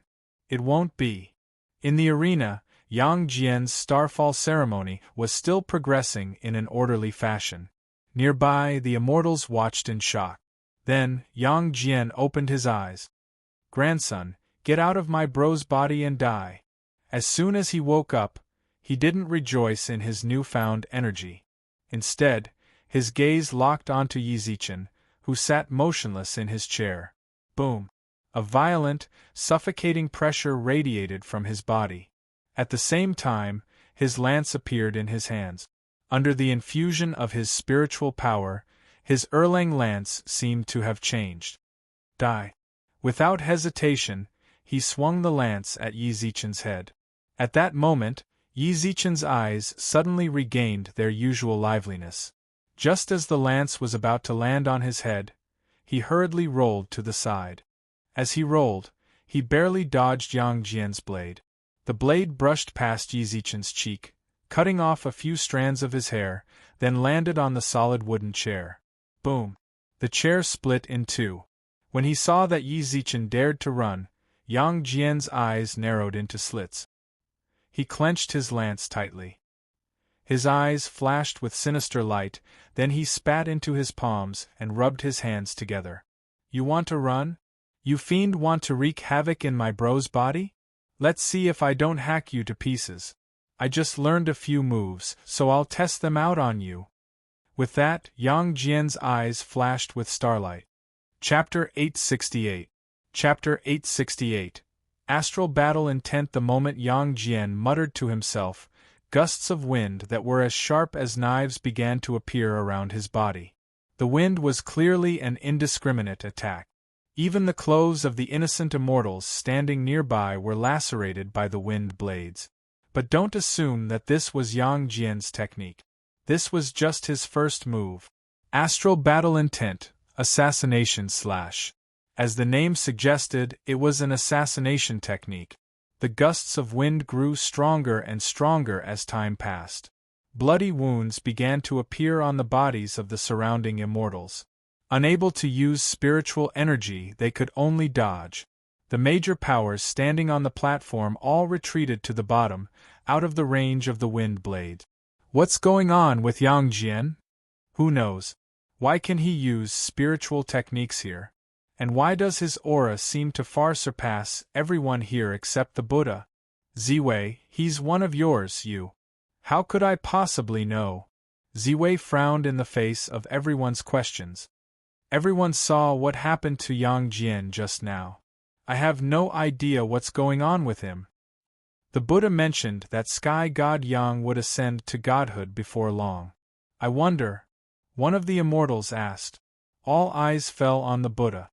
"It won't be." In the arena, Yang Jian's starfall ceremony was still progressing in an orderly fashion. Nearby, the immortals watched in shock. Then, Yang Jian opened his eyes. "Grandson, get out of my bro's body and die." As soon as he woke up, he didn't rejoice in his newfound energy. Instead, his gaze locked onto Yizichin, who sat motionless in his chair. Boom! A violent, suffocating pressure radiated from his body. At the same time, his lance appeared in his hands. Under the infusion of his spiritual power, his Erlang lance seemed to have changed. Die! Without hesitation, he swung the lance at Yizichin's head. At that moment, Yizichin's eyes suddenly regained their usual liveliness. Just as the lance was about to land on his head, he hurriedly rolled to the side. As he rolled, he barely dodged Yang Jian's blade. The blade brushed past Yizichin's cheek, cutting off a few strands of his hair, then landed on the solid wooden chair. Boom! The chair split in two. When he saw that Yizichin dared to run, Yang Jian's eyes narrowed into slits. He clenched his lance tightly. His eyes flashed with sinister light, then he spat into his palms and rubbed his hands together. "You want to run? You fiend want to wreak havoc in my bro's body? Let's see if I don't hack you to pieces. I just learned a few moves, so I'll test them out on you." With that, Yang Jian's eyes flashed with starlight. Chapter 868. Chapter 868. Astral battle intent. The moment Yang Jian muttered to himself, gusts of wind that were as sharp as knives began to appear around his body. The wind was clearly an indiscriminate attack. Even the clothes of the innocent immortals standing nearby were lacerated by the wind blades. But don't assume that this was Yang Jian's technique. This was just his first move. Astral battle intent, assassination slash. As the name suggested, it was an assassination technique. The gusts of wind grew stronger and stronger as time passed. Bloody wounds began to appear on the bodies of the surrounding immortals. Unable to use spiritual energy, they could only dodge. The major powers standing on the platform all retreated to the bottom, out of the range of the wind blade. What's going on with Yang Jian? Who knows? Why can he use spiritual techniques here? And why does his aura seem to far surpass everyone here except the Buddha? Ziwei, he's one of yours, you. How could I possibly know? Ziwei frowned in the face of everyone's questions. Everyone saw what happened to Yang Jian just now. I have no idea what's going on with him. The Buddha mentioned that sky god Yang would ascend to godhood before long. I wonder. One of the immortals asked. All eyes fell on the Buddha.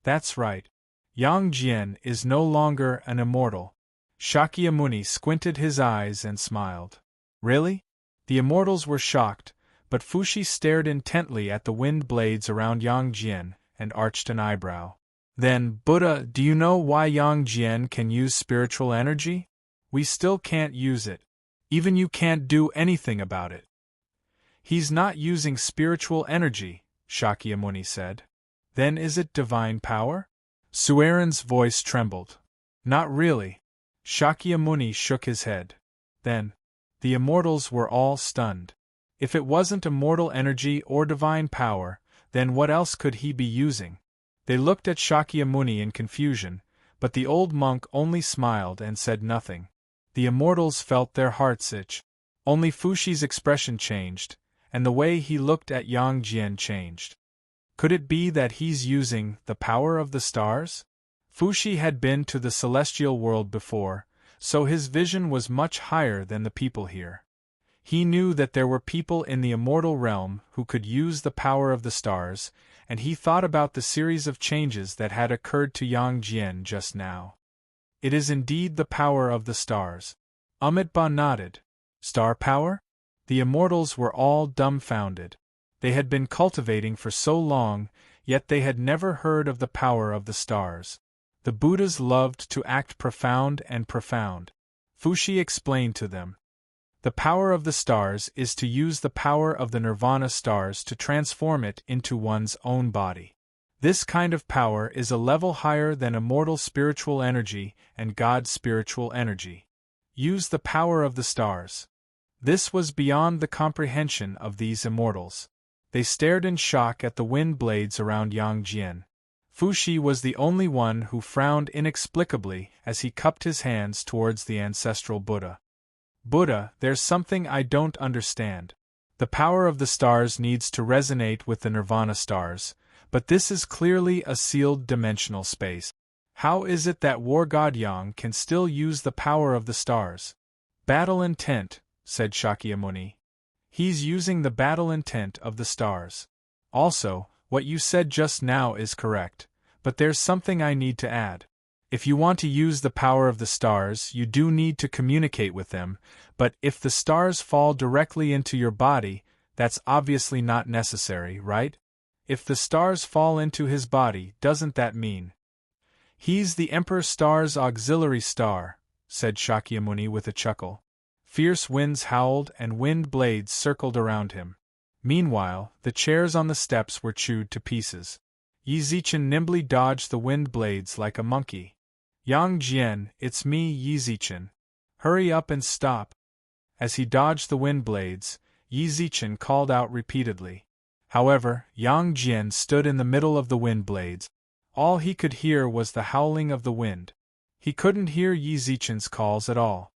That's right. Yang Jian is no longer an immortal. Shakyamuni squinted his eyes and smiled. Really? The immortals were shocked, but Fushi stared intently at the wind blades around Yang Jian and arched an eyebrow. Then, Buddha, do you know why Yang Jian can use spiritual energy? We still can't use it. Even you can't do anything about it. He's not using spiritual energy, Shakyamuni said. Then is it divine power? Sueren's voice trembled. Not really. Shakyamuni shook his head. Then, the immortals were all stunned. If it wasn't immortal energy or divine power, Then what else could he be using? They looked at Shakyamuni in confusion, but the old monk only smiled and said nothing. The immortals felt their hearts itch. Only Fushi's expression changed, and the way he looked at Yang Jian changed. Could it be that he's using the power of the stars? Fushi had been to the celestial world before, so his vision was much higher than the people here. He knew that there were people in the immortal realm who could use the power of the stars, and he thought about the series of changes that had occurred to Yang Jian just now. It is indeed the power of the stars. Amitabha nodded. Star power? The immortals were all dumbfounded. They had been cultivating for so long, yet they had never heard of the power of the stars. The Buddhas loved to act profound and profound. Fushi explained to them. The power of the stars is to use the power of the nirvana stars to transform it into one's own body. This kind of power is a level higher than immortal spiritual energy and God's spiritual energy. Use the power of the stars. This was beyond the comprehension of these immortals. They stared in shock at the wind blades around Yang Jian. Fushi was the only one who frowned inexplicably as he cupped his hands towards the ancestral Buddha. Buddha, there's something I don't understand. The power of the stars needs to resonate with the nirvana stars, but this is clearly a sealed dimensional space. How is it that war god Yang can still use the power of the stars? Battle intent, said Shakyamuni. He's using the battle intent of the stars. Also, what you said just now is correct, but there's something I need to add. If you want to use the power of the stars, you do need to communicate with them, but if the stars fall directly into your body, that's obviously not necessary, right? If the stars fall into his body, doesn't that mean? He's the Emperor Star's auxiliary star, said Shakyamuni with a chuckle. Fierce winds howled and wind blades circled around him. Meanwhile, the chairs on the steps were chewed to pieces. Yi Zichen nimbly dodged the wind blades like a monkey. Yang Jian, it's me, Yi Zichen. Hurry up and stop. As he dodged the wind blades, Yi Zichen called out repeatedly. However, Yang Jian stood in the middle of the wind blades. All he could hear was the howling of the wind. He couldn't hear Yi Zichen's calls at all.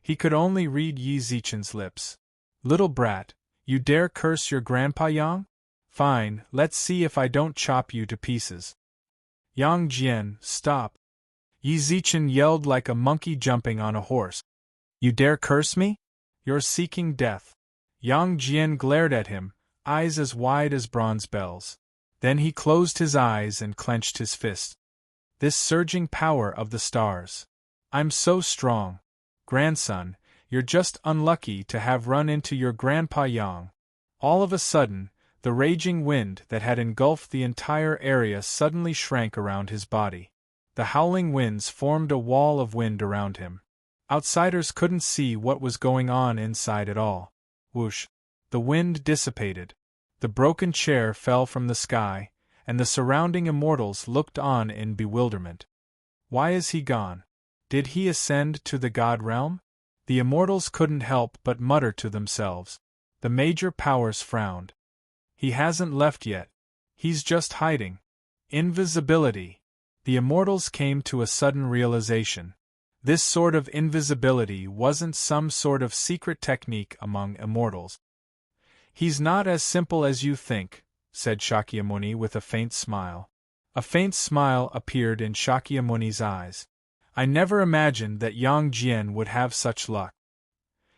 He could only read Yi Zichen's lips. Little brat, you dare curse your grandpa Yang? Fine, let's see if I don't chop you to pieces. Yang Jian, stop. Yi Zichen yelled like a monkey jumping on a horse. You dare curse me? You're seeking death. Yang Jian glared at him, eyes as wide as bronze bells. Then he closed his eyes and clenched his fists. This surging power of the stars. I'm so strong. Grandson, you're just unlucky to have run into your grandpa Yang. All of a sudden, the raging wind that had engulfed the entire area suddenly shrank around his body. The howling winds formed a wall of wind around him. Outsiders couldn't see what was going on inside at all. Whoosh! The wind dissipated. The broken chair fell from the sky, and the surrounding immortals looked on in bewilderment. Why is he gone? Did he ascend to the god realm? The immortals couldn't help but mutter to themselves. The major powers frowned. He hasn't left yet. He's just hiding. Invisibility. The immortals came to a sudden realization. This sort of invisibility wasn't some sort of secret technique among immortals. He's not as simple as you think, said Shakyamuni with a faint smile. A faint smile appeared in Shakyamuni's eyes. I never imagined that Yang Jian would have such luck.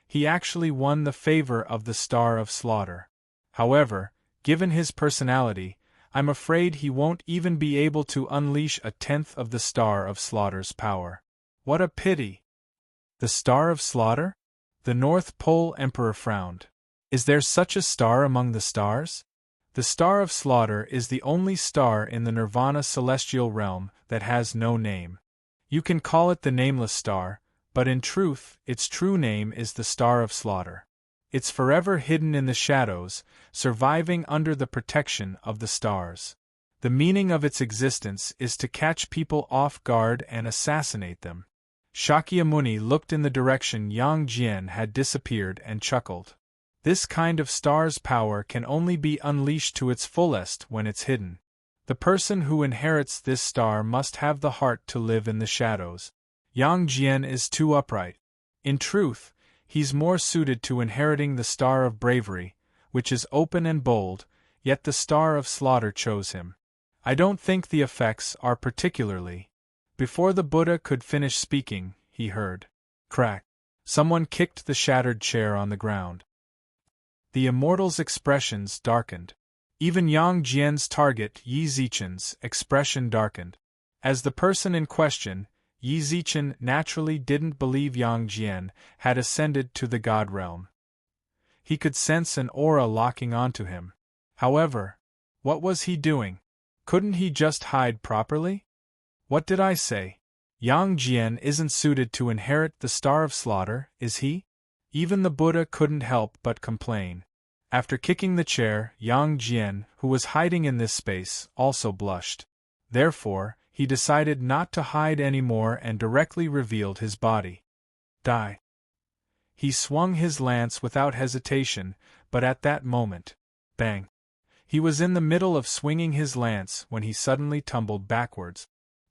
He actually won the favor of the Star of Slaughter. However, given his personality, I'm afraid he won't even be able to unleash a tenth of the Star of Slaughter's power. What a pity! The Star of Slaughter? The North Pole Emperor frowned. Is there such a star among the stars? The Star of Slaughter is the only star in the Nirvana celestial realm that has no name. You can call it the Nameless Star, but in truth, its true name is the Star of Slaughter. It's forever hidden in the shadows, surviving under the protection of the stars. The meaning of its existence is to catch people off guard and assassinate them. Shakyamuni looked in the direction Yang Jian had disappeared and chuckled. This kind of star's power can only be unleashed to its fullest when it's hidden. The person who inherits this star must have the heart to live in the shadows. Yang Jian is too upright. In truth, he's more suited to inheriting the star of bravery, which is open and bold, yet the star of slaughter chose him. I don't think the effects are particularly. Before the Buddha could finish speaking, he heard crack. Someone kicked the shattered chair on the ground. The immortal's expressions darkened. Even Yang Jian's target, Yi Zichen's, expression darkened. As the person in question, Yi Zichen naturally didn't believe Yang Jian had ascended to the god realm. He could sense an aura locking onto him. However, what was he doing? Couldn't he just hide properly? What did I say? Yang Jian isn't suited to inherit the star of slaughter, is he? Even the Buddha couldn't help but complain. After kicking the chair, Yang Jian, who was hiding in this space, also blushed. Therefore, he decided not to hide anymore and directly revealed his body. Die. He swung his lance without hesitation, but at that moment, bang! He was in the middle of swinging his lance when he suddenly tumbled backwards.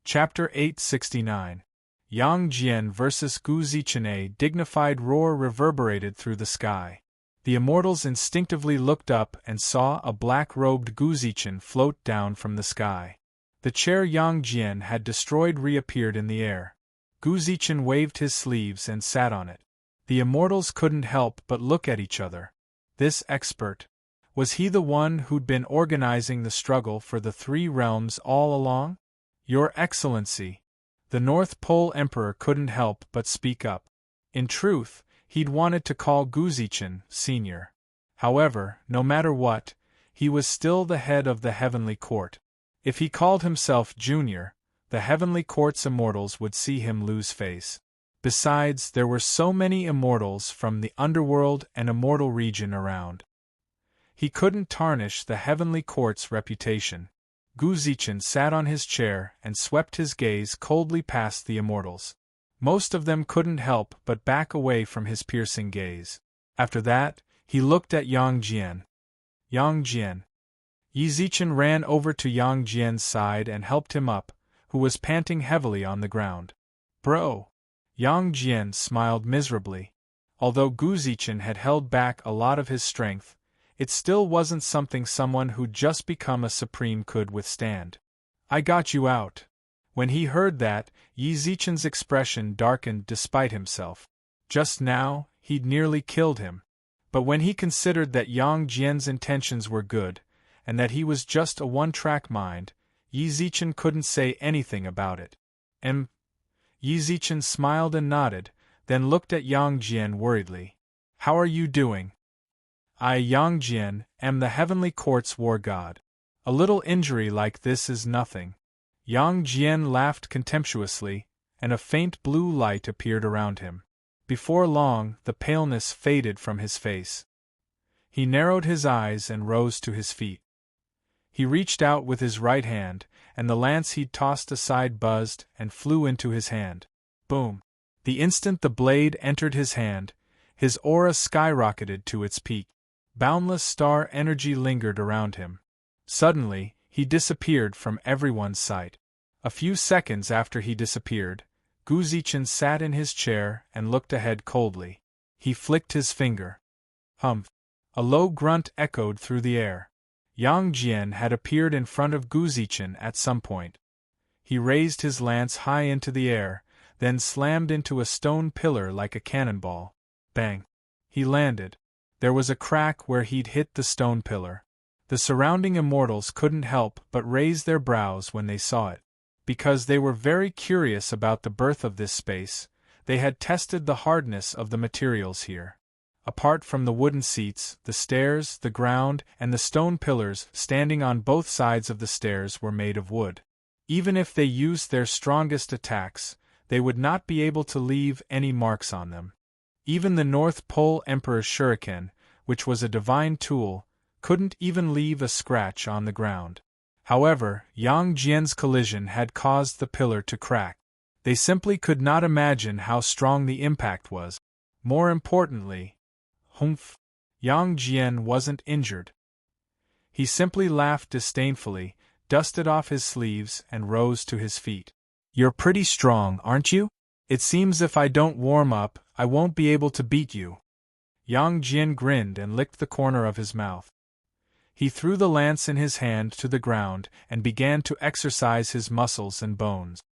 Chapter 869. Yang Jian vs. Gu Zichen. A dignified roar reverberated through the sky. The immortals instinctively looked up and saw a black-robed Gu Zichen float down from the sky. The chair Yang Jian had destroyed reappeared in the air. Gu Zichen waved his sleeves and sat on it. The immortals couldn't help but look at each other. This expert, was he the one who'd been organizing the struggle for the three realms all along? Your Excellency. The North Pole Emperor couldn't help but speak up. In truth, he'd wanted to call Gu Zichen Senior. However, no matter what, he was still the head of the Heavenly Court. If he called himself Junior, the Heavenly Court's immortals would see him lose face. Besides, there were so many immortals from the underworld and immortal region around. He couldn't tarnish the Heavenly Court's reputation. Gu Zichen sat on his chair and swept his gaze coldly past the immortals. Most of them couldn't help but back away from his piercing gaze. After that, he looked at Yang Jian. Yang Jian. Yi Zichen ran over to Yang Jian's side and helped him up, who was panting heavily on the ground. Bro! Yang Jian smiled miserably. Although Gu Zichen had held back a lot of his strength, it still wasn't something someone who'd just become a supreme could withstand. I got you out. When he heard that, Yi Zichen's expression darkened despite himself. Just now, he'd nearly killed him. But when he considered that Yang Jian's intentions were good, and that he was just a one-track mind, Yi Zichen couldn't say anything about it. Yi Zichen smiled and nodded, then looked at Yang Jian worriedly. How are you doing? I, Yang Jian, am the Heavenly Court's war god. A little injury like this is nothing. Yang Jian laughed contemptuously, and a faint blue light appeared around him. Before long, the paleness faded from his face. He narrowed his eyes and rose to his feet. He reached out with his right hand, and the lance he'd tossed aside buzzed and flew into his hand. Boom! The instant the blade entered his hand, his aura skyrocketed to its peak. Boundless star energy lingered around him. Suddenly, he disappeared from everyone's sight. A few seconds after he disappeared, Gu Zichen sat in his chair and looked ahead coldly. He flicked his finger. Humph! A low grunt echoed through the air. Yang Jian had appeared in front of Gu Zichen at some point. He raised his lance high into the air, then slammed into a stone pillar like a cannonball. Bang! He landed. There was a crack where he'd hit the stone pillar. The surrounding immortals couldn't help but raise their brows when they saw it. Because they were very curious about the birth of this space, they had tested the hardness of the materials here. Apart from the wooden seats, the stairs, the ground, and the stone pillars standing on both sides of the stairs were made of wood. Even if they used their strongest attacks, they would not be able to leave any marks on them. Even the North Pole Emperor's shuriken, which was a divine tool, couldn't even leave a scratch on the ground. However, Yang Jian's collision had caused the pillar to crack. They simply could not imagine how strong the impact was. More importantly, humph! Yang Jian wasn't injured. He simply laughed disdainfully, dusted off his sleeves, and rose to his feet. You're pretty strong, aren't you? It seems if I don't warm up, I won't be able to beat you. Yang Jian grinned and licked the corner of his mouth. He threw the lance in his hand to the ground and began to exercise his muscles and bones.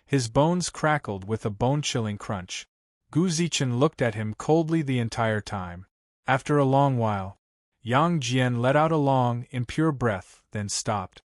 His bones crackled with a bone-chilling crunch. Gu Zichen looked at him coldly the entire time. After a long while, Yang Jian let out a long, impure breath, then stopped.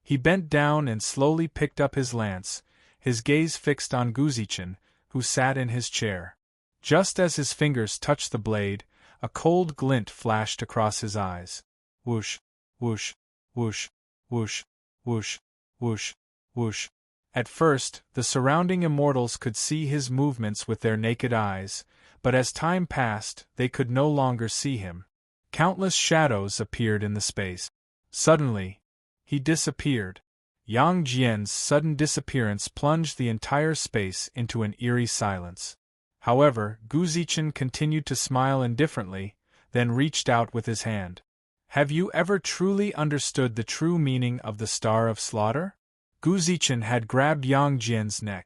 He bent down and slowly picked up his lance, his gaze fixed on Gu Zichen, who sat in his chair. Just as his fingers touched the blade, a cold glint flashed across his eyes. Whoosh, whoosh, whoosh, whoosh, whoosh, whoosh, whoosh. At first, the surrounding immortals could see his movements with their naked eyes, but as time passed, they could no longer see him. Countless shadows appeared in the space. Suddenly, he disappeared. Yang Jian's sudden disappearance plunged the entire space into an eerie silence. However, Gu Zichen continued to smile indifferently, then reached out with his hand. Have you ever truly understood the true meaning of the Star of Slaughter? Gu Zichen had grabbed Yang Jian's neck.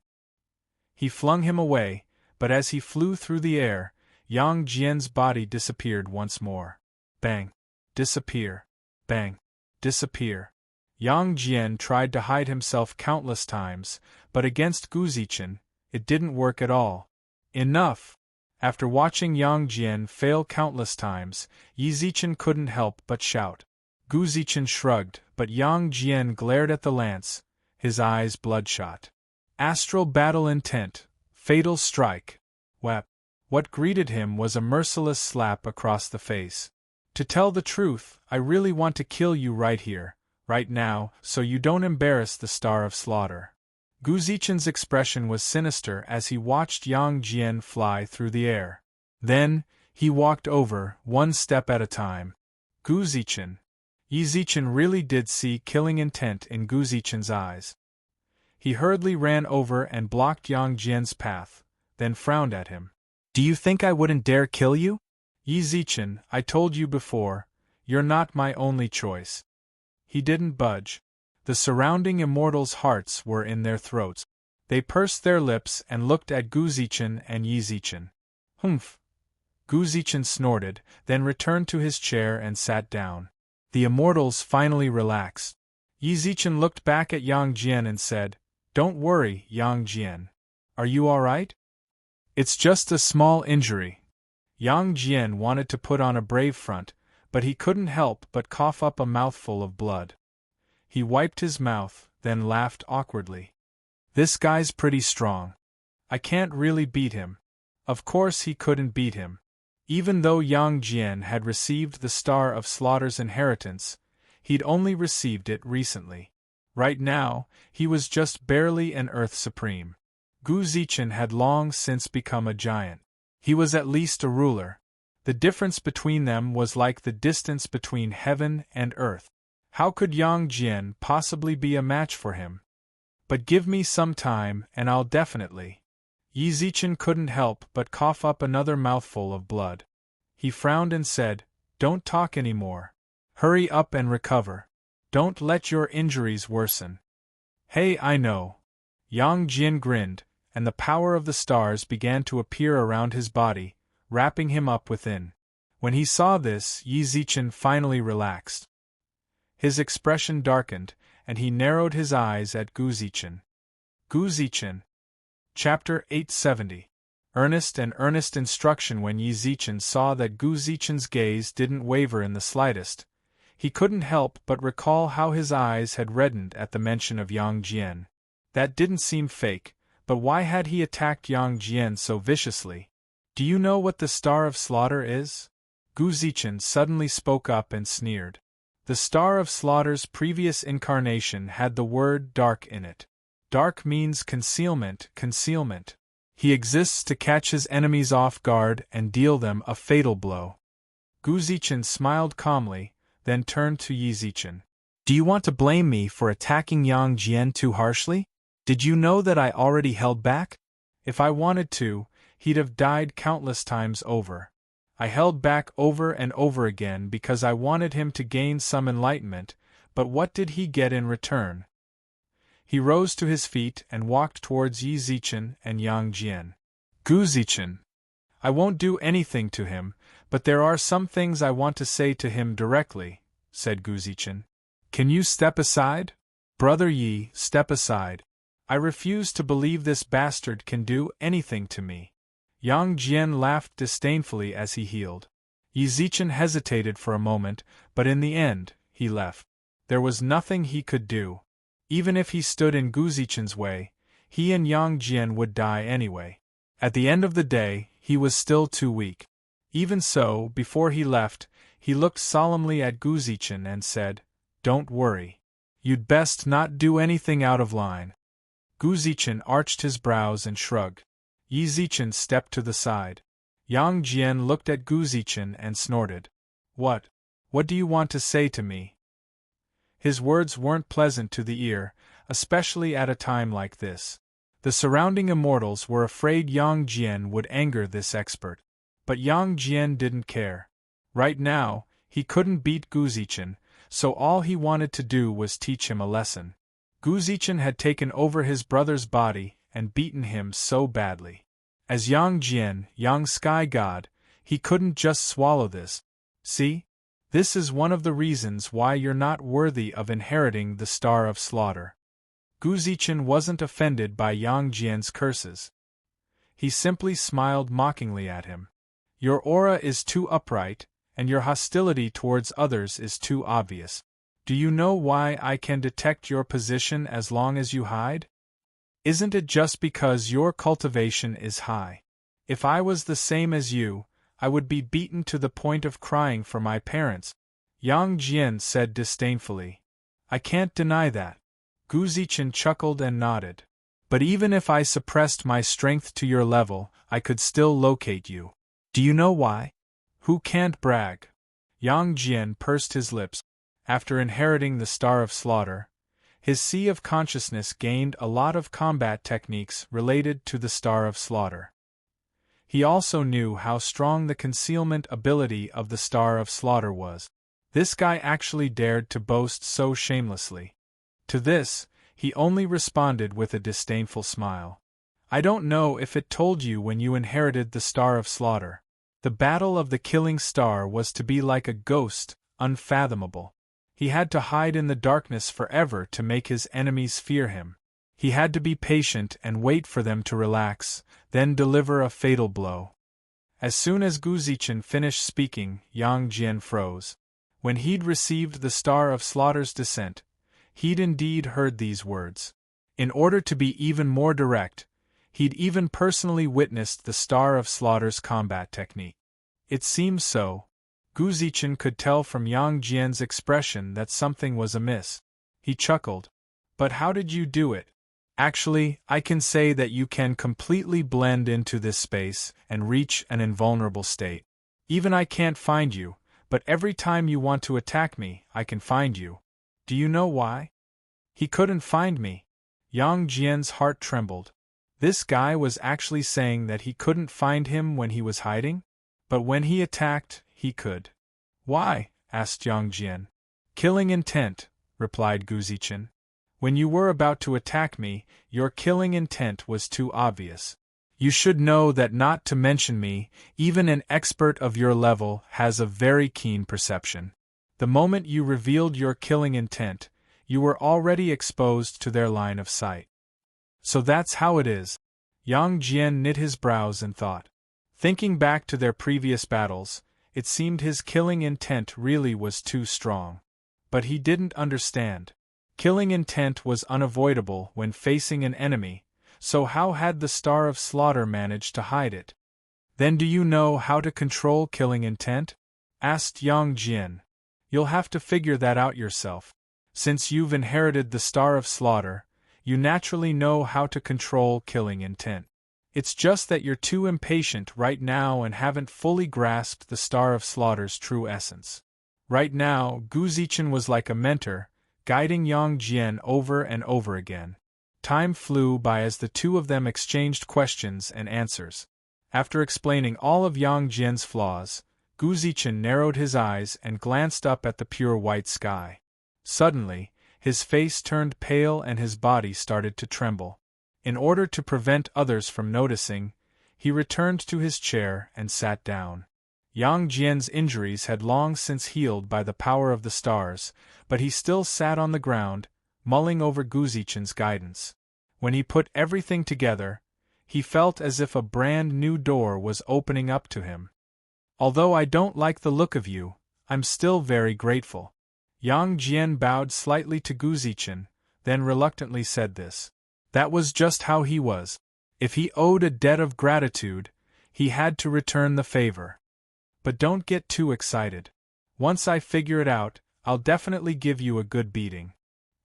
He flung him away, but as he flew through the air, Yang Jian's body disappeared once more. Bang! Disappear! Bang! Disappear! Yang Jian tried to hide himself countless times, but against Gu Zichen, it didn't work at all. Enough! After watching Yang Jian fail countless times, Yi Zichen couldn't help but shout. Gu Zichen shrugged, but Yang Jian glared at the lance, his eyes bloodshot. Astral battle intent, fatal strike. Whap! What greeted him was a merciless slap across the face. To tell the truth, I really want to kill you right here, right now, so you don't embarrass the Star of Slaughter. Gu Zichen's expression was sinister as he watched Yang Jian fly through the air. Then, he walked over, one step at a time. Gu Zichen. Yi Zichen really did see killing intent in Gu Zichen's eyes. He hurriedly ran over and blocked Yang Jian's path, then frowned at him. Do you think I wouldn't dare kill you? Yi Zichen, I told you before, you're not my only choice. He didn't budge. The surrounding immortals' hearts were in their throats. They pursed their lips and looked at Gu Zichen and Yi Zichen. Humph! Gu Zichen snorted, then returned to his chair and sat down. The immortals finally relaxed. Yi Zichen looked back at Yang Jian and said, Don't worry, Yang Jian. Are you all right? It's just a small injury. Yang Jian wanted to put on a brave front, but he couldn't help but cough up a mouthful of blood. He wiped his mouth, then laughed awkwardly. This guy's pretty strong. I can't really beat him. Of course he couldn't beat him. Even though Yang Jian had received the Star of Slaughter's inheritance, he'd only received it recently. Right now, he was just barely an Earth Supreme. Gu Zichen had long since become a giant. He was at least a ruler. The difference between them was like the distance between heaven and earth. How could Yang Jian possibly be a match for him? But give me some time and I'll definitely. Yi Zichen couldn't help but cough up another mouthful of blood. He frowned and said, Don't talk anymore. Hurry up and recover. Don't let your injuries worsen. Hey, I know. Yang Jian grinned, and the power of the stars began to appear around his body, wrapping him up within. When he saw this, Yi Zichen finally relaxed. His expression darkened, and he narrowed his eyes at Gu Zichen. Gu Zichen. Chapter 870. Earnest and earnest instruction. When Yi Zichen saw that Gu Zichen's gaze didn't waver in the slightest, he couldn't help but recall how his eyes had reddened at the mention of Yang Jian. That didn't seem fake, but why had he attacked Yang Jian so viciously? Do you know what the Star of Slaughter is? Gu Zichen suddenly spoke up and sneered. The Star of Slaughter's previous incarnation had the word dark in it. Dark means concealment, concealment. He exists to catch his enemies off guard and deal them a fatal blow. Gu Zichen smiled calmly, then turned to Yi Zichen. Do you want to blame me for attacking Yang Jian too harshly? Did you know that I already held back? If I wanted to, he'd have died countless times over. I held back over and over again because I wanted him to gain some enlightenment, but what did he get in return? He rose to his feet and walked towards Yi Zichen and Yang Jian. Gu Zichen. I won't do anything to him, but there are some things I want to say to him directly, said Gu Zichen. Can you step aside? Brother Yi, step aside. I refuse to believe this bastard can do anything to me. Yang Jian laughed disdainfully as he healed. Yi Zichen hesitated for a moment, but in the end, he left. There was nothing he could do. Even if he stood in Gu Zichen's way, he and Yang Jian would die anyway. At the end of the day, he was still too weak. Even so, before he left, he looked solemnly at Gu Zichen and said, "Don't worry. You'd best not do anything out of line." Gu Zichen arched his brows and shrugged. Yi Zichen stepped to the side. Yang Jian looked at Gu Zichen and snorted. What do you want to say to me?" His words weren't pleasant to the ear, especially at a time like this. The surrounding immortals were afraid Yang Jian would anger this expert. But Yang Jian didn't care. Right now, he couldn't beat Gu Zichen, so all he wanted to do was teach him a lesson. Gu Zichen had taken over his brother's body and beaten him so badly. As Yang Jian, Yang Sky God, he couldn't just swallow this. See? This is one of the reasons why you're not worthy of inheriting the Star of Slaughter. Gu Zichen wasn't offended by Yang Jian's curses. He simply smiled mockingly at him. Your aura is too upright, and your hostility towards others is too obvious. Do you know why I can detect your position as long as you hide? Isn't it just because your cultivation is high? If I was the same as you, I would be beaten to the point of crying for my parents, Yang Jian said disdainfully. I can't deny that. Gu Zichen chuckled and nodded. But even if I suppressed my strength to your level, I could still locate you. Do you know why? Who can't brag? Yang Jian pursed his lips. After inheriting the Star of Slaughter, his Sea of Consciousness gained a lot of combat techniques related to the Star of Slaughter. He also knew how strong the concealment ability of the Star of Slaughter was. This guy actually dared to boast so shamelessly. To this, he only responded with a disdainful smile. I don't know if it told you when you inherited the Star of Slaughter. The battle of the Killing Star was to be like a ghost, unfathomable. He had to hide in the darkness forever to make his enemies fear him. He had to be patient and wait for them to relax, then deliver a fatal blow. As soon as Gu Zichen finished speaking, Yang Jian froze. When he'd received the Star of Slaughter's descent, he'd indeed heard these words. In order to be even more direct, he'd even personally witnessed the Star of Slaughter's combat technique. It seems so. Gu Zichen could tell from Yang Jian's expression that something was amiss. He chuckled. But how did you do it? Actually, I can say that you can completely blend into this space and reach an invulnerable state. Even I can't find you, but every time you want to attack me, I can find you. Do you know why? He couldn't find me. Yang Jian's heart trembled. This guy was actually saying that he couldn't find him when he was hiding? But when he attacked, he could. Why? Asked Yang Jian. Killing intent, replied Gu Zichen. When you were about to attack me, your killing intent was too obvious. You should know that not to mention me, even an expert of your level has a very keen perception. The moment you revealed your killing intent, you were already exposed to their line of sight. So that's how it is. Yang Jian knit his brows and thought. Thinking back to their previous battles, it seemed his killing intent really was too strong. But he didn't understand. Killing intent was unavoidable when facing an enemy, so how had the Star of Slaughter managed to hide it? Then do you know how to control killing intent? Asked Yang Jian. You'll have to figure that out yourself. Since you've inherited the Star of Slaughter, you naturally know how to control killing intent. It's just that you're too impatient right now and haven't fully grasped the Star of Slaughter's true essence. Right now, Gu Zichen was like a mentor, guiding Yang Jian over and over again. Time flew by as the two of them exchanged questions and answers. After explaining all of Yang Jian's flaws, Gu Zichen narrowed his eyes and glanced up at the pure white sky. Suddenly, his face turned pale and his body started to tremble. In order to prevent others from noticing, he returned to his chair and sat down. Yang Jian's injuries had long since healed by the power of the stars, but he still sat on the ground, mulling over Gu Zichen's guidance. When he put everything together, he felt as if a brand new door was opening up to him. Although I don't like the look of you, I'm still very grateful. Yang Jian bowed slightly to Gu Zichen, then reluctantly said this. That was just how he was. If he owed a debt of gratitude, he had to return the favor. But don't get too excited. Once I figure it out, I'll definitely give you a good beating.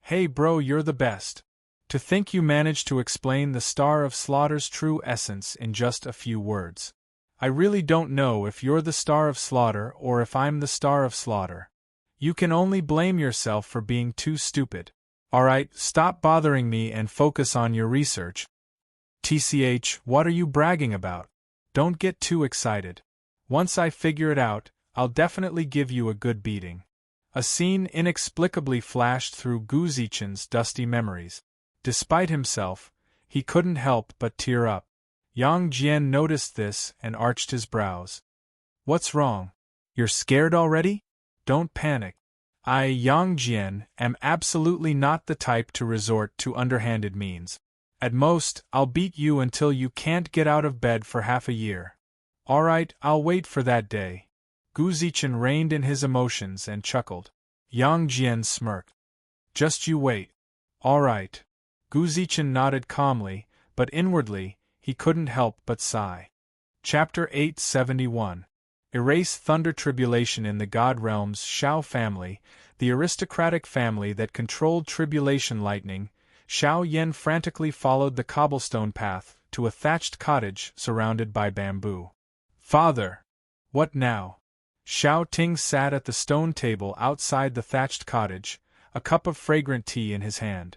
Hey bro, you're the best. To think you managed to explain the Star of Slaughter's true essence in just a few words. I really don't know if you're the Star of Slaughter or if I'm the Star of Slaughter. You can only blame yourself for being too stupid. Alright, stop bothering me and focus on your research. TCH, what are you bragging about? Don't get too excited. Once I figure it out, I'll definitely give you a good beating. A scene inexplicably flashed through Gu Zichen's dusty memories. Despite himself, he couldn't help but tear up. Yang Jian noticed this and arched his brows. What's wrong? You're scared already? Don't panic. I, Yang Jian, am absolutely not the type to resort to underhanded means. At most, I'll beat you until you can't get out of bed for half a year. Alright, I'll wait for that day. Gu Zichen reined in his emotions and chuckled. Yang Jian smirked. Just you wait. Alright. Gu Zichen nodded calmly, but inwardly, he couldn't help but sigh. Chapter 871. Erase Thunder Tribulation. In the God Realm's Shao family, the aristocratic family that controlled tribulation lightning, Xiao Yan frantically followed the cobblestone path to a thatched cottage surrounded by bamboo. Father! What now? Xiao Ting sat at the stone table outside the thatched cottage, a cup of fragrant tea in his hand.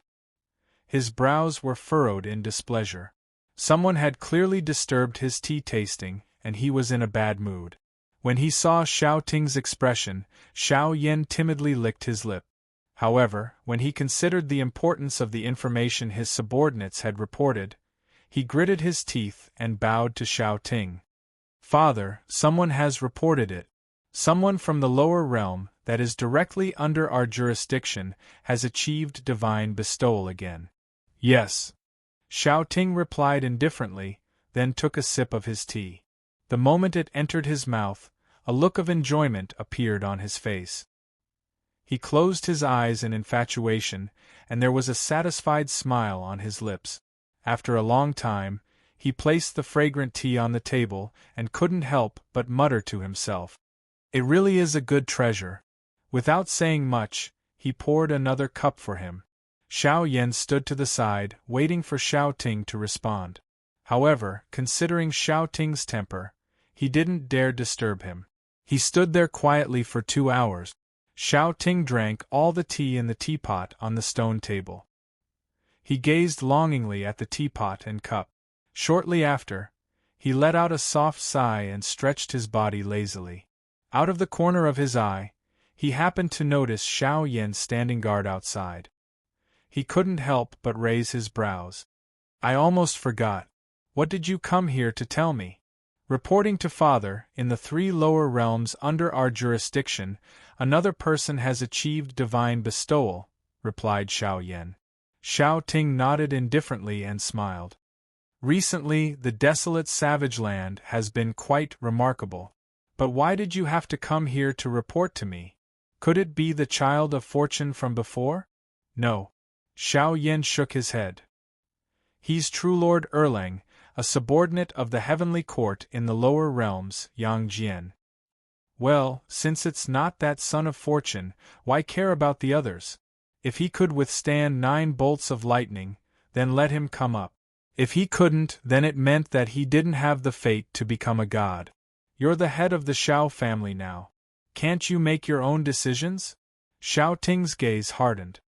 His brows were furrowed in displeasure. Someone had clearly disturbed his tea tasting, and he was in a bad mood. When he saw Xiao Ting's expression, Xiao Yan timidly licked his lip. However, when he considered the importance of the information his subordinates had reported, he gritted his teeth and bowed to Xiao Ting. Father, someone has reported it. Someone from the lower realm, that is directly under our jurisdiction, has achieved divine bestowal again. Yes. Xiao Ting replied indifferently, then took a sip of his tea. The moment it entered his mouth, a look of enjoyment appeared on his face. He closed his eyes in infatuation, and there was a satisfied smile on his lips. After a long time, he placed the fragrant tea on the table and couldn't help but mutter to himself. It really is a good treasure. Without saying much, he poured another cup for him. Xiao Yan stood to the side, waiting for Xiao Ting to respond. However, considering Xiao Ting's temper, he didn't dare disturb him. He stood there quietly for 2 hours. Xiao Ting drank all the tea in the teapot on the stone table. He gazed longingly at the teapot and cup. Shortly after, he let out a soft sigh and stretched his body lazily. Out of the corner of his eye, he happened to notice Xiao Yan standing guard outside. He couldn't help but raise his brows. I almost forgot. What did you come here to tell me? Reporting to Father, in the 3 lower realms under our jurisdiction, another person has achieved divine bestowal, replied Xiao Yan. Xiao Ting nodded indifferently and smiled. Recently, the desolate savage land has been quite remarkable. But why did you have to come here to report to me? Could it be the child of fortune from before? No. Xiao Yan shook his head. He's True Lord Erlang, a subordinate of the heavenly court in the lower realms, Yang Jian. Well, since it's not that son of fortune, why care about the others? If he could withstand 9 bolts of lightning, then let him come up. If he couldn't, then it meant that he didn't have the fate to become a god. You're the head of the Xiao family now. Can't you make your own decisions? Xiao Ting's gaze hardened.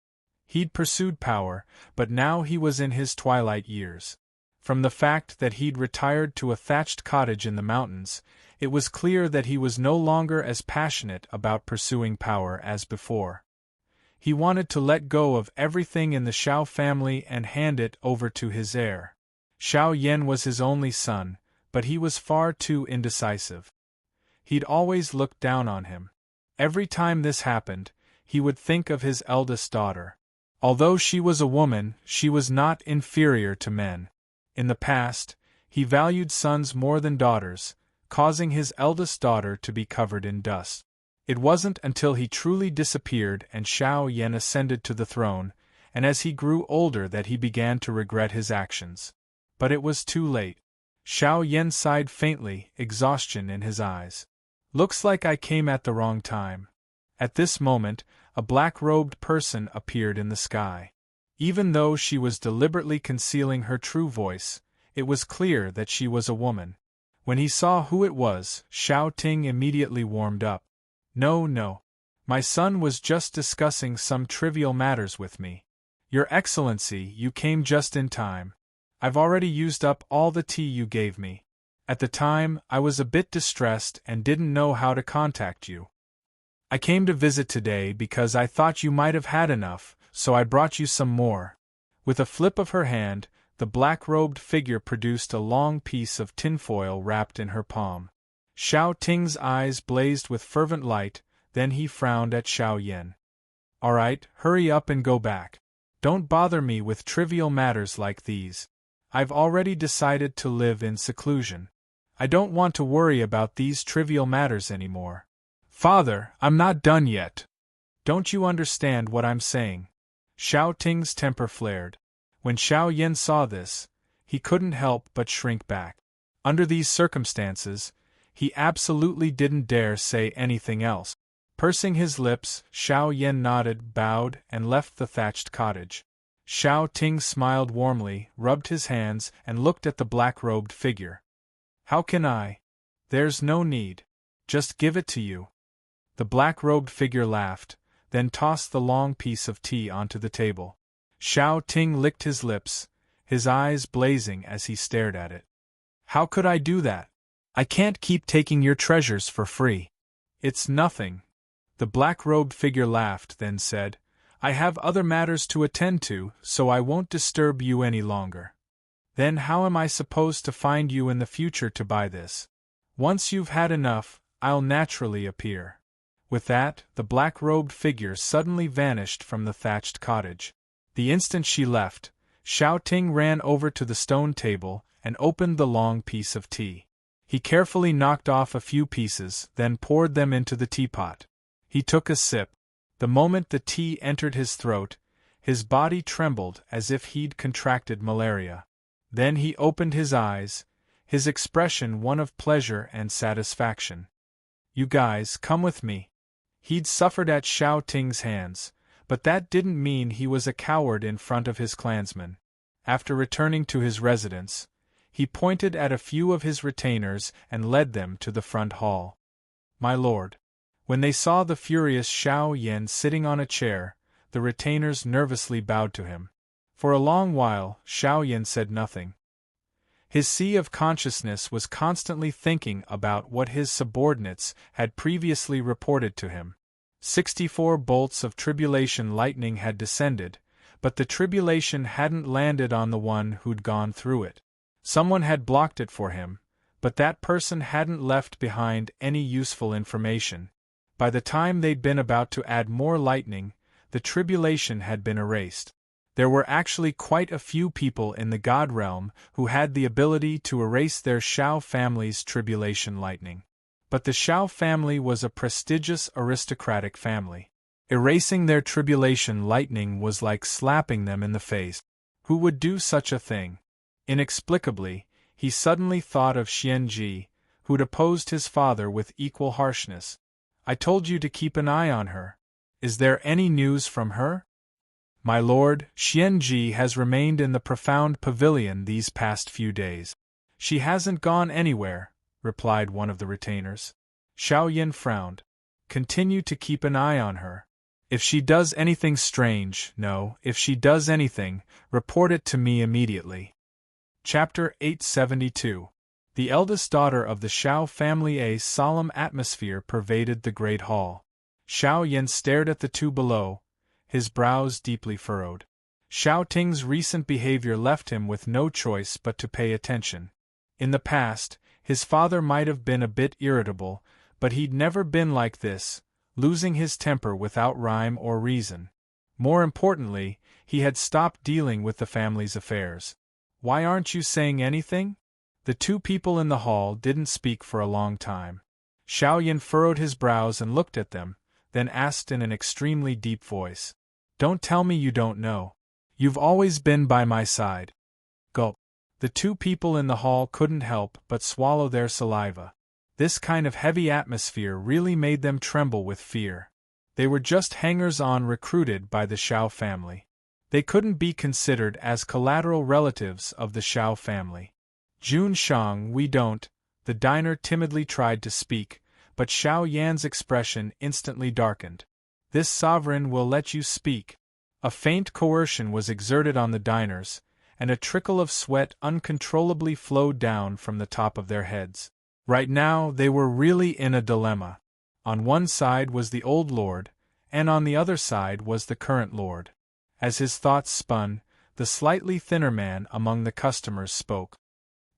He'd pursued power, but now he was in his twilight years. From the fact that he'd retired to a thatched cottage in the mountains, it was clear that he was no longer as passionate about pursuing power as before. He wanted to let go of everything in the Xiao family and hand it over to his heir. Xiao Yan was his only son, but he was far too indecisive. He'd always looked down on him. Every time this happened, he would think of his eldest daughter. Although she was a woman, she was not inferior to men. In the past, he valued sons more than daughters, causing his eldest daughter to be covered in dust. It wasn't until he truly disappeared and Xiao Yan ascended to the throne, and as he grew older that he began to regret his actions. But it was too late. Xiao Yan sighed faintly, exhaustion in his eyes. Looks like I came at the wrong time. At this moment, a black-robed person appeared in the sky. Even though she was deliberately concealing her true voice, it was clear that she was a woman. When he saw who it was, Xiao Ting immediately warmed up. No. My son was just discussing some trivial matters with me. Your Excellency, you came just in time. I've already used up all the tea you gave me. At the time, I was a bit distressed and didn't know how to contact you. I came to visit today because I thought you might have had enough, so I brought you some more. With a flip of her hand, the black-robed figure produced a long piece of tinfoil wrapped in her palm. Xiao Ting's eyes blazed with fervent light, then he frowned at Xiao Yan. All right, hurry up and go back. Don't bother me with trivial matters like these. I've already decided to live in seclusion. I don't want to worry about these trivial matters anymore. Father, I'm not done yet. Don't you understand what I'm saying? Xiao Ting's temper flared. When Xiao Yan saw this, he couldn't help but shrink back. Under these circumstances, he absolutely didn't dare say anything else. Pursing his lips, Xiao Yan nodded, bowed, and left the thatched cottage. Xiao Ting smiled warmly, rubbed his hands, and looked at the black-robed figure. How can I? There's no need. Just give it to you. The black-robed figure laughed, then tossed the long piece of tea onto the table. Xiao Ting licked his lips, his eyes blazing as he stared at it. How could I do that? I can't keep taking your treasures for free. It's nothing. The black-robed figure laughed, then said, I have other matters to attend to, so I won't disturb you any longer. Then how am I supposed to find you in the future to buy this? Once you've had enough, I'll naturally appear. With that, the black-robed figure suddenly vanished from the thatched cottage. The instant she left, Xiao Ting ran over to the stone table and opened the long piece of tea. He carefully knocked off a few pieces, then poured them into the teapot. He took a sip. The moment the tea entered his throat, his body trembled as if he'd contracted malaria. Then he opened his eyes, his expression one of pleasure and satisfaction. You guys, come with me. He'd suffered at Xiao Ting's hands, but that didn't mean he was a coward in front of his clansmen. After returning to his residence, he pointed at a few of his retainers and led them to the front hall. My lord. When they saw the furious Xiao Yan sitting on a chair, the retainers nervously bowed to him. For a long while, Xiao Yan said nothing. His sea of consciousness was constantly thinking about what his subordinates had previously reported to him. 64 bolts of tribulation lightning had descended, but the tribulation hadn't landed on the one who'd gone through it. Someone had blocked it for him, but that person hadn't left behind any useful information. By the time they'd been about to add more lightning, the tribulation had been erased. There were actually quite a few people in the God realm who had the ability to erase their Xiao family's tribulation lightning. But the Xiao family was a prestigious aristocratic family. Erasing their tribulation lightning was like slapping them in the face. Who would do such a thing? Inexplicably, he suddenly thought of Xianji, who'd opposed his father with equal harshness. I told you to keep an eye on her. Is there any news from her? My lord, Xianji has remained in the profound pavilion these past few days. She hasn't gone anywhere, replied one of the retainers. Xiao Yan frowned. Continue to keep an eye on her. If she does anything strange, if she does anything, report it to me immediately. Chapter 872. The eldest daughter of the Xiao family. A solemn atmosphere pervaded the great hall. Xiao Yan stared at the two below, his brows deeply furrowed. Xiao Ting's recent behavior left him with no choice but to pay attention. In the past, his father might have been a bit irritable, but he'd never been like this, losing his temper without rhyme or reason. More importantly, he had stopped dealing with the family's affairs. "Why aren't you saying anything?" The two people in the hall didn't speak for a long time. Xiao Yan furrowed his brows and looked at them, then asked in an extremely deep voice, "Don't tell me you don't know. You've always been by my side." Gulp. The two people in the hall couldn't help but swallow their saliva. This kind of heavy atmosphere really made them tremble with fear. They were just hangers-on recruited by the Xiao family. They couldn't be considered as collateral relatives of the Xiao family. "Jun Shang, we don't," the diner timidly tried to speak, but Xiao Yan's expression instantly darkened. "This sovereign will let you speak." A faint coercion was exerted on the diners, and a trickle of sweat uncontrollably flowed down from the top of their heads. Right now they were really in a dilemma. On one side was the old lord, and on the other side was the current lord. As his thoughts spun, the slightly thinner man among the customers spoke.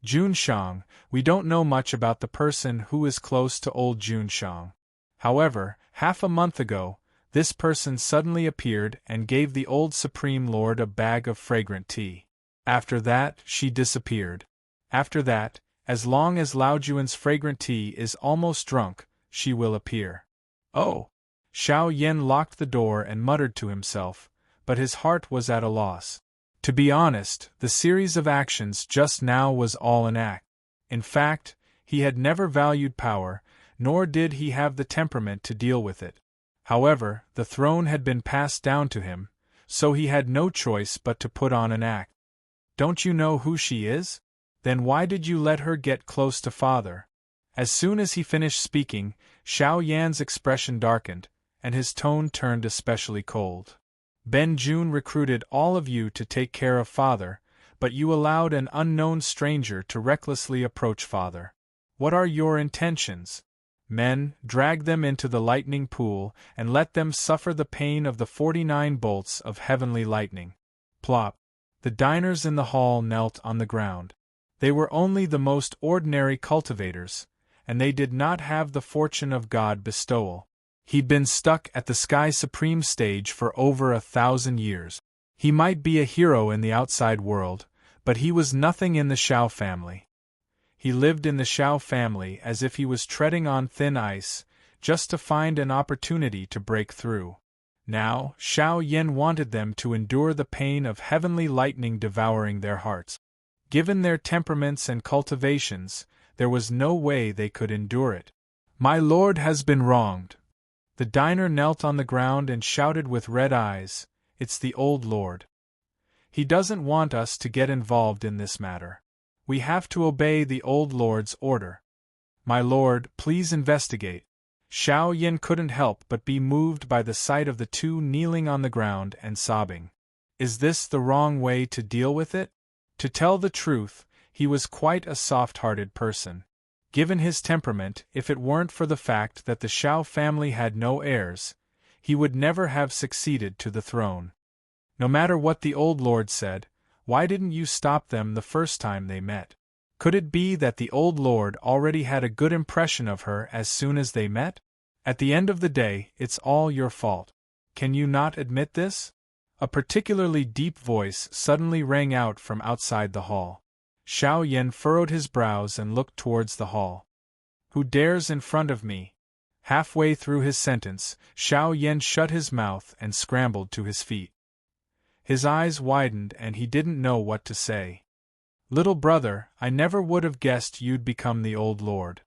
"Jun Shang, we don't know much about the person who is close to old Jun Shang. However, half a month ago, this person suddenly appeared and gave the old Supreme Lord a bag of fragrant tea. After that, she disappeared. After that, as long as Lao Juan's fragrant tea is almost drunk, she will appear." "Oh!" Xiao Yan locked the door and muttered to himself, but his heart was at a loss. To be honest, the series of actions just now was all an act. In fact, he had never valued power, nor did he have the temperament to deal with it. However, the throne had been passed down to him, so he had no choice but to put on an act. "Don't you know who she is? Then why did you let her get close to father?" As soon as he finished speaking, Xiao Yan's expression darkened, and his tone turned especially cold. "Ben Jun recruited all of you to take care of father, but you allowed an unknown stranger to recklessly approach father. What are your intentions? Men, drag them into the lightning pool and let them suffer the pain of the 49 bolts of heavenly lightning." Plop. The diners in the hall knelt on the ground. They were only the most ordinary cultivators, and they did not have the fortune of God bestowal. He'd been stuck at the Sky Supreme stage for over 1,000 years. He might be a hero in the outside world, but he was nothing in the Xiao family. He lived in the Xiao family as if he was treading on thin ice, just to find an opportunity to break through. Now, Xiao Yan wanted them to endure the pain of heavenly lightning devouring their hearts. Given their temperaments and cultivations, there was no way they could endure it. "My lord has been wronged." The diner knelt on the ground and shouted with red eyes, "It's the old lord. He doesn't want us to get involved in this matter. We have to obey the old lord's order. My lord, please investigate." Xiao Yan couldn't help but be moved by the sight of the two kneeling on the ground and sobbing. Is this the wrong way to deal with it? To tell the truth, he was quite a soft-hearted person. Given his temperament, if it weren't for the fact that the Xiao family had no heirs, he would never have succeeded to the throne. No matter what the old lord said, why didn't you stop them the first time they met? Could it be that the old lord already had a good impression of her as soon as they met? At the end of the day, it's all your fault. Can you not admit this? A particularly deep voice suddenly rang out from outside the hall. Xiao Yan furrowed his brows and looked towards the hall. "Who dares in front of me?" Halfway through his sentence, Xiao Yan shut his mouth and scrambled to his feet. His eyes widened and he didn't know what to say. "Little brother, I never would have guessed you'd become the old lord."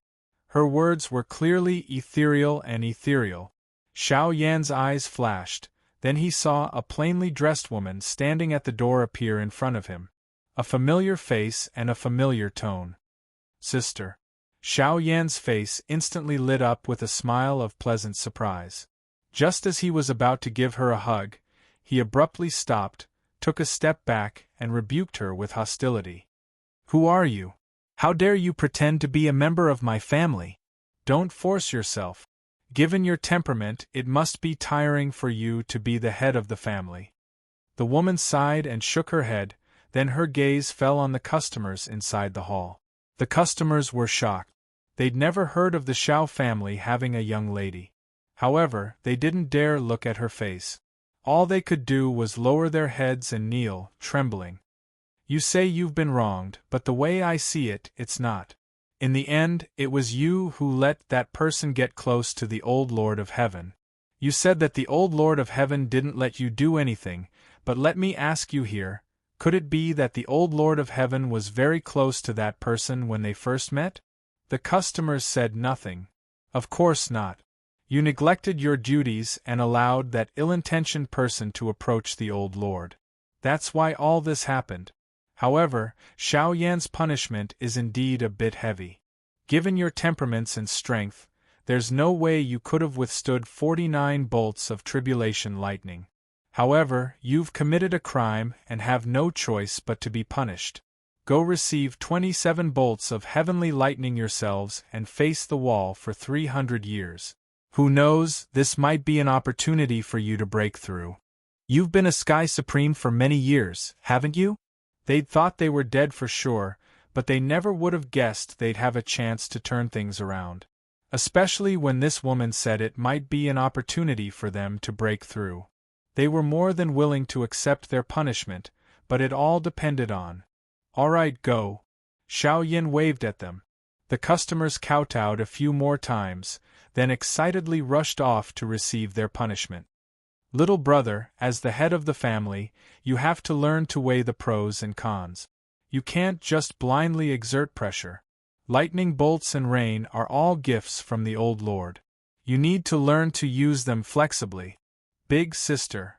Her words were clearly ethereal and ethereal. Xiao Yan's eyes flashed, then he saw a plainly dressed woman standing at the door appear in front of him. A familiar face and a familiar tone. "Sister." Xiao Yan's face instantly lit up with a smile of pleasant surprise. Just as he was about to give her a hug, he abruptly stopped, took a step back, and rebuked her with hostility. Who are you? How dare you pretend to be a member of my family? Don't force yourself. Given your temperament, it must be tiring for you to be the head of the family." The woman sighed and shook her head, then her gaze fell on the customers inside the hall. The customers were shocked. They'd never heard of the Xiao family having a young lady. However, they didn't dare look at her face. All they could do was lower their heads and kneel, trembling. "You say you've been wronged, but the way I see it, it's not. In the end, it was you who let that person get close to the old Lord of Heaven. You said that the old Lord of Heaven didn't let you do anything, but let me ask you here, could it be that the old Lord of Heaven was very close to that person when they first met?" The customers said nothing. "Of course not. You neglected your duties and allowed that ill-intentioned person to approach the old Lord. That's why all this happened. However, Xiao Yan's punishment is indeed a bit heavy. Given your temperaments and strength, there's no way you could have withstood 49 bolts of tribulation lightning. However, you've committed a crime and have no choice but to be punished. Go receive 27 bolts of heavenly lightning yourselves and face the wall for 300 years. Who knows, this might be an opportunity for you to break through. You've been a Sky Supreme for many years, haven't you?" They'd thought they were dead for sure, but they never would have guessed they'd have a chance to turn things around. Especially when this woman said it might be an opportunity for them to break through. They were more than willing to accept their punishment, but it all depended on. "All right, go." Xiao Yin waved at them. The customers kowtowed a few more times, then excitedly rushed off to receive their punishment. "Little brother, as the head of the family, you have to learn to weigh the pros and cons. You can't just blindly exert pressure. Lightning bolts and rain are all gifts from the old Lord. You need to learn to use them flexibly. Big sister."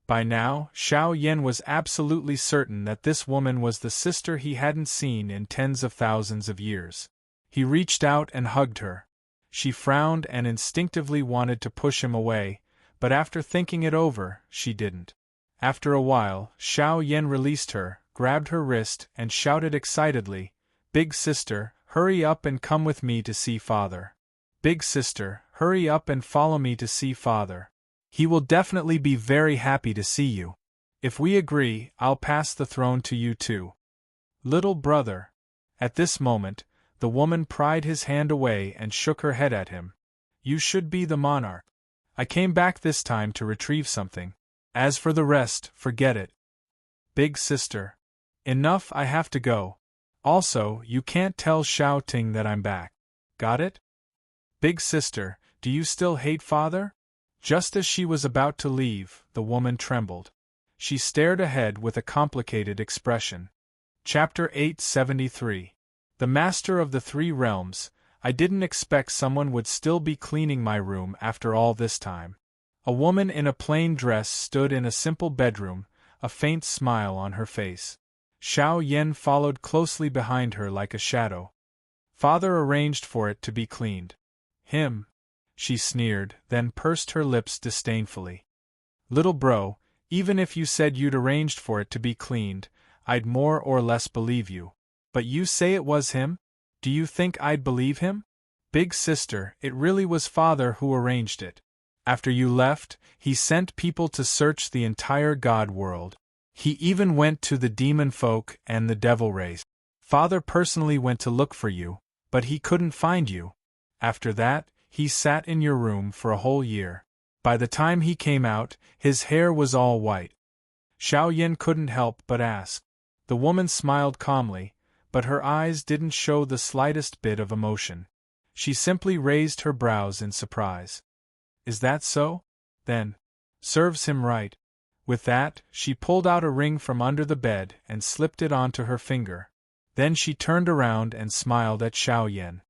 By now, Xiao Yan was absolutely certain that this woman was the sister he hadn't seen in tens of thousands of years. He reached out and hugged her. She frowned and instinctively wanted to push him away, but after thinking it over, she didn't. After a while, Xiao Yan released her, grabbed her wrist, and shouted excitedly, "Big sister, hurry up and come with me to see father. Big sister, hurry up and follow me to see father. He will definitely be very happy to see you. If we agree, I'll pass the throne to you too." "Little brother." At this moment, the woman pried his hand away and shook her head at him. "You should be the monarch. I came back this time to retrieve something. As for the rest, forget it." "Big sister." "Enough, I have to go. Also, you can't tell Xiao Ting that I'm back. Got it?" "Big sister, do you still hate father?" Just as she was about to leave, the woman trembled. She stared ahead with a complicated expression. Chapter 873. The Master of the Three Realms. "I didn't expect someone would still be cleaning my room after all this time." A woman in a plain dress stood in a simple bedroom, a faint smile on her face. Xiao Yan followed closely behind her like a shadow. "Father arranged for it to be cleaned." "Him?" she sneered, then pursed her lips disdainfully. "Little bro, even if you said you'd arranged for it to be cleaned, I'd more or less believe you. But you say it was him? Do you think I'd believe him? Big sister, it really was father who arranged it. After you left, he sent people to search the entire god world. He even went to the demon folk and the devil race. Father personally went to look for you, but he couldn't find you. After that, he sat in your room for a whole year. By the time he came out, his hair was all white." Xiao Yin couldn't help but ask. The woman smiled calmly, but her eyes didn't show the slightest bit of emotion. She simply raised her brows in surprise. "Is that so? Then, serves him right." With that, she pulled out a ring from under the bed and slipped it onto her finger. Then she turned around and smiled at Xiao Yan.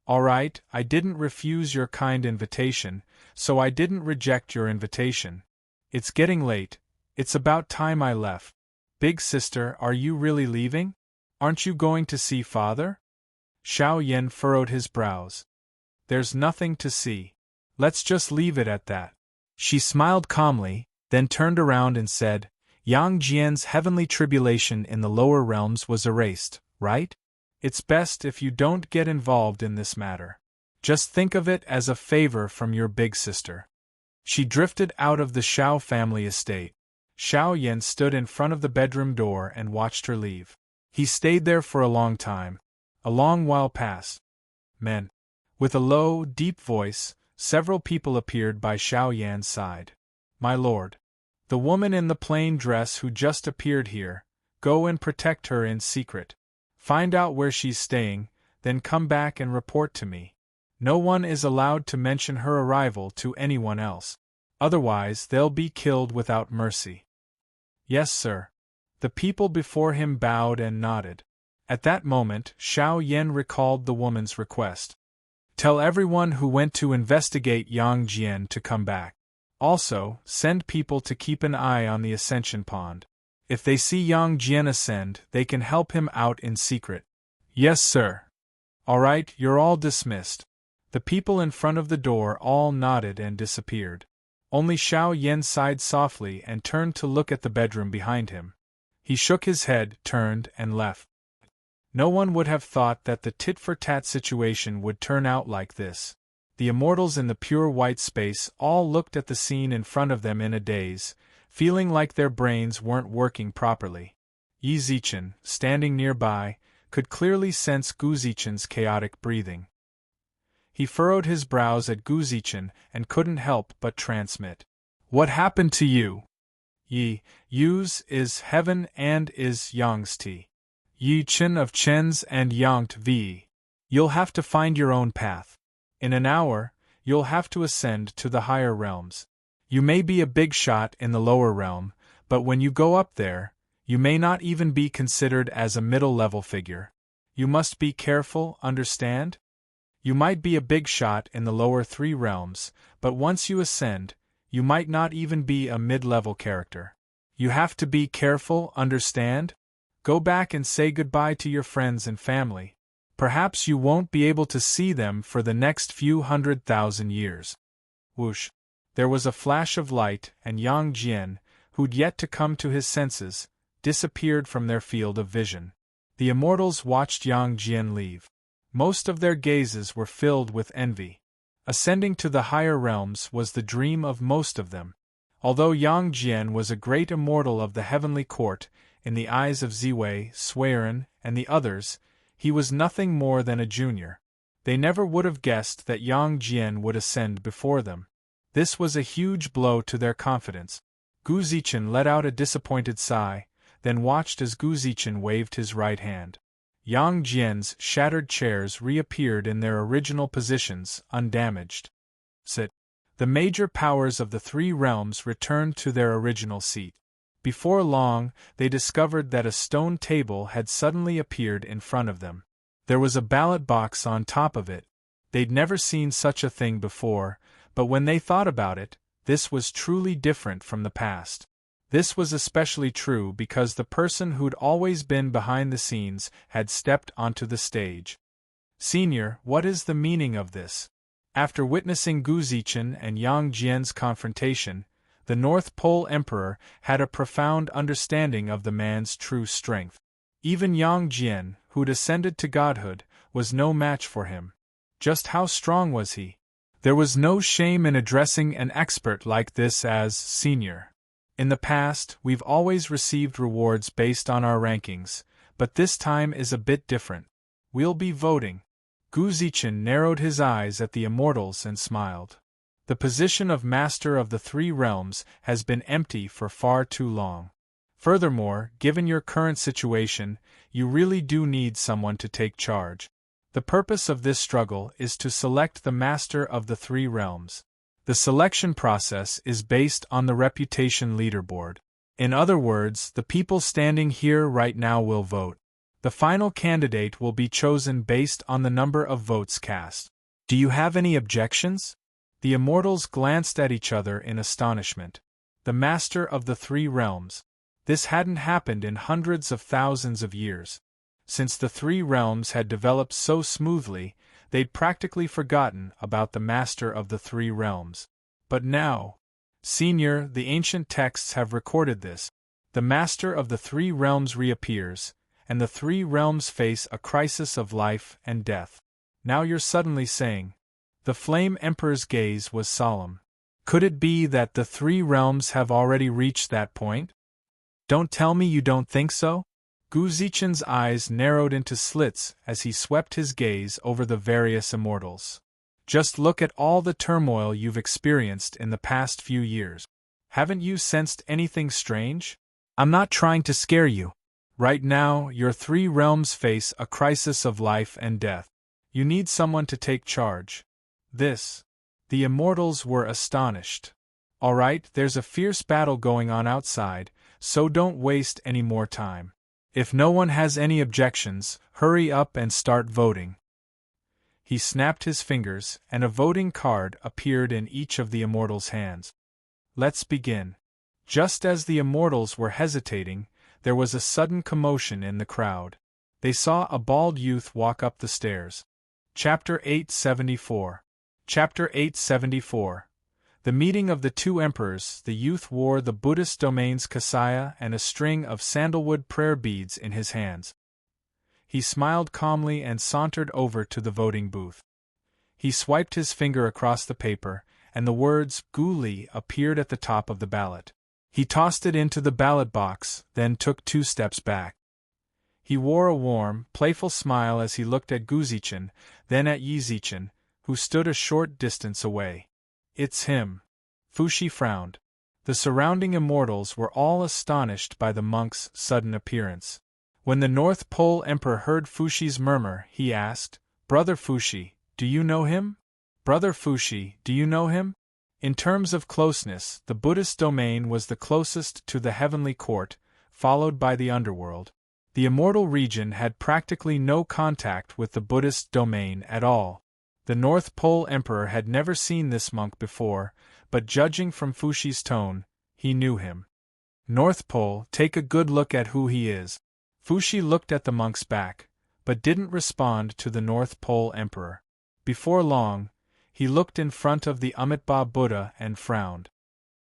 "All right, I didn't refuse your kind invitation, so I didn't reject your invitation. It's getting late. It's about time I left. Big sister, are you really leaving? Aren't you going to see father?" Xiao Yan furrowed his brows. "There's nothing to see. Let's just leave it at that." She smiled calmly, then turned around and said, "Yang Jian's heavenly tribulation in the lower realms was erased, right? It's best if you don't get involved in this matter. Just think of it as a favor from your big sister. She drifted out of the Xiao family estate. Xiao Yan stood in front of the bedroom door and watched her leave. He stayed there for a long time. A long while passed. Men. With a low, deep voice, several people appeared by Xiao Yan's side. My lord. The woman in the plain dress who just appeared here, go and protect her in secret. Find out where she's staying, then come back and report to me. No one is allowed to mention her arrival to anyone else. Otherwise they'll be killed without mercy. Yes, sir. The people before him bowed and nodded. At that moment, Xiao Yan recalled the woman's request. Tell everyone who went to investigate Yang Jian to come back. Also, send people to keep an eye on the Ascension Pond. If they see Yang Jian ascend, they can help him out in secret. Yes, sir. All right, you're all dismissed. The people in front of the door all nodded and disappeared. Only Xiao Yan sighed softly and turned to look at the bedroom behind him. He shook his head, turned, and left. No one would have thought that the tit-for-tat situation would turn out like this. The immortals in the pure white space all looked at the scene in front of them in a daze, feeling like their brains weren't working properly. Yi Zichen, standing nearby, could clearly sense Gu Zichen's chaotic breathing. He furrowed his brows at Gu Zichen and couldn't help but transmit. What happened to you? Yi, Yu's is heaven and is Yang's tea. Yi Chen of Chen's and Yangt Vi. You'll have to find your own path. In an hour, you'll have to ascend to the higher realms. You may be a big shot in the lower realm, but when you go up there, you may not even be considered as a middle-level figure. You must be careful, understand? You might be a big shot in the lower 3 realms, but once you ascend, you might not even be a mid-level character. You have to be careful, understand? Go back and say goodbye to your friends and family. Perhaps you won't be able to see them for the next few 100,000 years. Whoosh! There was a flash of light, and Yang Jian, who'd yet to come to his senses, disappeared from their field of vision. The immortals watched Yang Jian leave. Most of their gazes were filled with envy. Ascending to the higher realms was the dream of most of them. Although Yang Jian was a great immortal of the heavenly court, in the eyes of Ziwei, Suiren, and the others, he was nothing more than a junior. They never would have guessed that Yang Jian would ascend before them. This was a huge blow to their confidence. Gu Zichen let out a disappointed sigh, then watched as Gu Zichen waved his right hand. Yang Jian's shattered chairs reappeared in their original positions, undamaged. Sit. The major powers of the 3 realms returned to their original seat. Before long, they discovered that a stone table had suddenly appeared in front of them. There was a ballot box on top of it. They'd never seen such a thing before, but when they thought about it, this was truly different from the past. This was especially true because the person who'd always been behind the scenes had stepped onto the stage. Senior, what is the meaning of this? After witnessing Gu Zichen and Yang Jian's confrontation, the North Pole Emperor had a profound understanding of the man's true strength. Even Yang Jian, who'd ascended to godhood, was no match for him. Just how strong was he? There was no shame in addressing an expert like this as senior. In the past, we've always received rewards based on our rankings, but this time is a bit different. We'll be voting. Gu Zichen narrowed his eyes at the immortals and smiled. The position of Master of the 3 Realms has been empty for far too long. Furthermore, given your current situation, you really do need someone to take charge. The purpose of this struggle is to select the Master of the 3 Realms. The selection process is based on the reputation leaderboard. In other words, the people standing here right now will vote. The final candidate will be chosen based on the number of votes cast. Do you have any objections? The immortals glanced at each other in astonishment. The Master of the 3 Realms. This hadn't happened in hundreds of thousands of years. Since the 3 realms had developed so smoothly, they'd practically forgotten about the Master of the 3 Realms. But now, Senior, the ancient texts have recorded this. The Master of the 3 Realms reappears, and the three realms face a crisis of life and death. Now you're suddenly saying. The Flame Emperor's gaze was solemn. Could it be that the three realms have already reached that point? Don't tell me you don't think so? Gu Zichen's eyes narrowed into slits as he swept his gaze over the various immortals. Just look at all the turmoil you've experienced in the past few years. Haven't you sensed anything strange? I'm not trying to scare you. Right now, your three realms face a crisis of life and death. You need someone to take charge. The immortals were astonished. All right, there's a fierce battle going on outside, so don't waste any more time. If no one has any objections, hurry up and start voting. He snapped his fingers, and a voting card appeared in each of the immortals' hands. Let's begin. Just as the immortals were hesitating, there was a sudden commotion in the crowd. They saw a bald youth walk up the stairs. Chapter 874. Chapter 874. The meeting of the two emperors. The youth wore the Buddhist domain's kasaya and a string of sandalwood prayer beads in his hands. He smiled calmly and sauntered over to the voting booth. He swiped his finger across the paper, and the words Gu Li appeared at the top of the ballot. He tossed it into the ballot box, then took 2 steps back. He wore a warm, playful smile as he looked at Gu Zichen, then at Yi Zichen, who stood a short distance away. It's him. Fuxi frowned. The surrounding immortals were all astonished by the monk's sudden appearance. When the North Pole Emperor heard Fuxi's murmur, he asked, Brother Fuxi, do you know him? Brother Fuxi, do you know him? In terms of closeness, the Buddhist domain was the closest to the heavenly court, followed by the underworld. The immortal region had practically no contact with the Buddhist domain at all. The North Pole Emperor had never seen this monk before, but judging from Fuxi's tone, he knew him. North Pole, take a good look at who he is. Fuxi looked at the monk's back, but didn't respond to the North Pole Emperor. Before long, he looked in front of the Amitabha Buddha and frowned.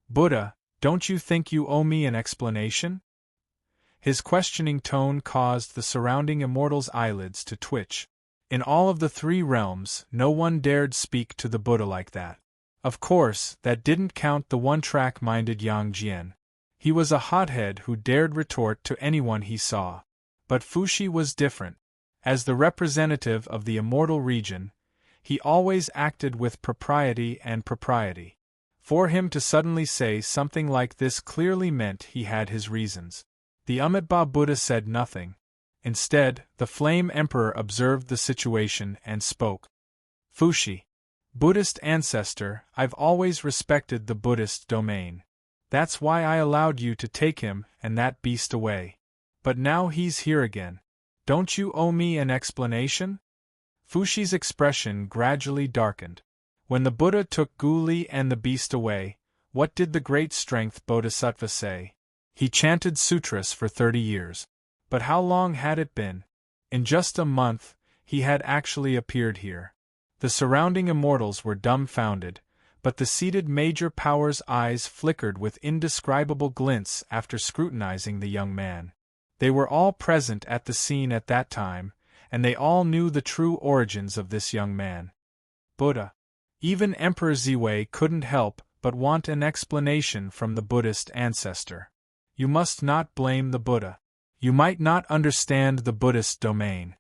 Buddha, don't you think you owe me an explanation? His questioning tone caused the surrounding immortals' eyelids to twitch. In all of the three realms, no one dared speak to the Buddha like that. Of course, that didn't count the one-track-minded Yang Jian. He was a hothead who dared retort to anyone he saw. But Fuxi was different. As the representative of the immortal region, he always acted with propriety and propriety. For him to suddenly say something like this clearly meant he had his reasons. The Amitabha Buddha said nothing. Instead, the Flame Emperor observed the situation and spoke. Fuxi, Buddhist ancestor, I've always respected the Buddhist domain. That's why I allowed you to take him and that beast away. But now he's here again. Don't you owe me an explanation? Fuxi's expression gradually darkened. When the Buddha took Gu Li and the beast away, what did the great strength Bodhisattva say? He chanted sutras for 30 years. But how long had it been? In just a month, he had actually appeared here. The surrounding immortals were dumbfounded, but the seated major powers' eyes flickered with indescribable glints after scrutinizing the young man. They were all present at the scene at that time, and they all knew the true origins of this young man. Buddha. Even Emperor Ziwei couldn't help but want an explanation from the Buddhist ancestor. You must not blame the Buddha. You might not understand the Buddhist domain.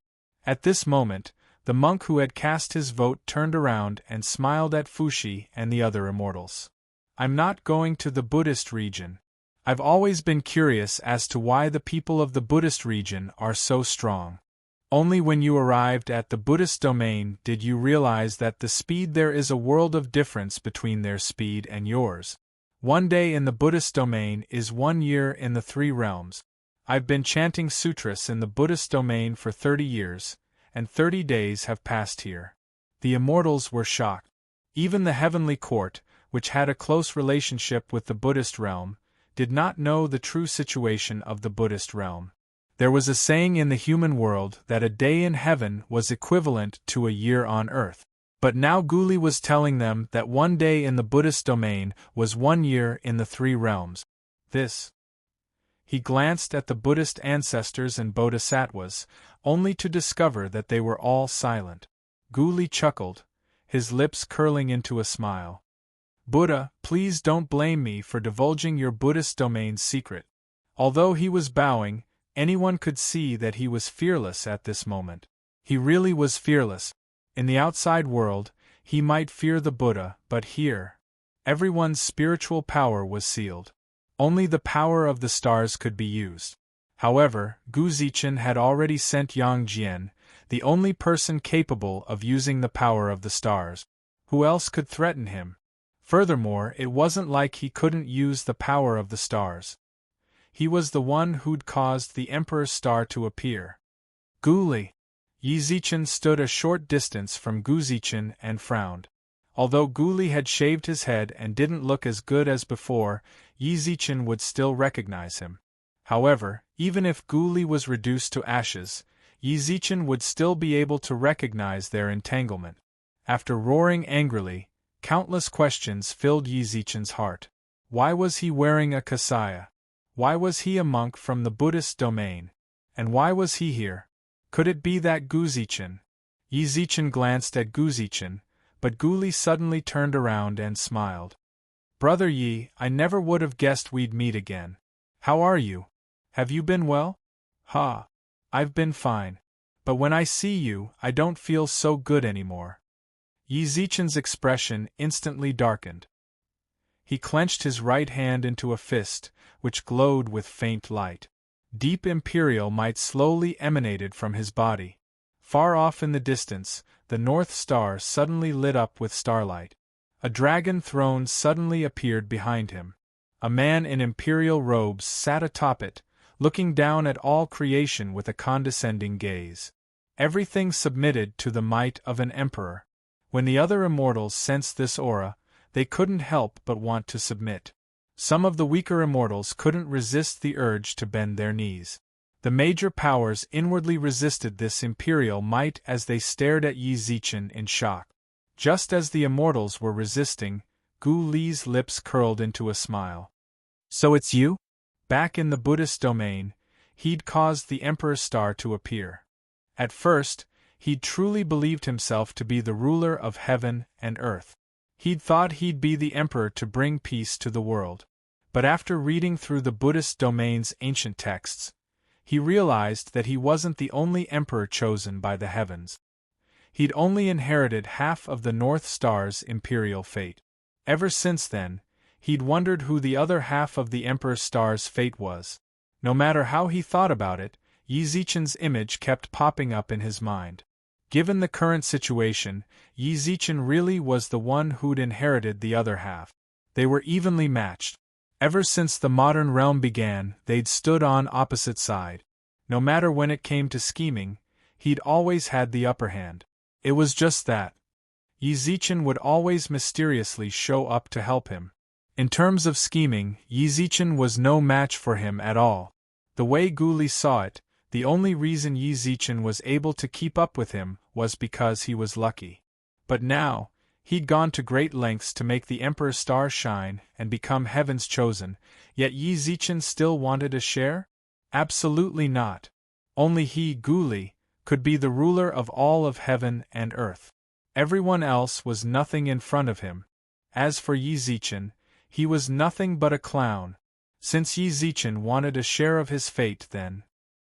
At this moment, the monk who had cast his vote turned around and smiled at Fuxi and the other immortals. I'm not going to the Buddhist region. I've always been curious as to why the people of the Buddhist region are so strong. Only when you arrived at the Buddhist domain did you realize that the speed there is a world of difference between their speed and yours. 1 day in the Buddhist domain is 1 year in the 3 realms. I've been chanting sutras in the Buddhist domain for 30 years, and 30 days have passed here. The immortals were shocked. Even the heavenly court, which had a close relationship with the Buddhist realm, did not know the true situation of the Buddhist realm. There was a saying in the human world that a day in heaven was equivalent to a year on earth. But now Gu Li was telling them that 1 day in the Buddhist domain was 1 year in the 3 realms. He glanced at the Buddhist ancestors and bodhisattvas, only to discover that they were all silent. Gu Li chuckled, his lips curling into a smile. Buddha, please don't blame me for divulging your Buddhist domain's secret. Although he was bowing, anyone could see that he was fearless at this moment. He really was fearless. In the outside world, he might fear the Buddha, but here, everyone's spiritual power was sealed. Only the power of the stars could be used. However, Gu Zichen had already sent Yang Jian, the only person capable of using the power of the stars. Who else could threaten him? Furthermore, it wasn't like he couldn't use the power of the stars. He was the one who'd caused the Emperor's star to appear. Gu Li. Yi Zichen stood a short distance from Gu Zichen and frowned. Although Gu Li had shaved his head and didn't look as good as before, Yi Zichen would still recognize him. However, even if Gu Li was reduced to ashes, Yi Zichen would still be able to recognize their entanglement. After roaring angrily, countless questions filled Yi Zichen's heart. Why was he wearing a kasaya? Why was he a monk from the Buddhist domain? And why was he here? Could it be that Gu Zichen? Yi Zichen glanced at Gu Zichen, but Gu Li suddenly turned around and smiled. Brother Yi, I never would have guessed we'd meet again. How are you? Have you been well? Ha! I've been fine. But when I see you, I don't feel so good anymore. Yi Zichen's expression instantly darkened. He clenched his right hand into a fist, which glowed with faint light. Deep imperial might slowly emanated from his body. Far off in the distance, the North Star suddenly lit up with starlight. A dragon throne suddenly appeared behind him. A man in imperial robes sat atop it, looking down at all creation with a condescending gaze. Everything submitted to the might of an emperor. When the other immortals sensed this aura, they couldn't help but want to submit. Some of the weaker immortals couldn't resist the urge to bend their knees. The major powers inwardly resisted this imperial might as they stared at Yi Zichen in shock. Just as the immortals were resisting, Gu Li's lips curled into a smile. So it's you? Back in the Buddhist domain, he'd caused the Emperor's star to appear. At first, he'd truly believed himself to be the ruler of heaven and earth. He'd thought he'd be the emperor to bring peace to the world. But after reading through the Buddhist domain's ancient texts, he realized that he wasn't the only emperor chosen by the heavens. He'd only inherited half of the North Star's imperial fate. Ever since then, he'd wondered who the other half of the Emperor's star's fate was. No matter how he thought about it, Yi Zichen's image kept popping up in his mind. Given the current situation, Yi Zichen really was the one who'd inherited the other half. They were evenly matched. Ever since the modern realm began, they'd stood on opposite sides. No matter when it came to scheming, he'd always had the upper hand. It was just that Yi Zichen would always mysteriously show up to help him. In terms of scheming, Yi Zichen was no match for him at all. The way Gu Li saw it, the only reason Yi Zichen was able to keep up with him was because he was lucky. But now, he'd gone to great lengths to make the Emperor's star shine and become heaven's chosen, yet Yi Zichen still wanted a share? Absolutely not. Only he, Gu Li, could be the ruler of all of heaven and earth. Everyone else was nothing in front of him. As for Yi Zichen, he was nothing but a clown. Since Yi Zichen wanted a share of his fate then,